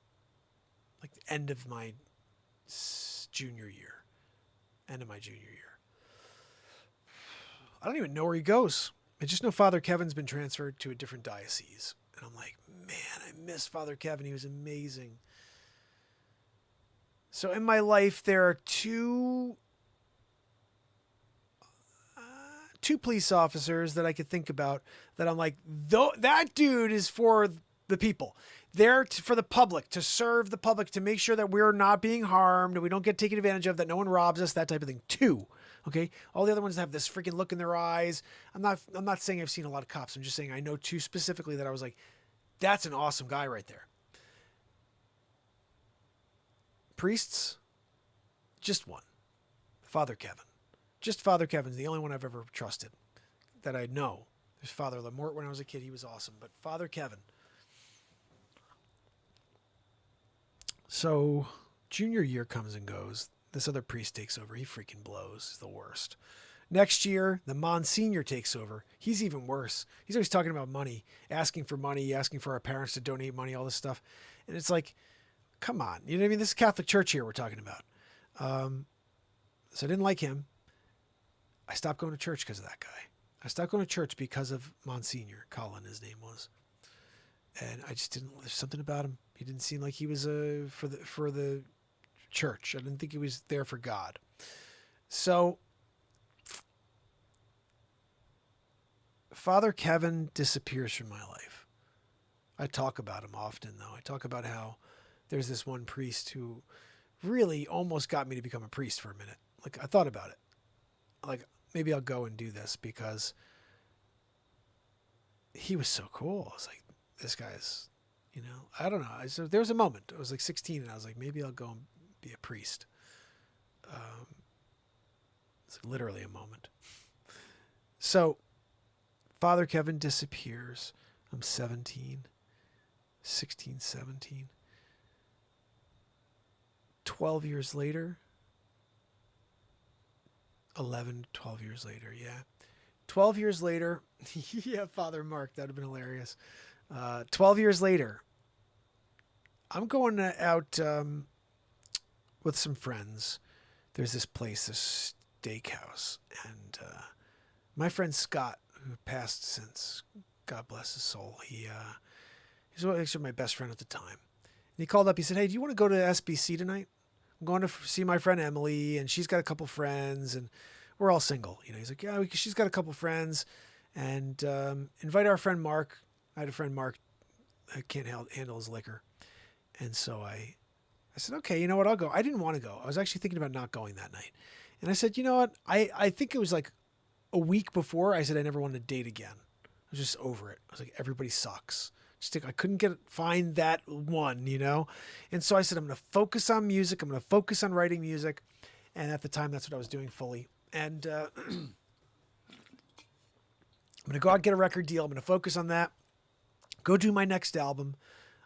Like the end of my junior year. End of my junior year. I don't even know where he goes. I just know Father Kevin's been transferred to a different diocese. And I'm like, man, I miss Father Kevin. He was amazing. So in my life, there are two police officers that I could think about that I'm like, that dude is for the people. They're for the public, to serve the public, to make sure that we're not being harmed and we don't get taken advantage of, that no one robs us, that type of thing. 2. Okay. All the other ones have this freaking look in their eyes. I'm not saying I've seen a lot of cops. I'm just saying I know two specifically that I was like, that's an awesome guy right there. Priests, just one. Father Kevin. Just Father Kevin's the only one I've ever trusted that I know. There's Father Lamort when I was a kid. He was awesome. But Father Kevin. So junior year comes and goes. This other priest takes over. He freaking blows. He's the worst. Next year, the Monsignor takes over. He's even worse. He's always talking about money, asking for our parents to donate money, all this stuff. And it's like, come on. You know what I mean? This is Catholic Church here we're talking about. So I didn't like him. I stopped going to church because of that guy. I stopped going to church because of Monsignor. Colin, his name was. And I just didn't, there's something about him. He didn't seem like he was for the church. I didn't think he was there for God. So Father Kevin disappears from my life. I talk about him often, though. I talk about how there's this one priest who really almost got me to become a priest for a minute. Like, I thought about it. Like, maybe I'll go and do this because he was so cool. I was like, this guy's, I don't know. So there was a moment. I was like 16 and I was like, maybe I'll go and be a priest. It's literally a moment. So Father Kevin disappears. I'm 16, 17. 12 years later, 12 years later, yeah. 12 years later, yeah, Father Mark, that would have been hilarious. 12 years later, I'm going out with some friends. There's this place, this steakhouse, and my friend Scott, who passed since, God bless his soul, he's actually my best friend at the time. And he called up, he said, hey, do you want to go to SBC tonight? I'm going to see my friend Emily, and she's got a couple friends, and we're all single. He's like, yeah, she's got a couple friends, and invite our friend Mark. I had a friend Mark that can't handle his liquor. And so I said, okay, you know what, I'll go. I didn't want to go. I was actually thinking about not going that night. And I said, you know what, I think it was like a week before I said I never wanted to date again. I was just over it. I was like, everybody sucks. I couldn't find that one, And so I said, I'm going to focus on music. I'm going to focus on writing music. And at the time, that's what I was doing fully. And I'm going to go out and get a record deal. I'm going to focus on that. Go do my next album.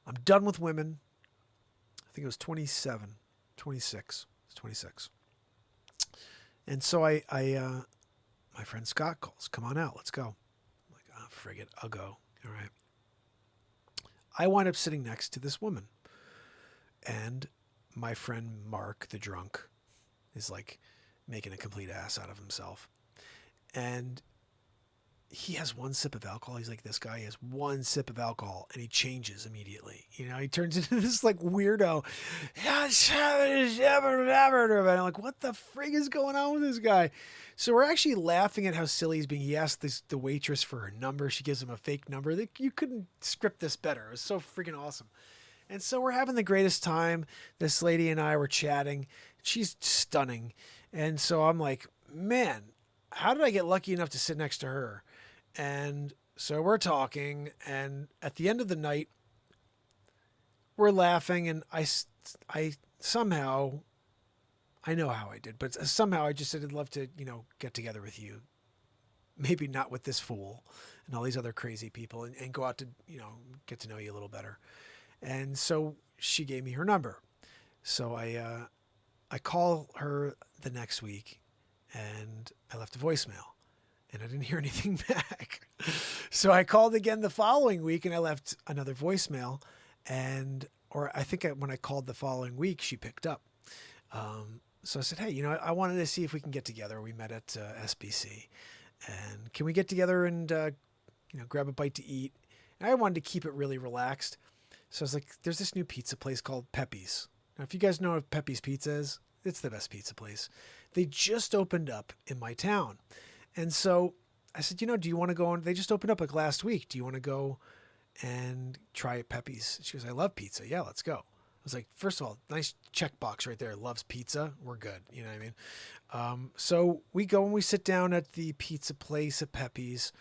I'm done with women. I think it was 26. It's 26. And so my friend Scott calls, come on out. Let's go. I'm like, oh, frig it. I'll go. All right. I wind up sitting next to this woman, and my friend Mark, the drunk, is like making a complete ass out of himself. And he has one sip of alcohol. He's like, this guy has one sip of alcohol and he changes immediately. He turns into this like weirdo. And I'm like, what the frig is going on with this guy? So we're actually laughing at how silly he's being. He asked the waitress for her number. She gives him a fake number. You couldn't script this better. It was so freaking awesome. And so we're having the greatest time. This lady and I were chatting. She's stunning. And so I'm like, man, how did I get lucky enough to sit next to her? And so we're talking, and at the end of the night, we're laughing, and I somehow, I know how I did, but somehow I just said, I'd love to, get together with you. Maybe not with this fool and all these other crazy people, and go out to, get to know you a little better. And so she gave me her number. So I call her the next week, and I left a voicemail. And I didn't hear anything back. So I called again the following week and I left another voicemail. Or I think when I called the following week, she picked up. So I said, hey, I wanted to see if we can get together. We met at SBC. And can we get together and, grab a bite to eat? And I wanted to keep it really relaxed. So I was like, there's this new pizza place called Pepe's. Now, if you guys know what Pepe's Pizza is, it's the best pizza place. They just opened up in my town. And so I said, do you want to go on? They just opened up like last week. Do you want to go and try at Pepe's? She goes, I love pizza. Yeah, let's go. I was like, first of all, nice checkbox right there. Loves pizza. We're good. You know what I mean? So we go and we sit down at the pizza place at Pepe's,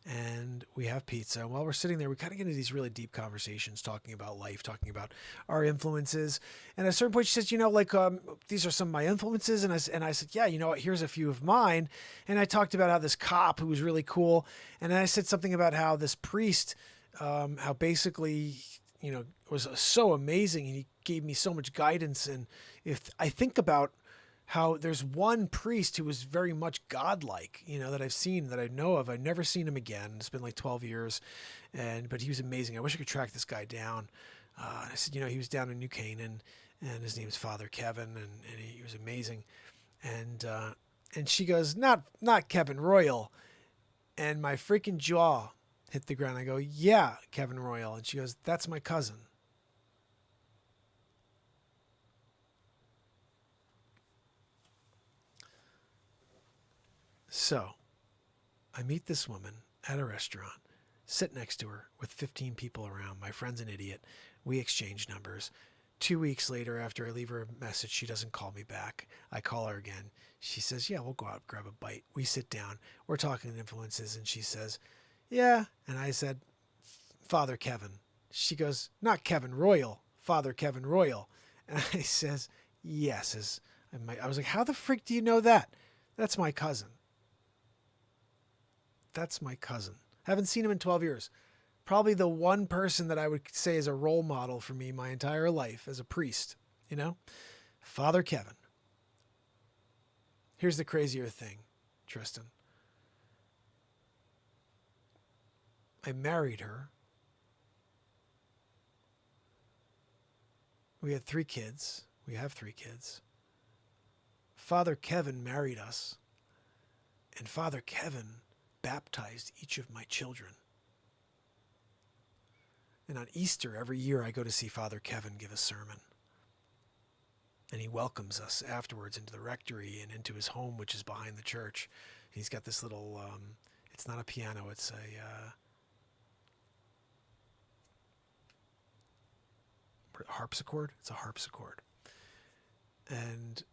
and we have pizza. And while we're sitting there, we kind of get into these really deep conversations, talking about life, talking about our influences. And at a certain point, she says, you know, like, these are some of my influences. And I said, yeah, you know what, here's a few of mine. And I talked about how this cop who was really cool. And then I said something about how this priest, how basically, you know, was so amazing. And he gave me so much guidance. And if I think about how there's one priest who was very much godlike, you know, that I've seen, that I know of. I've never seen him again. It's been like 12 years, but he was amazing. I wish I could track this guy down. I said, you know, he was down in New Canaan, and his name is Father Kevin, and he was amazing. And she goes, not Kevin Royal. And my freaking jaw hit the ground. I go, yeah, Kevin Royal. And she goes, that's my cousin. So I meet this woman at a restaurant, sit next to her with 15 people around. My friend's an idiot. We exchange numbers. 2 weeks later, after I leave her a message, she doesn't call me back. I call her again. She says, yeah, we'll go out, grab a bite. We sit down. We're talking influences. And she says, yeah. And I said, Father Kevin. She goes, not Kevin Royal, Father Kevin Royal. And I says, yes. I was like, how the frick do you know that? That's my cousin. That's my cousin. Haven't seen him in 12 years. Probably the one person that I would say is a role model for me my entire life as a priest, you know? Father Kevin. Here's the crazier thing, Tristan. I married her. We had 3 kids. We have 3 kids. Father Kevin married us. And Father Kevin baptized each of my children. And on Easter, every year, I go to see Father Kevin give a sermon. And he welcomes us afterwards into the rectory and into his home, which is behind the church. He's got this little, it's not a piano, it's a harpsichord. It's a harpsichord. And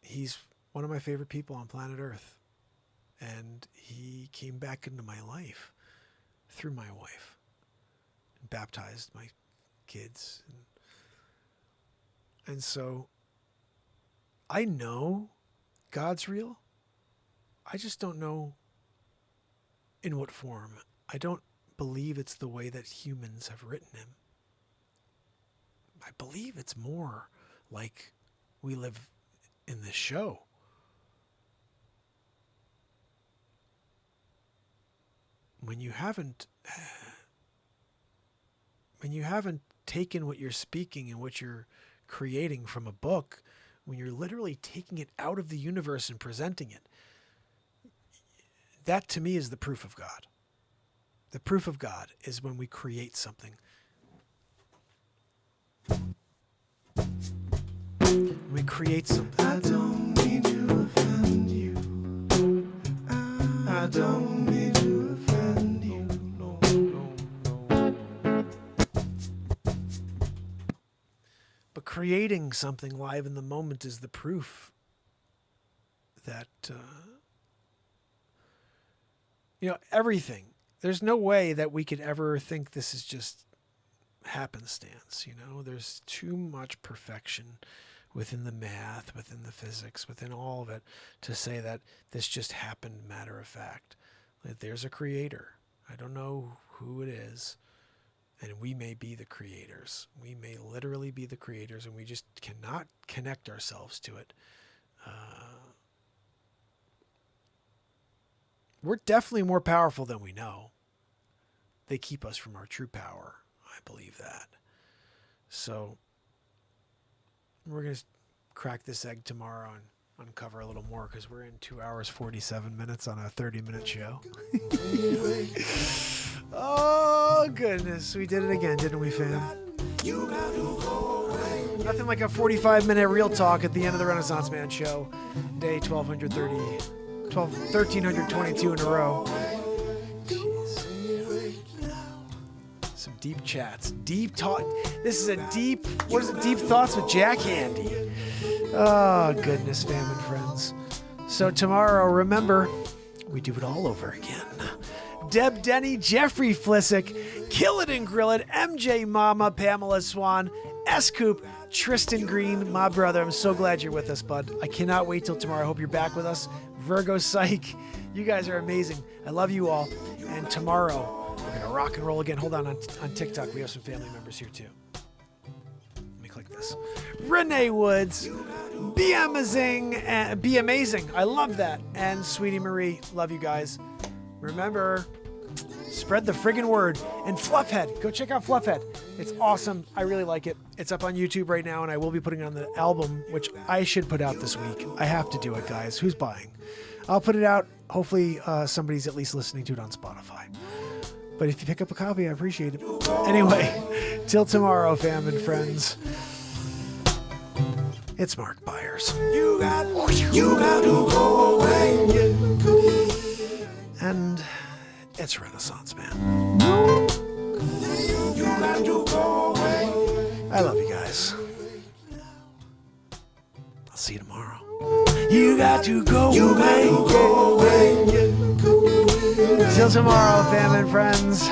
he's one of my favorite people on planet Earth. And he came back into my life through my wife and baptized my kids. And so I know God's real. I just don't know in what form. I don't believe it's the way that humans have written him. I believe it's more like we live in this show. When you haven't taken what you're speaking and what you're creating from a book, when you're literally taking it out of the universe and presenting it, that to me is the proof of God. The proof of God is when we create something. We create something. I don't mean to offend you. I don't mean to offend you. No. But creating something live in the moment is the proof that, everything. There's no way that we could ever think this is just happenstance, There's too much perfection within the math, within the physics, within all of it to say that this just happened matter of fact. Like, there's a creator. I don't know who it is. And we may be the creators. We may literally be the creators, and we just cannot connect ourselves to it. We're definitely more powerful than we know. They keep us from our true power. I believe that. So we're going to crack this egg tomorrow and uncover a little more, because we're in 2 hours, 47 minutes on a 30-minute show. Oh, goodness. We did it again, didn't we, fam? Nothing like a 45-minute real talk at the end of the Renaissance Man show. Day 1322 in a row. Jeez. Some Deep chats. Deep talk. This is a deep, what is it? Deep thoughts with Jack Handy. Oh, goodness, fam and friends. So tomorrow, remember, we do it all over again. Deb Denny, Jeffrey Flissick, Kill It and Grill It, MJ Mama, Pamela Swan, S-Coop, Tristan Green, my brother. I'm so glad you're with us, bud. I cannot wait till tomorrow. I hope you're back with us. Virgo Psych, you guys are amazing. I love you all. And tomorrow, we're going to rock and roll again. Hold on TikTok. We have some family members here, too. Let me click this. Renee Woods, Be Amazing. I love that. And Sweetie Marie, love you guys. Remember, spread the friggin' word. And Fluffhead, go check out Fluffhead. It's awesome. I really like it. It's up on YouTube right now, and I will be putting it on the album, which I should put out this week. I have to do it, guys. Who's buying? I'll put it out. Hopefully, somebody's at least listening to it on Spotify. But if you pick up a copy, I appreciate it. Anyway, till tomorrow, fam and friends. It's Mark Pires. You got to go away. And it's Renaissance Man. You got to go away. I love you guys. I'll see you tomorrow. You got to go away. Till tomorrow, fam and friends.